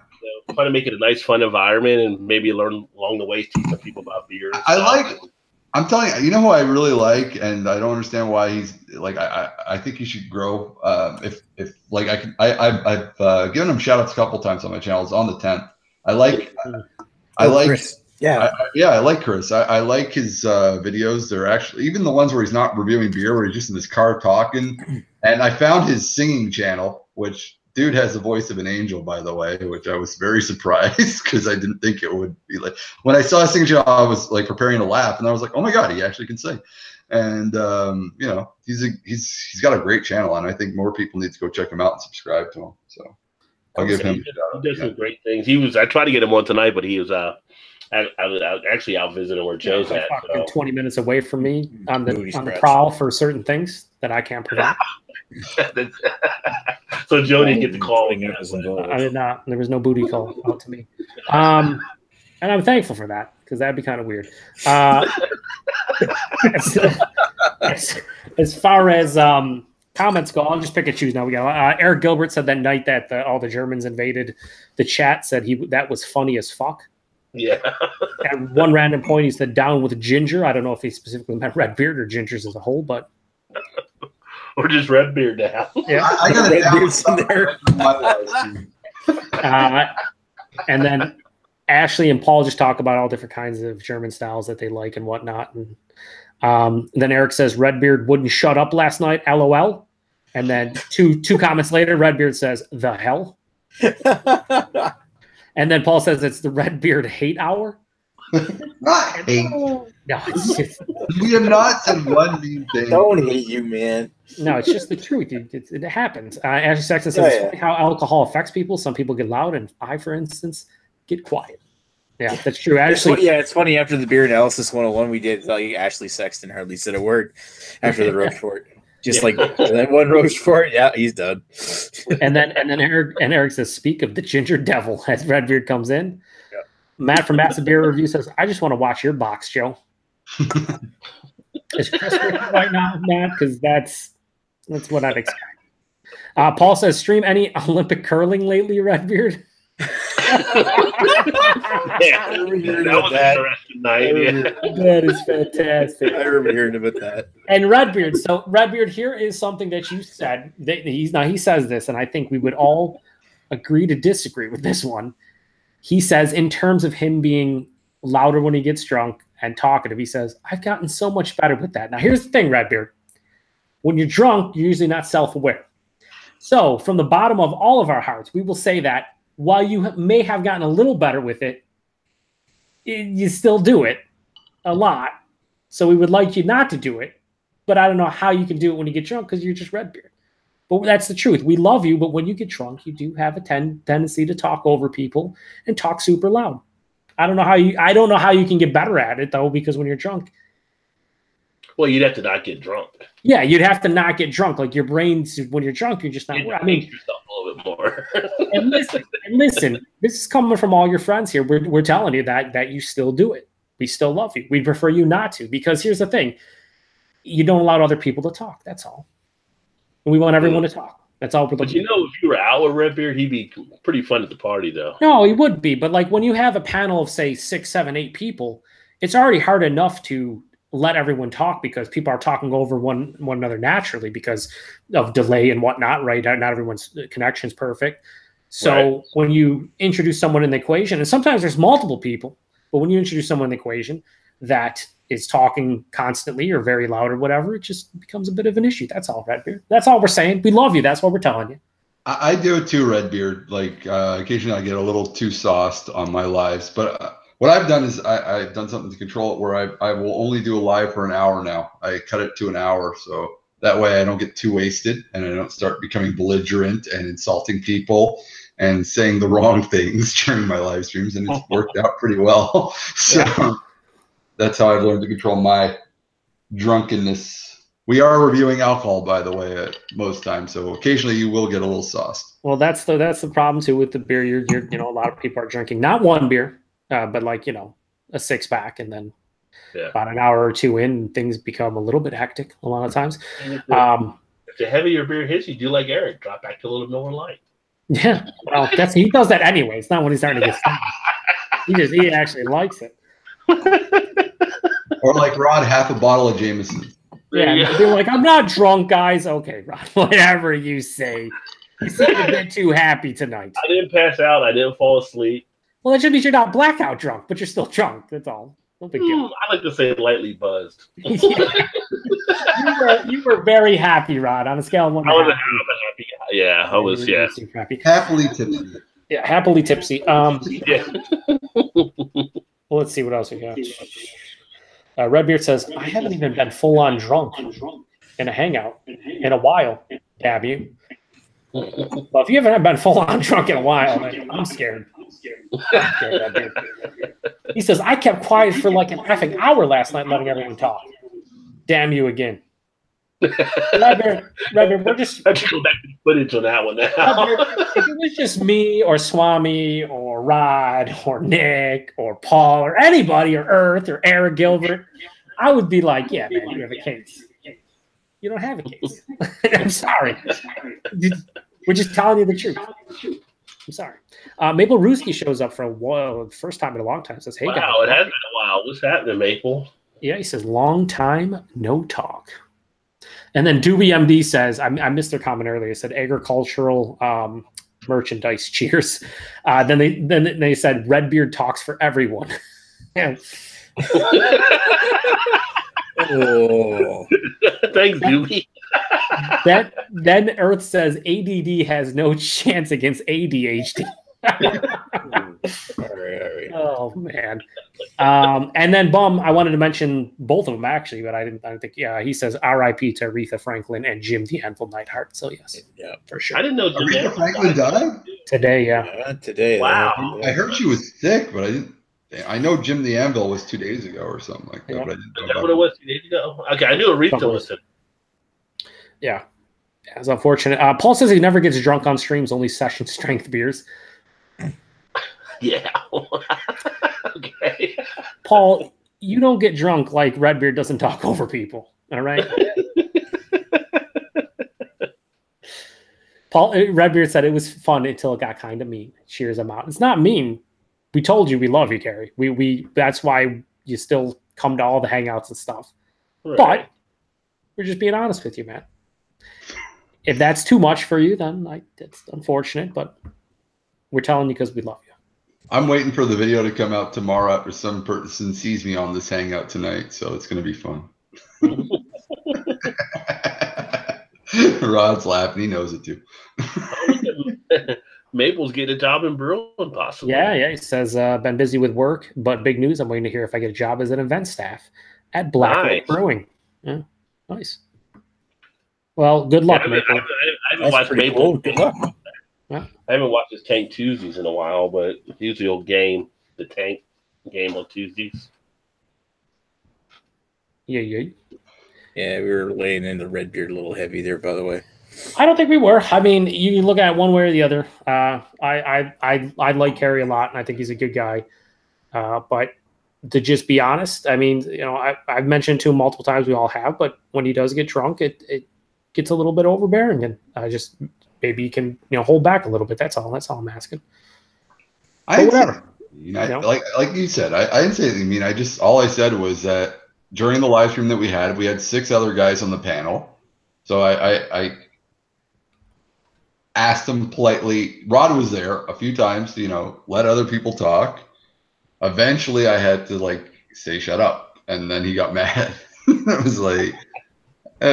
Try to make it a nice, fun environment, and maybe learn along the way, teach some people about beer. I'm telling you, you know who I really like, and I don't understand why he's like. I think he should grow. If like I've given him shout outs a couple times on my channel. It's on the 10th. I like Chris. Yeah. I like Chris. I like his videos. They're actually even the ones where he's not reviewing beer, where he's just in his car talking. And I found his singing channel, which dude has the voice of an angel, by the way, which I was very surprised because I didn't think it would be like. When I saw his singing channel, I was like preparing to laugh, and I was like, oh my god, he actually can sing. And he's got a great channel, and I think more people need to go check him out and subscribe to him. So I'll give him a shout out. He does some great things. I tried to get him on tonight, but he was actually out visiting where Joe's at. So. 20 minminutes away from me on the prowl for certain things that I can't provide. So Joe didn't get the call. I did not. There was no booty call out to me. And I'm thankful for that, because that'd be kind of weird. As far as comments go, I'll just pick and choose now. We got Eric Gilbert said that night that all the Germans invaded the chat, said that was funny as fuck. Yeah. At one random point, he said down with ginger. I don't know if he specifically meant Redbeard or gingers as a whole, but or just Redbeard down. Yeah, I got Redbeard's in there. And then Ashley and Paul just talk about all different kinds of German styles that they like and whatnot. And then Eric says Redbeard wouldn't shut up last night, LOL. And then two comments later, Redbeard says the hell. And then Paul says it's the Redbeard hate hour. Not hate. No, it's just, We have not said one mean thing. Don't hate you, man. no, it's just the truth. It happens. Ashley Sexton says it's funny how alcohol affects people. Some people get loud, and I, for instance, get quiet. Yeah, that's true. Actually, it's funny. After the beer analysis 101, we did like Ashley Sexton hardly said a word after the Rochefort. Just like that one Rochefort, yeah, he's done. and then Eric says, "Speak of the ginger devil," as Redbeard comes in. Yeah. Matt from Massive Beer Review says, "I just want to watch your box, Joe." Is Chris with you right now, Matt? Because that's what I'd expect. Paul says, "Stream any Olympic curling lately, Redbeard?" Yeah, that was an interesting night. Yeah. That is fantastic. I remember hearing about that. And Redbeard, so Redbeard, here is something that you said. He says this, and I think we would all agree to disagree with this one. He says, in terms of him being louder when he gets drunk and talkative, he says, I've gotten so much better with that. Now, here's the thing, Redbeard. When you're drunk, you're usually not self-aware. So from the bottom of all of our hearts, we will say that while you may have gotten a little better with it, you still do it a lot. So we would like you not to do it, but I don't know how you can do it when you get drunk because you're just Redbeard. But that's the truth. We love you, but when you get drunk, you do have a tendency to talk over people and talk super loud. I don't know how you can get better at it though, because when you're drunk, well, you'd have to not get drunk. Yeah, you'd have to not get drunk. Like your brains, when you're drunk, you're just not. I mean, yourself a little bit more. and listen, this is coming from all your friends here. We're telling you that you still do it. We still love you. We prefer you not to, because here's the thing: you don't allow other people to talk. That's all. And we want everyone to talk. That's all. But you know, if you were out with Redbeard, he'd be pretty fun at the party, though. No, he would be. But like when you have a panel of say 6, 7, 8 people, it's already hard enough to let everyone talk because people are talking over one another naturally because of delay and whatnot, right? Not everyone's connection is perfect. So when you introduce someone in the equation, and sometimes there's multiple people, but when you introduce someone in the equation that is talking constantly or very loud or whatever, it just becomes a bit of an issue. That's all, Redbeard. That's all we're saying. We love you. That's what we're telling you. I do it too, Redbeard. Like occasionally I get a little too sauced on my lives, but what I've done is I've done something to control it where I will only do a live for an hour now. I cut it to an hour, so that way I don't get too wasted and I don't start becoming belligerent and insulting people and saying the wrong things during my live streams, and it's worked out pretty well. So that's how I've learned to control my drunkenness. We are reviewing alcohol, by the way, at most times, so occasionally you will get a little sauced. Well, that's the problem too with the beer. You're a lot of people are drinking not one beer. But like, a 6-pack, and then about an hour or two in, things become a little bit hectic a lot of times. If the heavier beer hits, you do like Eric, drop back to a little more light. Yeah, well, he does that anyway. It's not when he's starting to get started. He actually likes it. Or like Rod, half a bottle of Jameson. Yeah, they're like, I'm not drunk, guys. Okay, Rod, whatever you say. You seem a bit too happy tonight. I didn't pass out. I didn't fall asleep. Well, that should mean you're not blackout drunk, but you're still drunk. That's all. No big deal. I like to say lightly buzzed. You were very happy, Rod, on a scale of 1 to 10. I was a happy guy. Yeah, I was, happy. Happily tipsy. Yeah, happily tipsy. Yeah. Well, let's see what else we got. Redbeard says, I haven't even been full-on drunk in a hangout in a while. Damn you. Well, if you haven't been full-on drunk in a while, then I'm scared. He says, I kept quiet for like an effing hour last night, letting everyone talk. Damn you again. Redbeard, we're just... I should go back to the footage on that one now. If it was just me or Swami or Rod or Nick or Paul or anybody or Earth or Eric Gilbert, I would be like, yeah, man, you have a case. You don't have a case. I'm sorry. We're just telling you the truth. I'm sorry. Maple Rooski shows up for the first time in a long time. Says, hey, wow, guys. It has been a while. What's happening, Maple? Yeah, he says, long time, no talk. And then Doobie MD says, I missed their comment earlier. He said, agricultural merchandise, cheers. Then they said, Redbeard talks for everyone. Oh. Thanks, Doobie. Then Earth says ADD has no chance against ADHD. Oh man. And then Bum, I wanted to mention both of them actually, but I didn't think. Yeah, he says R.I.P. to Aretha Franklin and Jim the Anvil Neidhart. So yes, yeah, for sure. I didn't know Aretha Franklin died today. Yeah, today. Wow. I heard she was sick, but I didn't. I know Jim the Anvil was 2 days ago or something like that. Yeah. But I didn't know Is that what it was 2 days ago? Okay, I knew Aretha was it. Yeah, it's unfortunate. Paul says he never gets drunk on streams, only session strength beers. Yeah. Okay. Paul, you don't get drunk like Redbeard doesn't talk over people. All right. Redbeard said it was fun until it got kind of mean. Cheers him out. It's not mean. We told you we love you, Gary. We that's why you still come to all the hangouts and stuff. Right. But we're just being honest with you, man. If that's too much for you, then it's unfortunate, but we're telling you because we love you. I'm waiting for the video to come out tomorrow after some person sees me on this hangout tonight, so it's going to be fun. Rod's laughing. He knows it too. Maple's getting a job in brewing, possibly. Yeah. He says, been busy with work, but big news. I'm waiting to hear if I get a job as an event staff at Black Lake Brewing. Yeah, nice. Well, good luck, Maple. I haven't watched Maple. Cool. Good luck. I haven't watched his Tank Tuesdays in a while, but usually he'll game the Tank game on Tuesdays. Yeah. Yeah, we were laying in the red beard a little heavy there, by the way. I don't think we were. I mean, you can look at it one way or the other. I like Kerry a lot, and I think he's a good guy. But to just be honest, I mean, I've mentioned to him multiple times, we all have, but when he does get drunk, it gets a little bit overbearing, and just maybe he can hold back a little bit. That's all I'm asking. Whatever. Like you said, I didn't say anything. I mean, all I said was that during the live stream that we had 6 other guys on the panel. So I asked him politely. Rod was there a few times to, let other people talk. Eventually I had to say, shut up. And then he got mad. It was like, but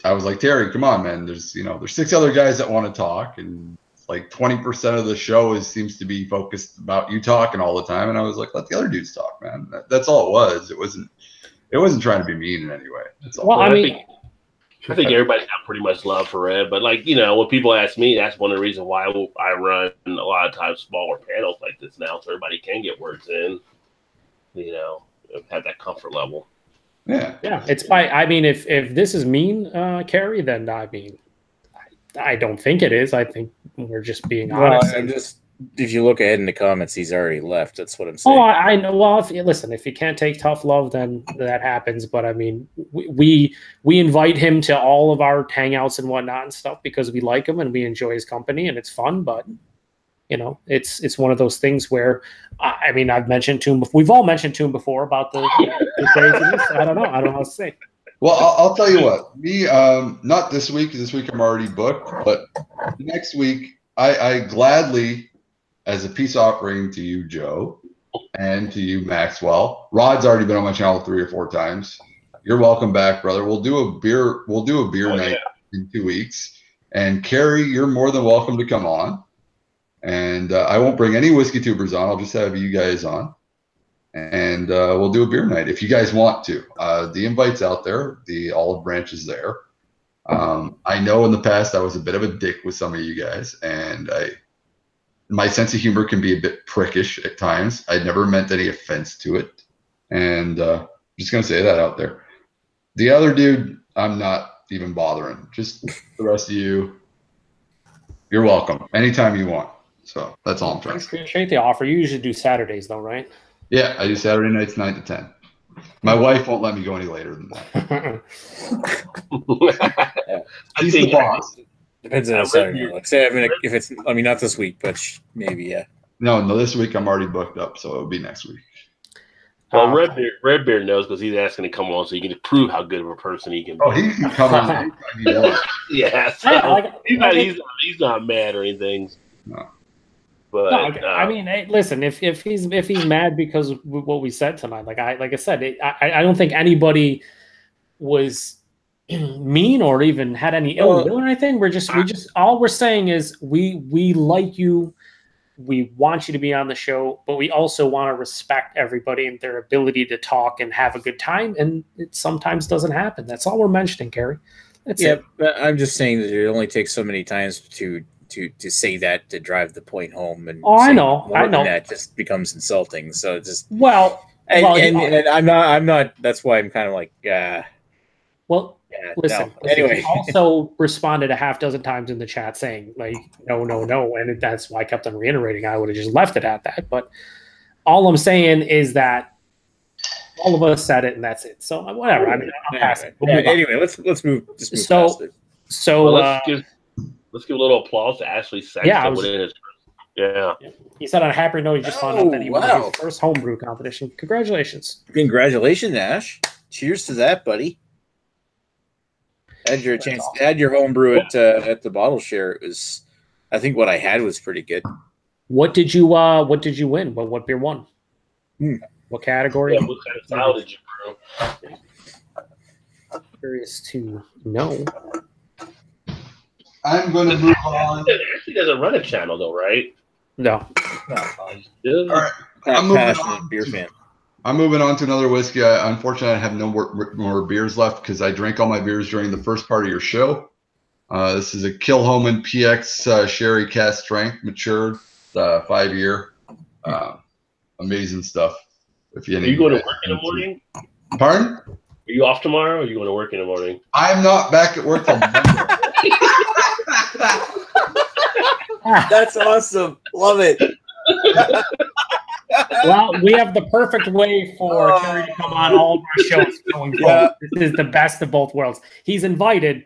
I was like, Terry, come on, man. There's 6 other guys that want to talk. And 20% of the show seems to be focused about you talking all the time. And I was like, let the other dudes talk, man. That's all it was. It wasn't trying to be mean in any way. That's all. Well, I think everybody's got pretty much love for Red, but when people ask me, that's one of the reasons why I run a lot of times smaller panels like this now, so everybody can get words in. Have that comfort level. Yeah. It's if this is mean, Kerry, then I don't think it is. I think we're just being honest. If you look ahead in the comments, he's already left. That's what I'm saying. Oh, I know. Well, if you can't take tough love, then that happens. But I mean, we invite him to all of our hangouts and whatnot and stuff because we like him and we enjoy his company and it's fun. But it's one of those things where I've mentioned to him. We've all mentioned to him before about the craziness. I don't know how to say. Well, I'll tell you what. Me, not this week. This week I'm already booked. But next week, I gladly, as a peace offering to you, Joe, and to you, Maxwell. Rod's already been on my channel 3 or 4 times. You're welcome back, brother. We'll do a beer night in 2 weeks. And Kerry, you're more than welcome to come on. And I won't bring any whiskey tubers on. I'll just have you guys on. And we'll do a beer night if you guys want to. The invite's out there. The olive branch is there. I know in the past I was a bit of a dick with some of you guys, and my sense of humor can be a bit prickish at times. I never meant any offense to it, and I'm just gonna say that out there. The other dude, I'm not even bothering. Just the rest of you, you're welcome anytime you want. So that's all I'm trying to say. Appreciate the offer. You usually do Saturdays though, right? Yeah, I do Saturday nights 9 to 10. My wife won't let me go any later than that. She's the boss. Depends on Saturday. Say if it's not this week, but maybe yeah. No, this week I'm already booked up, so it'll be next week. Well, Redbeard knows because he's asking to come on so he can prove how good of a person he can be. Oh, he can come on anytime he wants. Yeah, so he's not mad or anything. No. But hey, listen, if he's mad because of what we said tonight, like I said, I don't think anybody was mean or even had any ill will or anything. We just all we're saying is we like you, we want you to be on the show, but we also want to respect everybody and their ability to talk and have a good time, and it sometimes doesn't happen. That's all we're mentioning, Kerry. That's it. But I'm just saying that it only takes so many times to say that to drive the point home, and I know that just becomes insulting. So it's just and I'm not. That's why I'm kind of like, well, listen. Anyway, he also responded a half dozen times in the chat saying like, no, and that's why I kept on reiterating. I would have just left it at that. But all I'm saying is that all of us said it, and that's it. So whatever. I'm passing. Anyway, let's move. Just move past it. Let's give a little applause to Ashley Sexton. Yeah. He said on a happier note, he just found out that he won his first homebrew competition. Congratulations. Congratulations, Ash. Cheers to that, buddy. Had your chance to add your homebrew at the bottle share. It was, I think what I had was pretty good. What did you win? What beer won? What category? Yeah, what kind of style did you brew? Curious to know. I'm going to move on. Ashley doesn't run a channel though, right? No. All right. I'm moving Passionate on. beer fan. I'm moving on to another whiskey. Unfortunately, I have no more beers left because I drank all my beers during the first part of your show. This is a Kilhoman PX Sherry Cask Strength, matured, 5-year. Amazing stuff. If you Are you going to work in the morning? Pardon? Are you off tomorrow? Or are you going to work in the morning? I'm not back at work till Monday. That's awesome. Love it. Well, we have the perfect way for Terry to come on all of our shows going forward. This is the best of both worlds. He's invited,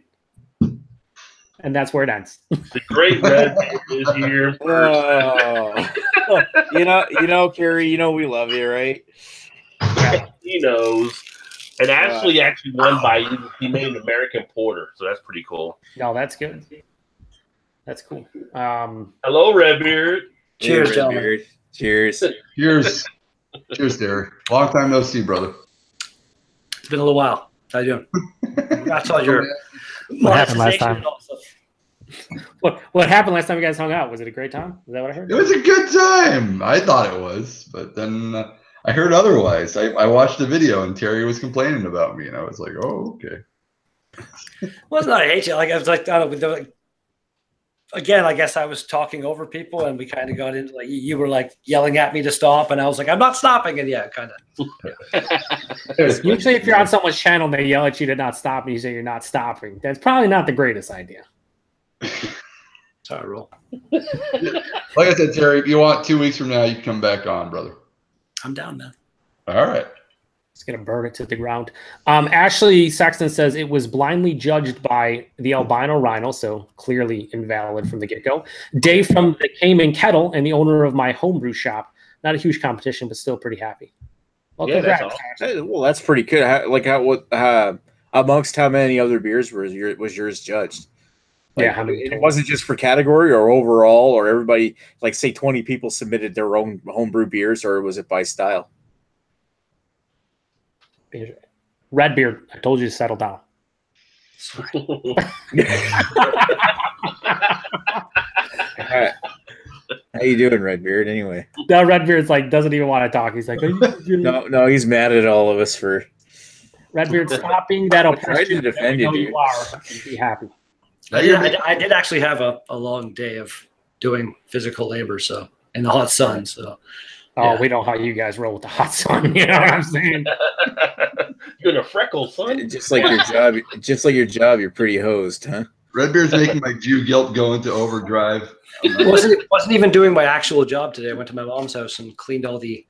and that's where it ends. The great Red is here. You know, Kerry, you know we love you, right? He knows. And Ashley actually won by he made an American Porter, so that's pretty cool. No, that's good. That's cool. Hello, Redbeard. Cheers, Hey, gentlemen. Redbeard. Cheers. Cheers. Cheers, Derek. Long time no see, brother. It's been a little while. How you doing? I saw your What happened last time? monetization and all stuff. What happened last time you guys hung out? Was it a great time? Is that what I heard? It was a good time. I thought it was, but then I heard otherwise. I watched the video and Terry was complaining about me, and I was like, "Oh, okay." Well, it's not I hate you. Like I was like, I don't know, like, again, I guess I was talking over people, and we kind of got into like you were like yelling at me to stop, and I was like, I'm not stopping, and yeah, kind of. Usually, if you're on someone's channel, they yell at you to not stop, and you say you're not stopping. That's probably not the greatest idea. That's how I roll. Like I said, Terry, if you want 2 weeks from now, you can come back on, brother. I'm down, man. All right. It's gonna burn it to the ground. Ashley Sexton says it was blindly judged by the albino rhino, so clearly invalid from the get-go. Dave from the Cayman Kettle and the owner of my homebrew shop. Not a huge competition, but still pretty happy. Well, Yeah, that's congrats, awesome. Ashley. Well, that's pretty good. Amongst how many other beers was yours judged? Yeah, how many it total? wasn't just for category or overall, or everybody, like say 20 people submitted their own homebrew beers, or was it by style? Redbeard, I told you to settle down. How you doing, Redbeard? Anyway, No, Redbeard's like doesn't even want to talk. He's like, no, he's mad at all of us for. Redbeard, stop being that I tried to defend you, dude. You are. Be happy. I did actually have a long day of doing physical labor, so in the hot sun. So Oh, Yeah. we know how you guys roll with the hot sun. You know what I'm saying? You're gonna freckle, son. Just like your job, you're pretty hosed, huh? Redbeard's making my Jew guilt go into overdrive. wasn't even doing my actual job today. I went to my mom's house and cleaned all the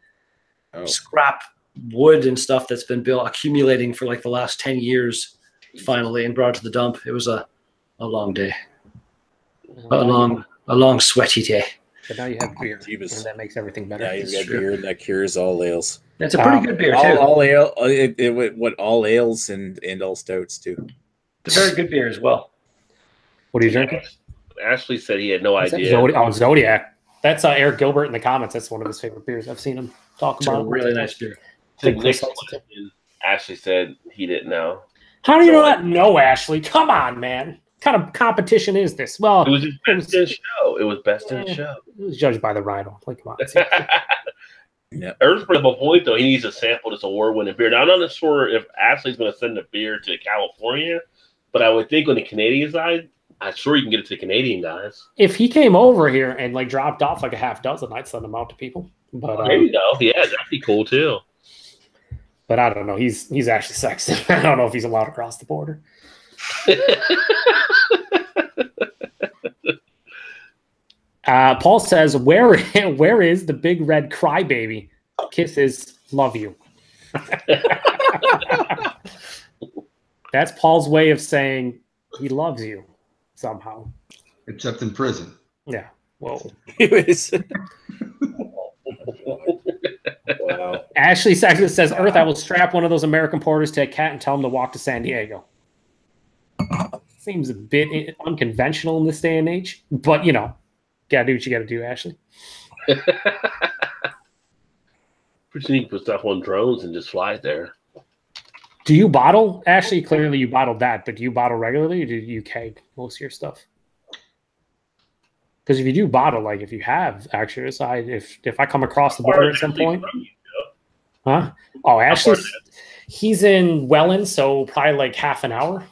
scrap wood and stuff that's been accumulating for like the last 10 years finally, and brought it to the dump. It was a long day, a long sweaty day. But now you have beer, Jeebus. and that makes everything better. Yeah, you've got true. beer that cures all ales. It's a pretty good beer too. All ale, all ales and all stouts too. It's a very good beer as well. What are you drinking? Ashley said he had no idea. Zodiac. That's Eric Gilbert in the comments. That's one of his favorite beers. I've seen him talk It's a about. really nice beer. Nick liked it, and Ashley said he didn't know. How do you not know, Ashley? Come on, man. What kind of competition is this? Well, It was his best in show. It was best in show. it was judged by the Rhino. Like, come on. Yeah. Earth's bring up a point though. He needs to sample this award-winning beer. Now, I'm not sure if Ashley's going to send the beer to California, but I would think on the Canadian side, I'm sure you can get it to the Canadian guys. If he came over here and like dropped off like a half dozen, I'd send them out to people. But There you go. Yeah, that'd be cool too. but I don't know. He's actually Sexton. I don't know if he's allowed across the border. Paul says, where is the big red crybaby? Kisses, love you. That's Paul's way of saying he loves you somehow. Except in prison. Yeah. Whoa. Anyways. Wow. Ashley Sexton says, Earth, I will strap one of those American porters to a cat and tell him to walk to San Diego. Seems a bit unconventional in this day and age, but you know, gotta do what you gotta do, Ashley. Pretty neat to put stuff on drones and just fly it there. Do you bottle? Ashley, clearly you bottled that, but do you bottle regularly or do you keg most of your stuff? Because if you do bottle, like if you have actually, if I come across the border at some point, huh? Oh, actually, he's in Welland, so probably like half an hour.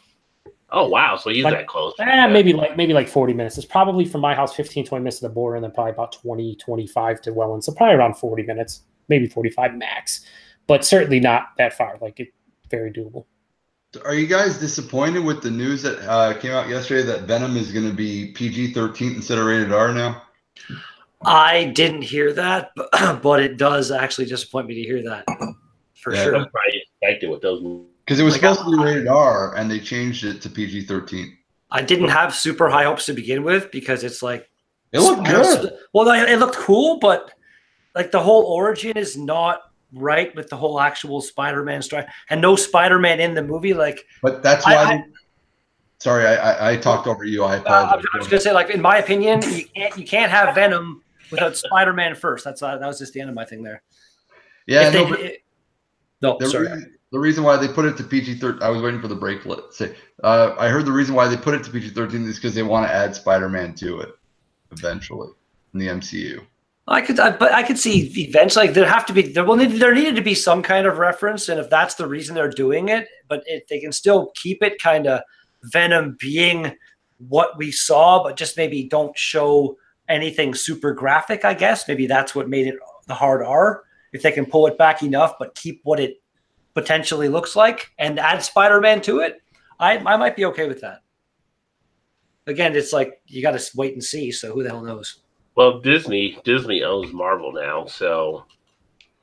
Oh wow, so he's like, that close. Maybe like 40 minutes. It's probably from my house 15, 20 minutes to the border, and then probably about 20, 25 to Welland. So probably around 40 minutes, maybe 45 max, but certainly not that far. Like it's very doable. Are you guys disappointed with the news that came out yesterday that Venom is going to be PG-13 instead of rated R now? I didn't hear that, but it does actually disappoint me to hear that for sure. I'm probably expected with those movies. Because it was supposed to be rated R, and they changed it to PG-13. I didn't have super high hopes to begin with because it's like it looked good. Well, it looked cool, but like the whole origin is not right with the whole actual Spider-Man story, and no Spider-Man in the movie. Like, but that's why. Sorry, I talked over you. I apologize. I was gonna say, like, in my opinion, you can't have Venom without Spider-Man first. That was just the end of my thing there. Yeah. The reason why they put it to PG-13, I was waiting for the break. Let's say, I heard the reason why they put it to PG-13 is because they want to add Spider-Man to it eventually in the MCU. I could see eventually there needed to be some kind of reference, and if that's the reason they're doing it, but if they can still keep it kind of Venom being what we saw, but just maybe don't show anything super graphic. I guess maybe that's what made it the hard R. If they can pull it back enough, but keep what it potentially looks like and add Spider-Man to it, I might be okay with that. Again, it's like you got to wait and see. So who the hell knows? Well, Disney owns Marvel now, so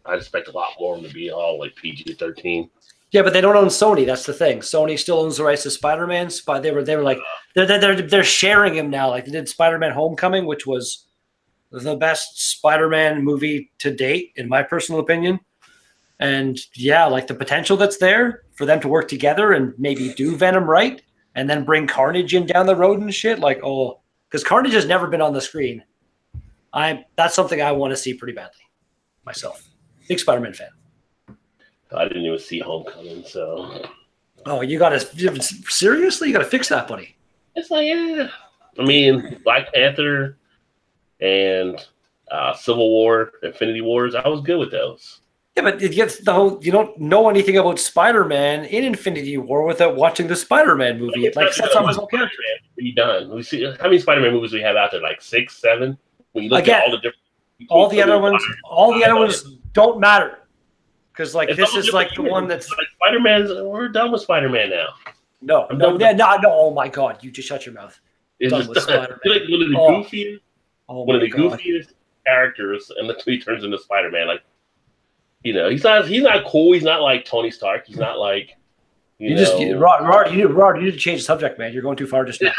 I expect a lot more of them to be all like PG-13. Yeah, but they don't own Sony. That's the thing. Sony still owns the rights to Spider-Man. They were like they're sharing him now. Like they did Spider-Man: Homecoming, which was the best Spider-Man movie to date, in my personal opinion. And yeah, like the potential that's there for them to work together and maybe do Venom right, and then bring Carnage in down the road and shit. Like, because Carnage has never been on the screen. That's something I want to see pretty badly myself. Big Spider-Man fan. I didn't even see Homecoming, so. Oh, you seriously? You gotta fix that, buddy. It's like, yeah. I mean, Black Panther and Civil War, Infinity Wars, I was good with those. Yeah, but it gets you don't know anything about Spider-Man in Infinity War without watching the Spider-Man movie. It like sets up his whole character. Be done. We see how many Spider-Man movies we have out there, like 6, 7. When you look at all the different, all the other ones don't matter. Because like this is like the one that's like Spider-Man. We're done with Spider-Man now. No. Oh my God! You just shut your mouth. It's done with Spider-Man. Like one of the goofiest characters, and the he turns into Spider-Man. Like, you know, he's not cool. He's not like Tony Stark. He's not like Rod. You need to change the subject, man. You're going too far just now.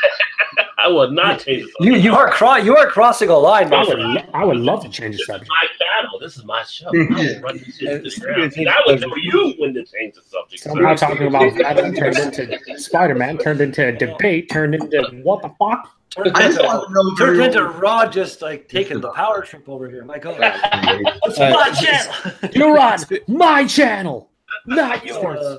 I would not change the subject. You are crossing a line. I would love to change the subject. My battle. This is my show. I will run this shit to the ground. And I would tell you when to change the subject. So I'm not talking about that turned into Spider-Man, turned into a debate, turned into what the fuck? Turned into Rod just like taking the power trip over here. My God. It's my channel. You're on my channel. Not yours.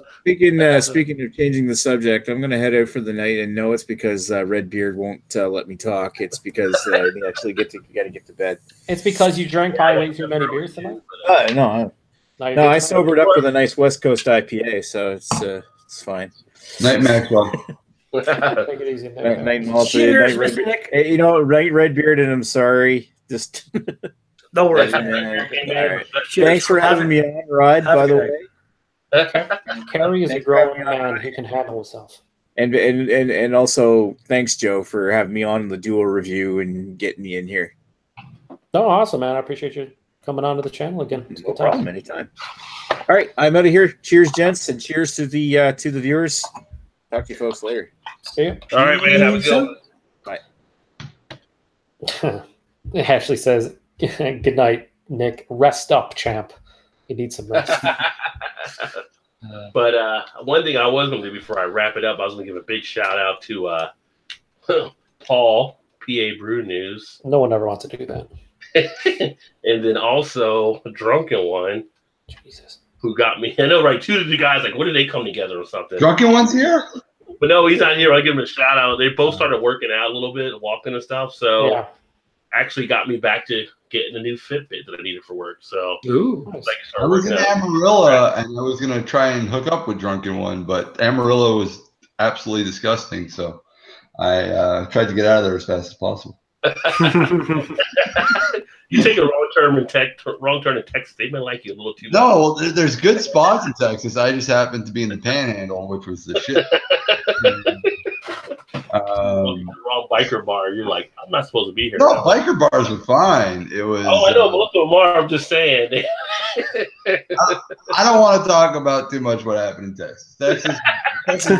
Speaking of changing the subject, I'm going to head out for the night, and no, it's because Redbeard won't let me talk. It's because we actually got to get to bed. It's because you drank probably way too many beers tonight. No, I sobered up with a nice West Coast IPA, so it's fine. Night, Maxwell. Take it easy. Night, Cheers, Nick. Hey, you know, Redbeard, and I'm sorry. Just no worries. Right. Thanks for having me on, Rod. By the way. Carrie is a growing man who can handle himself. And also thanks, Joe, for having me on the dual review and getting me in here. Oh, awesome, man. I appreciate you coming on to the channel again. It's no problem, anytime. All right, I'm out of here. Cheers, gents, and cheers to the viewers. Talk to you folks later. See you. All right, man. Have a good one. Bye. Ashley says, good night, Nick. Rest up, champ. You need some rest. But one thing I was going to do before I wrap it up, I was going to give a big shout out to Paul, PA Brew News. No one ever wants to do that. And then also Drunken One. Jesus. Who got me? I know, right? Two of the guys, like, when did they come together or something? Drunken One's here? But no, he's not here. I give him a shout out. They both started working out a little bit, walking and stuff. So, actually got me back to getting a new Fitbit that I needed for work. So Ooh. I was in Amarillo and I was gonna try and hook up with Drunken One, but Amarillo was absolutely disgusting. So I tried to get out of there as fast as possible. You take a wrong turn in Texas, they might like you a little too much. No, there's good spots in Texas. I just happened to be in the Panhandle, which was the shit. Wrong biker bar. You're like, I'm not supposed to be here. No, now. Biker bars were fine. It was. Oh, I know. Most of them are. I'm just saying. I don't want to talk about too much what happened in Texas. Texas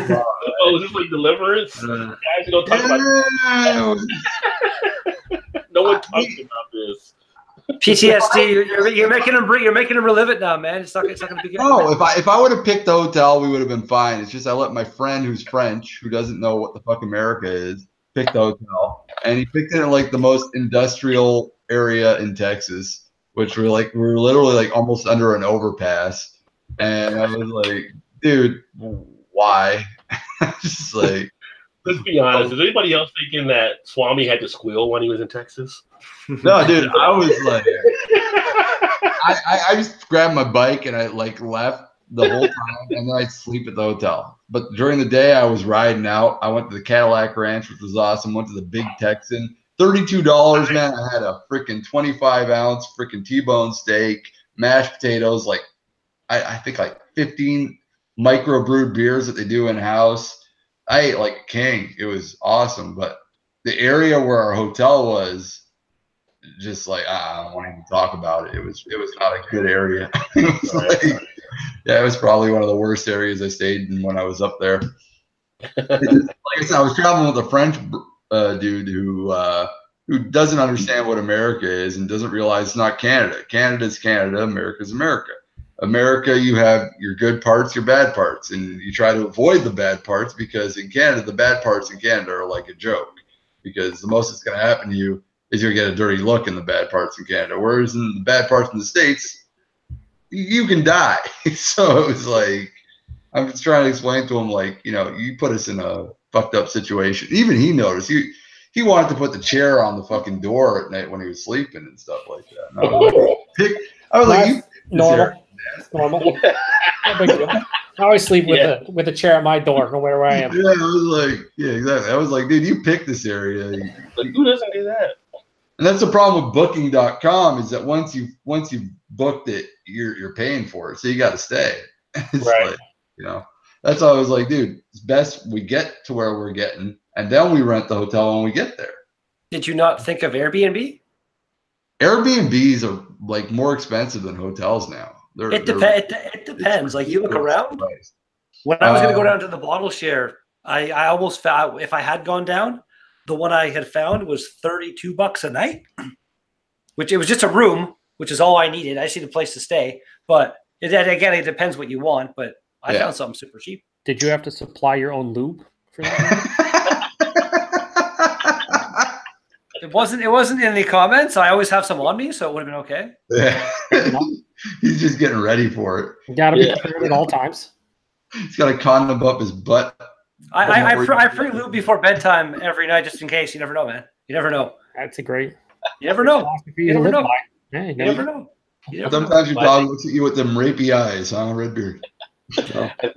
oh, is this like Deliverance? Guys, don't talk about no one talks about this. PTSD. You're making them relive it now, man. It's not going to be good. No, if I would have picked the hotel, we would have been fine. It's just I let my friend who's French, who doesn't know what the fuck America is, pick the hotel, and he picked it in like the most industrial area in Texas, which we're literally like almost under an overpass, and I was like, dude, why? Just like. Let's be honest. Is anybody else thinking that Swami had to squeal when he was in Texas? No, dude. I was like, I just grabbed my bike and I like left the whole time, and then I'd sleep at the hotel. But during the day, I was riding out. I went to the Cadillac Ranch, which was awesome. Went to the Big Texan. $32, man. I had a freaking 25-ounce freaking T-bone steak, mashed potatoes, like I think like 15 microbrewed beers that they do in house. I ate like a king. It was awesome. But the area where our hotel was, just like I don't want to even talk about it. It was not a good area. It was like, yeah, it was probably one of the worst areas I stayed in when I was up there. Like I said, I was traveling with a French dude who doesn't understand what America is and doesn't realize it's not Canada. Canada's Canada. America's America. America, you have your good parts, your bad parts, and you try to avoid the bad parts because in Canada, the bad parts in Canada are like a joke because the most that's going to happen to you is you're going to get a dirty look in the bad parts in Canada. Whereas in the bad parts in the States, you can die. So it was like, I'm just trying to explain to him, like, you know, you put us in a fucked up situation. Even he noticed. He wanted to put the chair on the fucking door at night when he was sleeping and stuff like that. And I was like, normal. Normal. No big deal. I always sleep with a chair at my door, no matter where I am. Yeah, I was like, yeah, exactly. I was like, dude, you picked this area. Like, who doesn't do that? And that's the problem with Booking.com is that once you've booked it, you're paying for it, so you got to stay. It's right. Like, you know, that's why I was like, dude, it's best we get to where we're getting, and then we rent the hotel when we get there. Did you not think of Airbnb? Airbnbs are like more expensive than hotels now. It depends. Like you look around. When I was going to go down to the bottle share, I almost found if I had gone down, the one I had found was $32 a night, which it was just a room, which is all I needed. I just need a place to stay. But it depends what you want. But I found something super cheap. Did you have to supply your own lube for that? It wasn't in the comments. I always have some on me, so it would have been okay. Yeah. He's just getting ready for it. You gotta be prepared at all times. He's got a condom up his butt. I pre-lube before bedtime every night just in case. You never know, man. You never know. That's a great. You never know. You never know. Yeah, you never know. Sometimes your dog looks at you with them rapey eyes, huh, Redbeard? So. I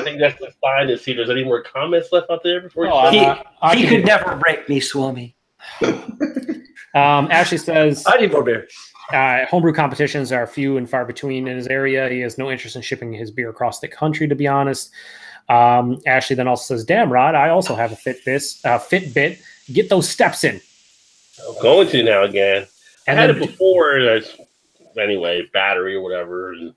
think that's the sign to see if there's any more comments left out there before he could never rape me, Swami. Ashley says I need more beer. Homebrew competitions are few and far between in his area. He has no interest in shipping his beer across the country, to be honest. Ashley then also says, damn, Rod, I also have a Fitbit. Get those steps in. I'm going to now again. And I had it before, anyway, battery or whatever. And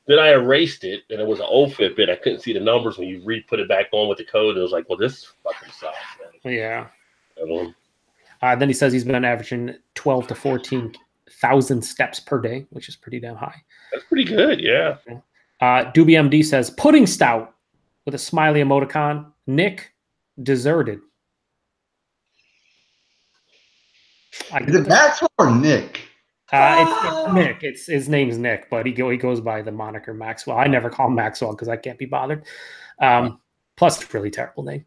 then I erased it, and it was an old Fitbit. I couldn't see the numbers when you put it back on with the code. It was like, well, this fucking sucks, man. Yeah. Then he says he's been averaging 12 to 14,000 steps per day, which is pretty damn high. That's pretty good, yeah. Doobie MD says pudding stout with a smiley emoticon. Nick deserted. Is it Maxwell or Nick? It's Nick. His name's Nick, but he goes by the moniker Maxwell. I never call him Maxwell because I can't be bothered. Plus, it's a really terrible name.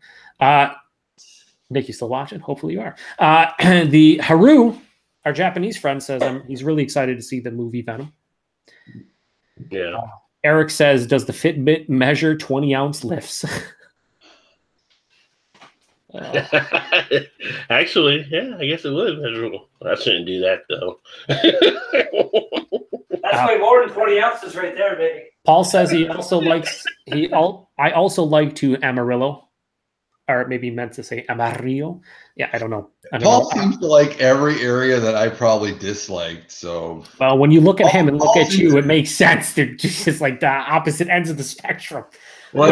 Nick, you still watching? Hopefully you are. The Haru our Japanese friend says he's really excited to see the movie Venom. Yeah. Eric says, does the Fitbit measure 20-ounce lifts? Actually, yeah, I guess it would measurable. I shouldn't do that though. That's way more than 20 ounces right there, baby. Paul says he also likes I also like to Amarillo, or maybe meant to say Amarillo. Yeah, I don't know. Paul seems to like every area that I probably disliked. So, well, when you look at him and look at you, it makes sense. They're just like the opposite ends of the spectrum. Well,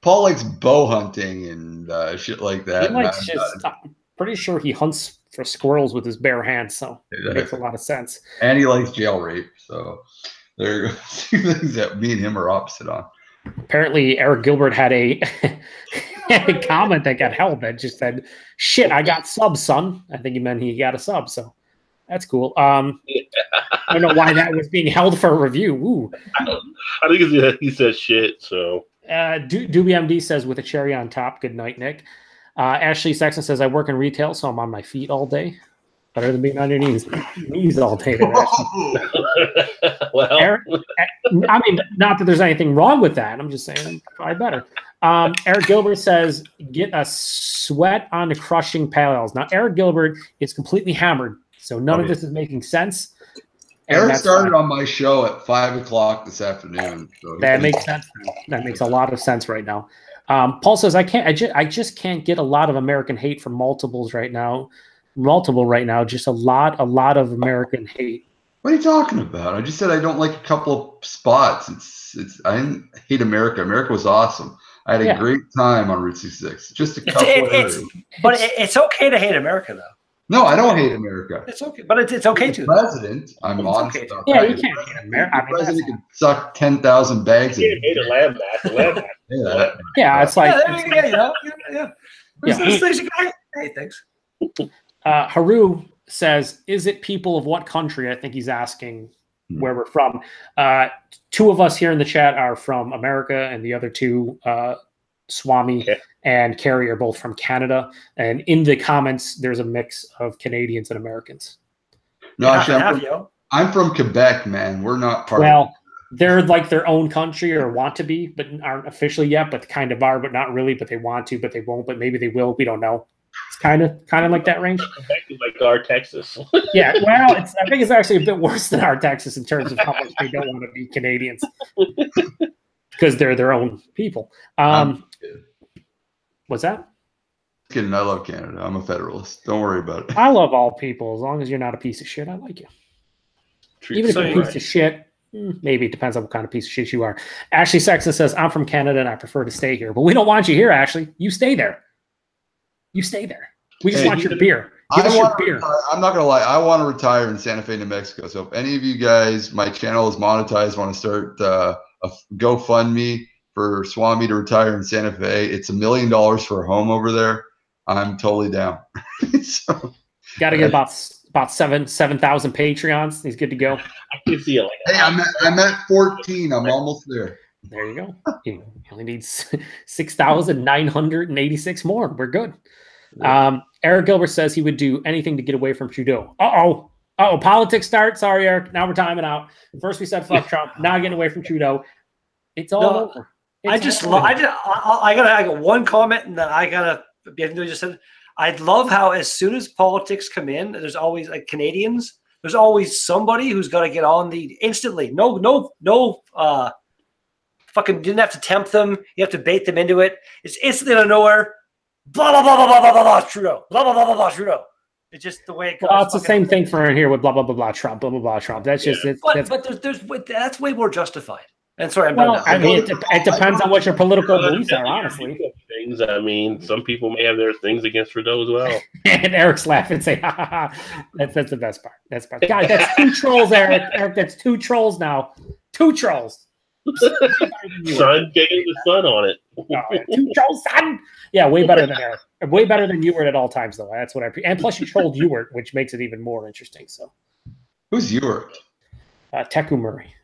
Paul likes bow hunting and shit like that. I'm pretty sure he hunts for squirrels with his bare hands, so it makes a lot of sense. And he likes jail rape. So there are two things that me and him are opposite on. Apparently, Eric Gilbert had a comment that got held that just said, "Shit, I got subs, son." I think he meant he got a sub, so that's cool. I don't know why that was being held for a review. Ooh. I think he said shit. So Doobie MD says, with a cherry on top. Good night, Nick. Ashley Sexton says, I work in retail, so I'm on my feet all day. Better than being on your knees all day. Well, Eric, I mean, not that there's anything wrong with that. I'm just saying, probably better. Eric Gilbert says, get a sweat on the crushing pails. Now, Eric Gilbert is completely hammered, so none of this is making sense. Eric started on my show at 5:00 this afternoon. So that makes sense. That makes a lot of sense right now. Paul says, I just can't get a lot of American hate from multiple right now. Just a lot of American hate. What are you talking about? I just said I don't like a couple of spots. I didn't hate America. America was awesome. I had a great time on Route 66. Just a couple of areas. But it's okay to hate America, though. No, I don't hate America. It's okay, but it's okay to. President, I'm honest okay about that. that. You can't hate America. The president can suck 10,000 bags. You can't hate a landmass. It's like These things you can hate. Thanks. Haru says, is it people of what country? I think he's asking where we're from. Two of us here in the chat are from America, and the other two, Swami and Carrie, are both from Canada. And in the comments, there's a mix of Canadians and Americans. No, actually, I'm from Quebec, man. We're not part of they're like their own country, or want to be, but aren't officially yet, but kind of are, but not really, but they want to, but they won't, but maybe they will. We don't know. It's kind of like that range. Quebec is like our Texas. Yeah, well, I think it's actually a bit worse than our Texas in terms of how much they don't want to be Canadians, because they're their own people. What's that? Kidding. I love Canada. I'm a federalist. Don't worry about it. I love all people as long as you're not a piece of shit. I like you. Even if you're a piece of shit, maybe it depends on what kind of piece of shit you are. Ashley Sexton says, I'm from Canada and I prefer to stay here. But we don't want you here, Ashley. You stay there. You stay there. We just want your beer. Give us your beer. I'm not going to lie. I want to retire in Santa Fe, New Mexico. So if any of you guys, my channel is monetized, want to start a GoFundMe for Swami to retire in Santa Fe, it's $1 million for a home over there. I'm totally down. Got to get about 7,000 Patreons. He's good to go. I can see it like hey, I'm at 14. I'm almost there. There you go. You only need 6,986 more. We're good. Eric Gilbert says he would do anything to get away from Trudeau. Uh-oh, politics start. Sorry, Eric. Now we're timing out. First we said fuck Trump. Now getting away from Trudeau. It's all over. I got one comment, and then I gotta. Just said, I love how as soon as politics come in, there's always like Canadians. There's always somebody who's got to get on the instantly. No. Fucking didn't have to tempt them. You have to bait them into it. It's instantly out of nowhere. Blah blah blah blah blah blah blah Trudeau. Blah blah blah blah blah Trudeau. It's just the way it goes. Well, it's the same thing for here with blah blah blah blah Trump. Blah blah blah Trump. That's just that's way more justified. And sorry, I mean, it depends on what your political beliefs are, honestly. Things. I mean, some people may have their things against Trudeau as well. And Eric's laughing and say, ha ha ha. That's the best part. Guys, that's 2 trolls, Eric. Eric, that's 2 trolls now. 2 trolls. Sun getting the sun on it. Oh, yeah. 2 trolls, son. Yeah, way better than Eric. Way better than Ewart at all times, though. That's what and plus you trolled Ewart, which makes it even more interesting. So, who's Ewart? Teku Murray.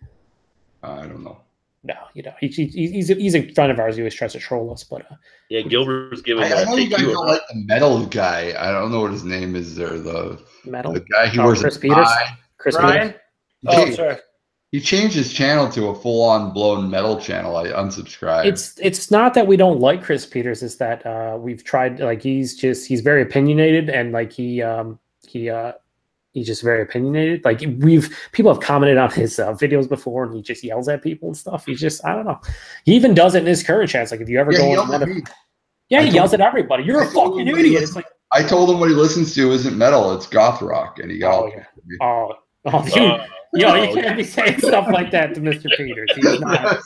I don't know. No, he's a friend of ours. He always tries to troll us, but yeah, Gilbert's giving. I know you Take guys two don't like the metal guy. I don't know what his name is there. The metal. the guy he wears Chris a Peters. tie. Chris Brian? Peters. Oh, sorry. He changed his channel to a full-on blown metal channel. I unsubscribed. It's not that we don't like Chris Peters. It's that we've tried. Like he's very opinionated, and like he's just very opinionated. Like people have commented on his videos before, and he just yells at people and stuff. He's just, I don't know. He even does it in his current chats. Like if you ever Yeah, he go yells on at me. he yells at everybody. You're a fucking idiot. It's like, I told him what he listens to isn't metal, it's goth rock, and he got you can't be saying stuff like that to Mr. Peters. He's not.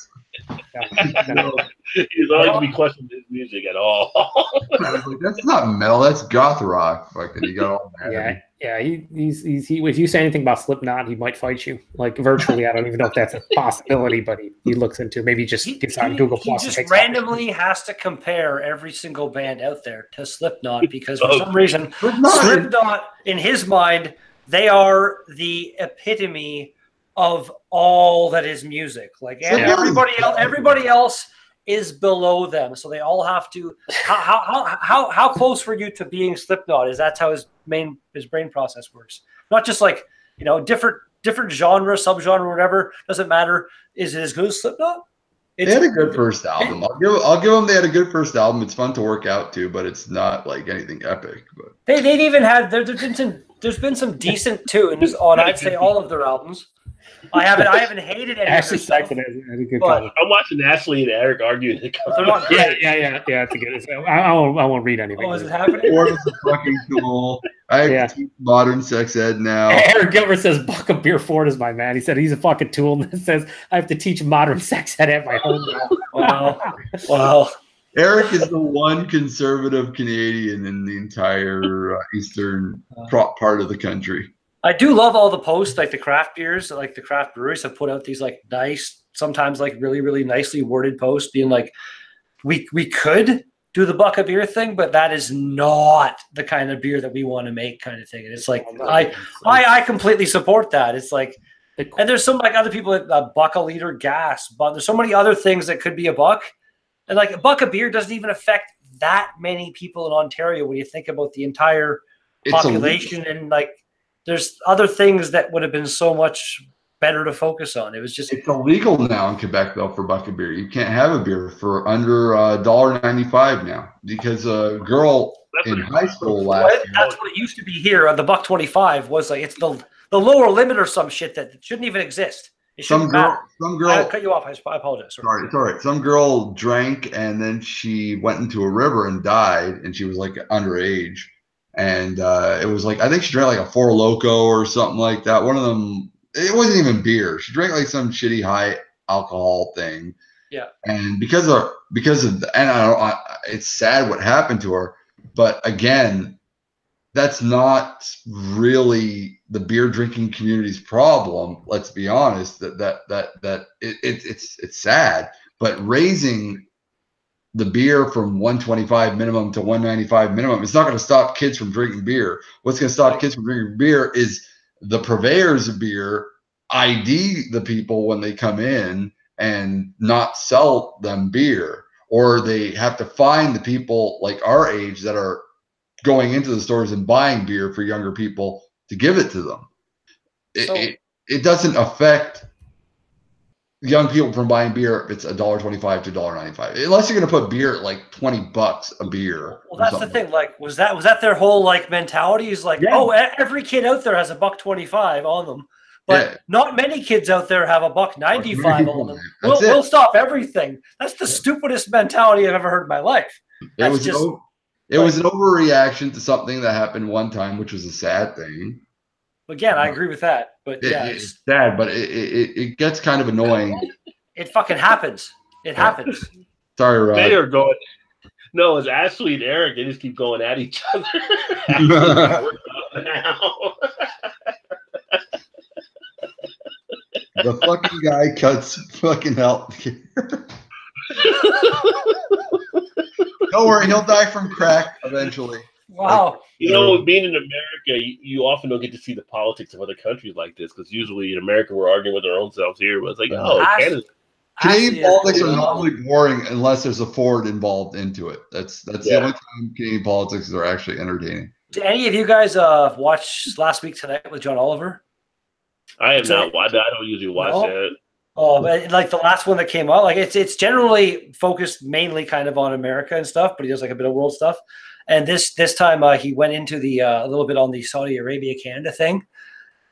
No. He's always gonna be questioning his music at all. I was like, that's not metal, that's goth rock. Fucking, he got all mad at me. Yeah. He's if you say anything about Slipknot, he might fight you. Like virtually, I don't even know if that's a possibility, but he looks into it. Maybe just gets on Google Plus. He just randomly has to compare every single band out there to Slipknot because for some reason, Slipknot, in his mind, they are the epitome of all that is music. Like everybody else is below them, so they all have to. How close were you to being Slipknot? Is that's how his brain process works? Not just like different genre, subgenre, whatever. Doesn't matter. Is it as good as Slipknot? They had a good first album. I'll give them. They had a good first album. It's fun to work out to, but it's not like anything epic. But they've even had there's been some decent tunes on I'd say all of their albums. I haven't hated any. Ashley Saxon has a good comment. I'm watching Ashley and Eric arguing. They're not great. Yeah. It's a good. I won't read anything. Oh, is it happening? Ford is fucking cool. I have to teach modern sex ed now. Eric Gilbert says Buck of Beer Ford is my man. He said he's a fucking tool, and says I have to teach modern sex ed at my home now. Wow. Eric is the one conservative Canadian in the entire eastern part of the country. I do love all the posts, like the craft beers, like the craft breweries have put out these like nice, sometimes like really, really nicely worded posts being like, we could do the Buck of Beer thing, but that is not the kind of beer that we want to make kind of thing. And it's like, I completely support that. It's like, and there's some like other people that buck a liter gas, but there's so many other things that could be a buck. And like a buck of beer doesn't even affect that many people in Ontario when you think about the entire population and like, there's other things that would have been so much better to focus on. It was just it's illegal now in Quebec though for bucket beer. You can't have a beer for under $1.95 now because a girl in high school last year. That's what it used to be here. The $1.25 was like it's the lower limit or some shit that shouldn't even exist. Some girl. I cut you off. I apologize. Sorry, it's all right. Some girl drank and then she went into a river and died, and she was like underage. And it was like I think she drank like a Four Loko or something like that. One of them. It wasn't even beer. She drank like some shitty high alcohol thing. Yeah. And because of it's sad what happened to her. But again, that's not really the beer drinking community's problem. Let's be honest. It's sad. But raising the beer from 125 minimum to 195 minimum, it's not going to stop kids from drinking beer. What's going to stop kids from drinking beer is the purveyors of beer ID the people when they come in and not sell them beer, or they have to find the people like our age that are going into the stores and buying beer for younger people to give it to them. It doesn't affect young people from buying beer if it's $1.25 to $1.95, unless you're going to put beer at like $20 a beer. Well, that's the thing. Like, was that their whole like mentality? Is like, oh, every kid out there has $1.25 on them, but not many kids out there have $1.95 on them. We'll stop everything. That's the stupidest mentality I've ever heard in my life. It was an overreaction to something that happened one time, which was a sad thing. Again, I agree with that, but it's sad, but it gets kind of annoying. It fucking happens. It happens. Sorry, Rod. They are going. No, it's Ashley and Eric. They just keep going at each other. The fucking guy cuts fucking health. Don't worry, he'll die from crack eventually. Wow. You know, being in America, you often don't get to see the politics of other countries like this, because usually in America we're arguing with our own selves here. But it's like, Canadian politics are normally boring unless there's a Ford involved into it. That's the only time Canadian politics are actually entertaining. Did any of you guys watch Last Week Tonight with John Oliver? I have not. I don't usually watch that. Oh, but like the last one that came out, like it's generally focused mainly kind of on America and stuff, but he does like a bit of world stuff. And this time he went into the a little bit on the Saudi Arabia Canada thing,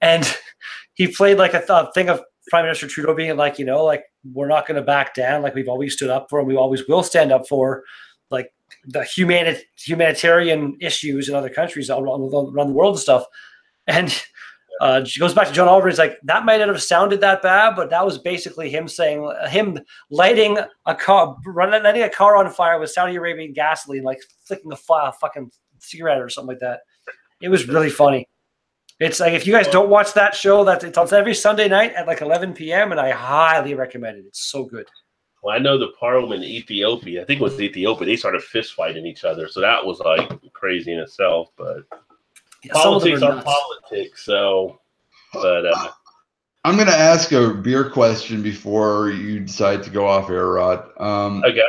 and he played like a thing of Prime Minister Trudeau being like, you know, like we're not going to back down, like we've always stood up for, and we always will stand up for, like the humanitarian issues in other countries around the world and stuff. And she goes back to John Oliver. He's like, that might not have sounded that bad, but that was basically him saying, him lighting a car on fire with Saudi Arabian gasoline, like flicking a fucking cigarette or something like that. It was really funny. It's like, if you guys don't watch that show, it's on every Sunday night at like 11 p.m. and I highly recommend it. It's so good. Well, I know the parliament in Ethiopia, I think it was Ethiopia, they started fist fighting each other. So that was like crazy in itself, but politics are politics. So, but I'm going to ask a beer question before you decide to go off air, Rod. Okay.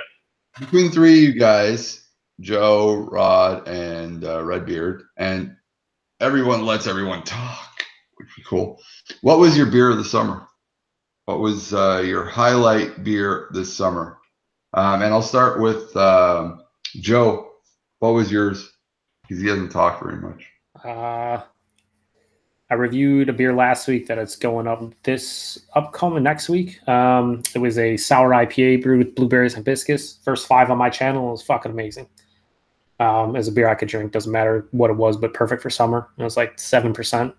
Between the three of you guys, Joe, Rod, and Redbeard, and everyone lets everyone talk, which is cool. What was your beer of the summer? What was your highlight beer this summer? And I'll start with Joe. What was yours? Because he hasn't talked very much. I reviewed a beer last week that it's going up this upcoming next week. It was a sour IPA brewed with blueberries and hibiscus. First 5 on my channel. It was fucking amazing. As a beer I could drink, doesn't matter what it was, but perfect for summer. It was like 7%.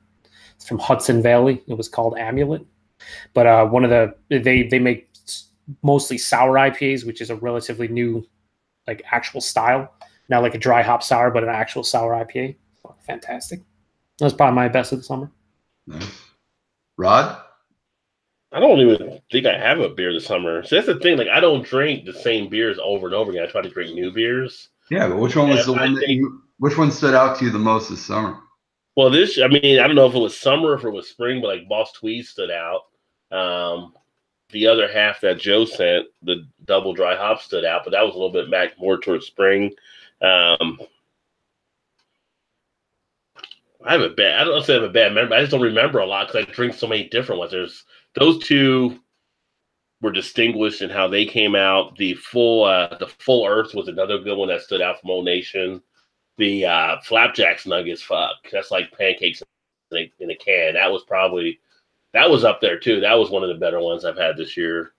It's from Hudson Valley. It was called Amulet. But one of they make mostly sour IPAs, which is a relatively new, like, actual style. Not like a dry hop sour, but an actual sour IPA. Fantastic. That was probably my best of the summer. Nice. Rod? I don't even think I have a beer this summer. So that's the thing. Like, I don't drink the same beers over and over again. I try to drink new beers. Yeah, but which one was which one stood out to you the most this summer? Well, I don't know if it was summer or if it was spring, but like Boss Tweed stood out. The other half that Joe sent, the double dry hop, stood out, but that was a little bit back more towards spring. I don't know if I have a bad memory. I just don't remember a lot because I drink so many different ones. Those two were distinguished in how they came out. The Full Earth was another good one that stood out from Old Nation. The Flapjacks Nuggets, that's like pancakes in a can. That was up there too. That was one of the better ones I've had this year.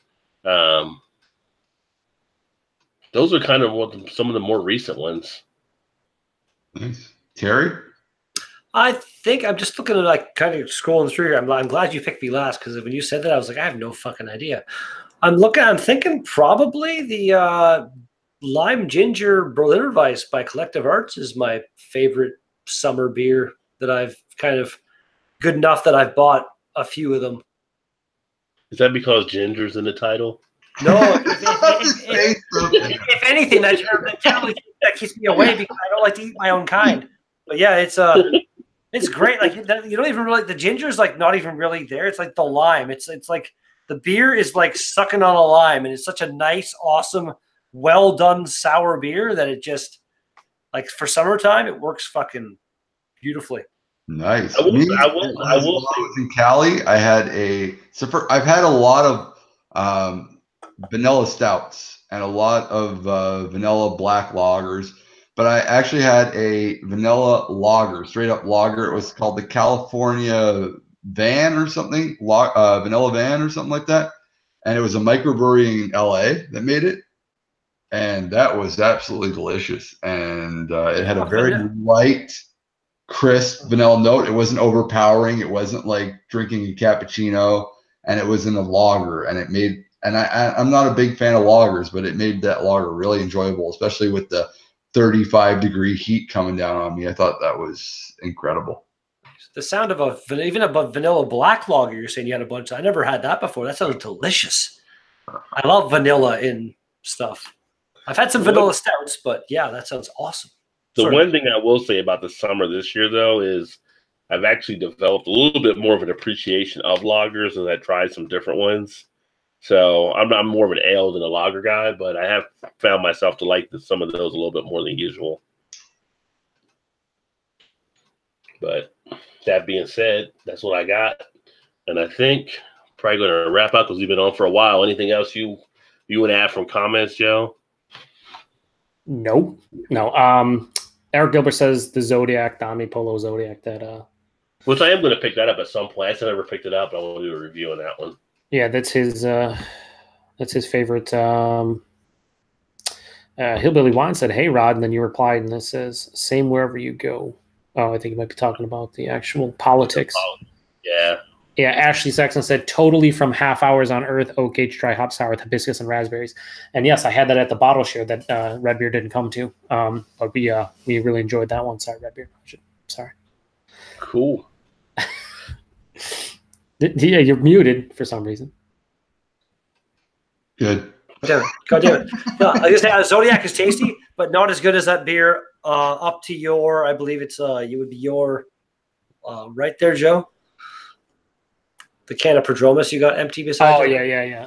Those are kind of some of the more recent ones. Nice. Terry? I think I'm just looking at, like, kind of scrolling through here. I'm glad you picked me last, because when you said that, I was like, I have no fucking idea. I'm thinking probably the Lime Ginger Berliner Weiss by Collective Arts is my favorite summer beer that I've kind of good enough that I've bought a few of them. Is that because ginger's in the title? No, if anything, that generally keeps me away because I don't like to eat my own kind. But yeah, it's great. Like, you don't even really, the ginger's like not even really there. It's like the lime. It's like the beer is like sucking on a lime, and it's such a nice, awesome, well done sour beer that it just, like, for summertime, it works fucking beautifully. Nice. I will when I was in Cali, I've had a lot of vanilla stouts and a lot of vanilla black lagers. But I actually had a vanilla lager, straight up lager. It was called the California Van or something, Vanilla Van or something like that. And it was a microbrewery in LA that made it. And that was absolutely delicious. And it had a very light, crisp vanilla note. It wasn't overpowering. It wasn't like drinking a cappuccino. And it was in a lager. And it made, and I'm not a big fan of lagers, but it made that lager really enjoyable, especially with the 35-degree heat coming down on me. I thought that was incredible. The sound of even a vanilla black lager, you're saying you had a bunch. I never had that before. That sounds delicious. I love vanilla in stuff. I've had some vanilla stouts, but yeah, that sounds awesome. One thing I will say about the summer this year, though, is I've actually developed a little bit more of an appreciation of lagers as I tried some different ones. So I'm more of an ale than a lager guy, but I have found myself to like some of those a little bit more than usual. But that being said, that's what I got. And I think probably going to wrap up because we've been on for a while. Anything else you want to add from comments, Joe? No. Eric Gilbert says the Zodiac, the Omni Polo Zodiac. Which I am going to pick that up at some point. I never picked it up. But I want to do a review on that one. Yeah, that's his favorite. Hillbilly Wine said, "Hey Rod," and then you replied, and this says, "Same wherever you go." Oh, I think you might be talking about the actual politics. Yeah. Yeah, Ashley Sexton said, "Totally from Half Hours on Earth, Oak Age Dry Hop Sour with hibiscus and raspberries." And yes, I had that at the bottle share that Red Beer didn't come to. But we really enjoyed that one. Sorry, Red Beer. Sorry. Cool. Yeah, you're muted for some reason. Good. God damn it. No, I was gonna say, Zodiac is tasty, but not as good as that beer. Up to your, I believe it's you would be your right there, Joe. The can of Prodromus you got empty beside. Oh you. yeah.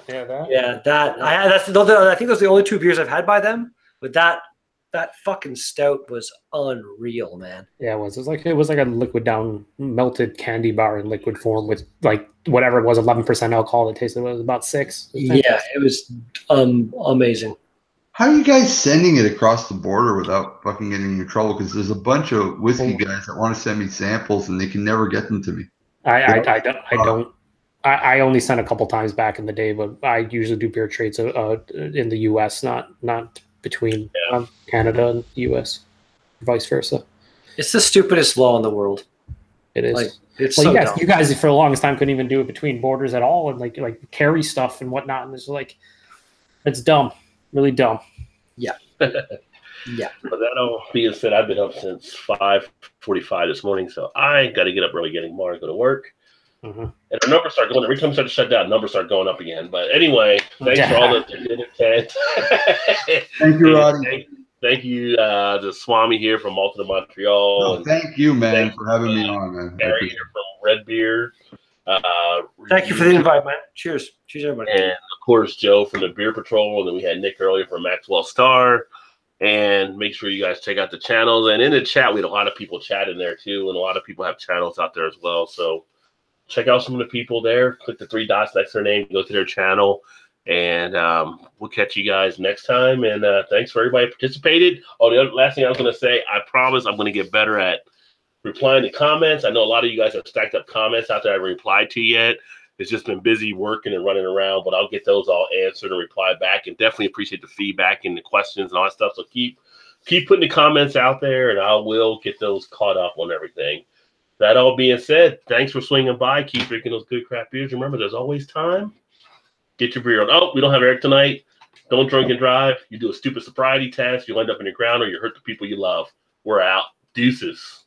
That I had. I think those are the only two beers I've had by them. But that fucking stout was unreal, man. Yeah, it was. It was like a liquid down melted candy bar in liquid form with like whatever it was, 11% alcohol. It tasted was about 6. Yeah, it was amazing. How are you guys sending it across the border without fucking getting in trouble? Because there's a bunch of whiskey guys that want to send me samples and they can never get them to me. I don't. I only sent a couple times back in the day, but I usually do beer trades in the U.S., not between Canada and the U.S., vice versa. It's the stupidest law in the world. It is. Like, it's well, so you guys for the longest time couldn't even do it between borders at all, and like carry stuff and whatnot. And it's like, it's dumb, really dumb. Yeah. Yeah. But that all being said, I've been up since 5:45 this morning, so I got to get up early, getting more and go to work. Mm-hmm. And our numbers start going. Every time we start to shut down, numbers start going up again. But anyway, thanks for all that did attend. Thank you, Roddy. Thank you to Swami here from Malta, Montreal. No, thank you, man, for having me on, man. Barry here from Red Beer. Thank you for the invite, man. Cheers. Cheers, everybody. And of course, Joe from the Beer Patrol. And then we had Nick earlier from Maxwell Star. And make sure you guys check out the channels. And in the chat, we had a lot of people chatting there too. And a lot of people have channels out there as well. So check out some of the people there. Click the 3 dots next to their name. Go to their channel. And we'll catch you guys next time. And thanks for everybody who participated. Oh, the last thing I was going to say, I promise I'm going to get better at replying to comments. I know a lot of you guys have stacked up comments out there I haven't replied to yet. It's just been busy working and running around, but I'll get those all answered and reply back. And definitely appreciate the feedback and the questions and all that stuff. So keep putting the comments out there, and I will get those caught up on everything. That all being said, thanks for swinging by. Keep drinking those good craft beers. Remember, there's always time. Get your beer on. Oh, we don't have Eric tonight. Don't drink and drive. You do a stupid sobriety test. You'll end up in the ground or you hurt the people you love. We're out. Deuces.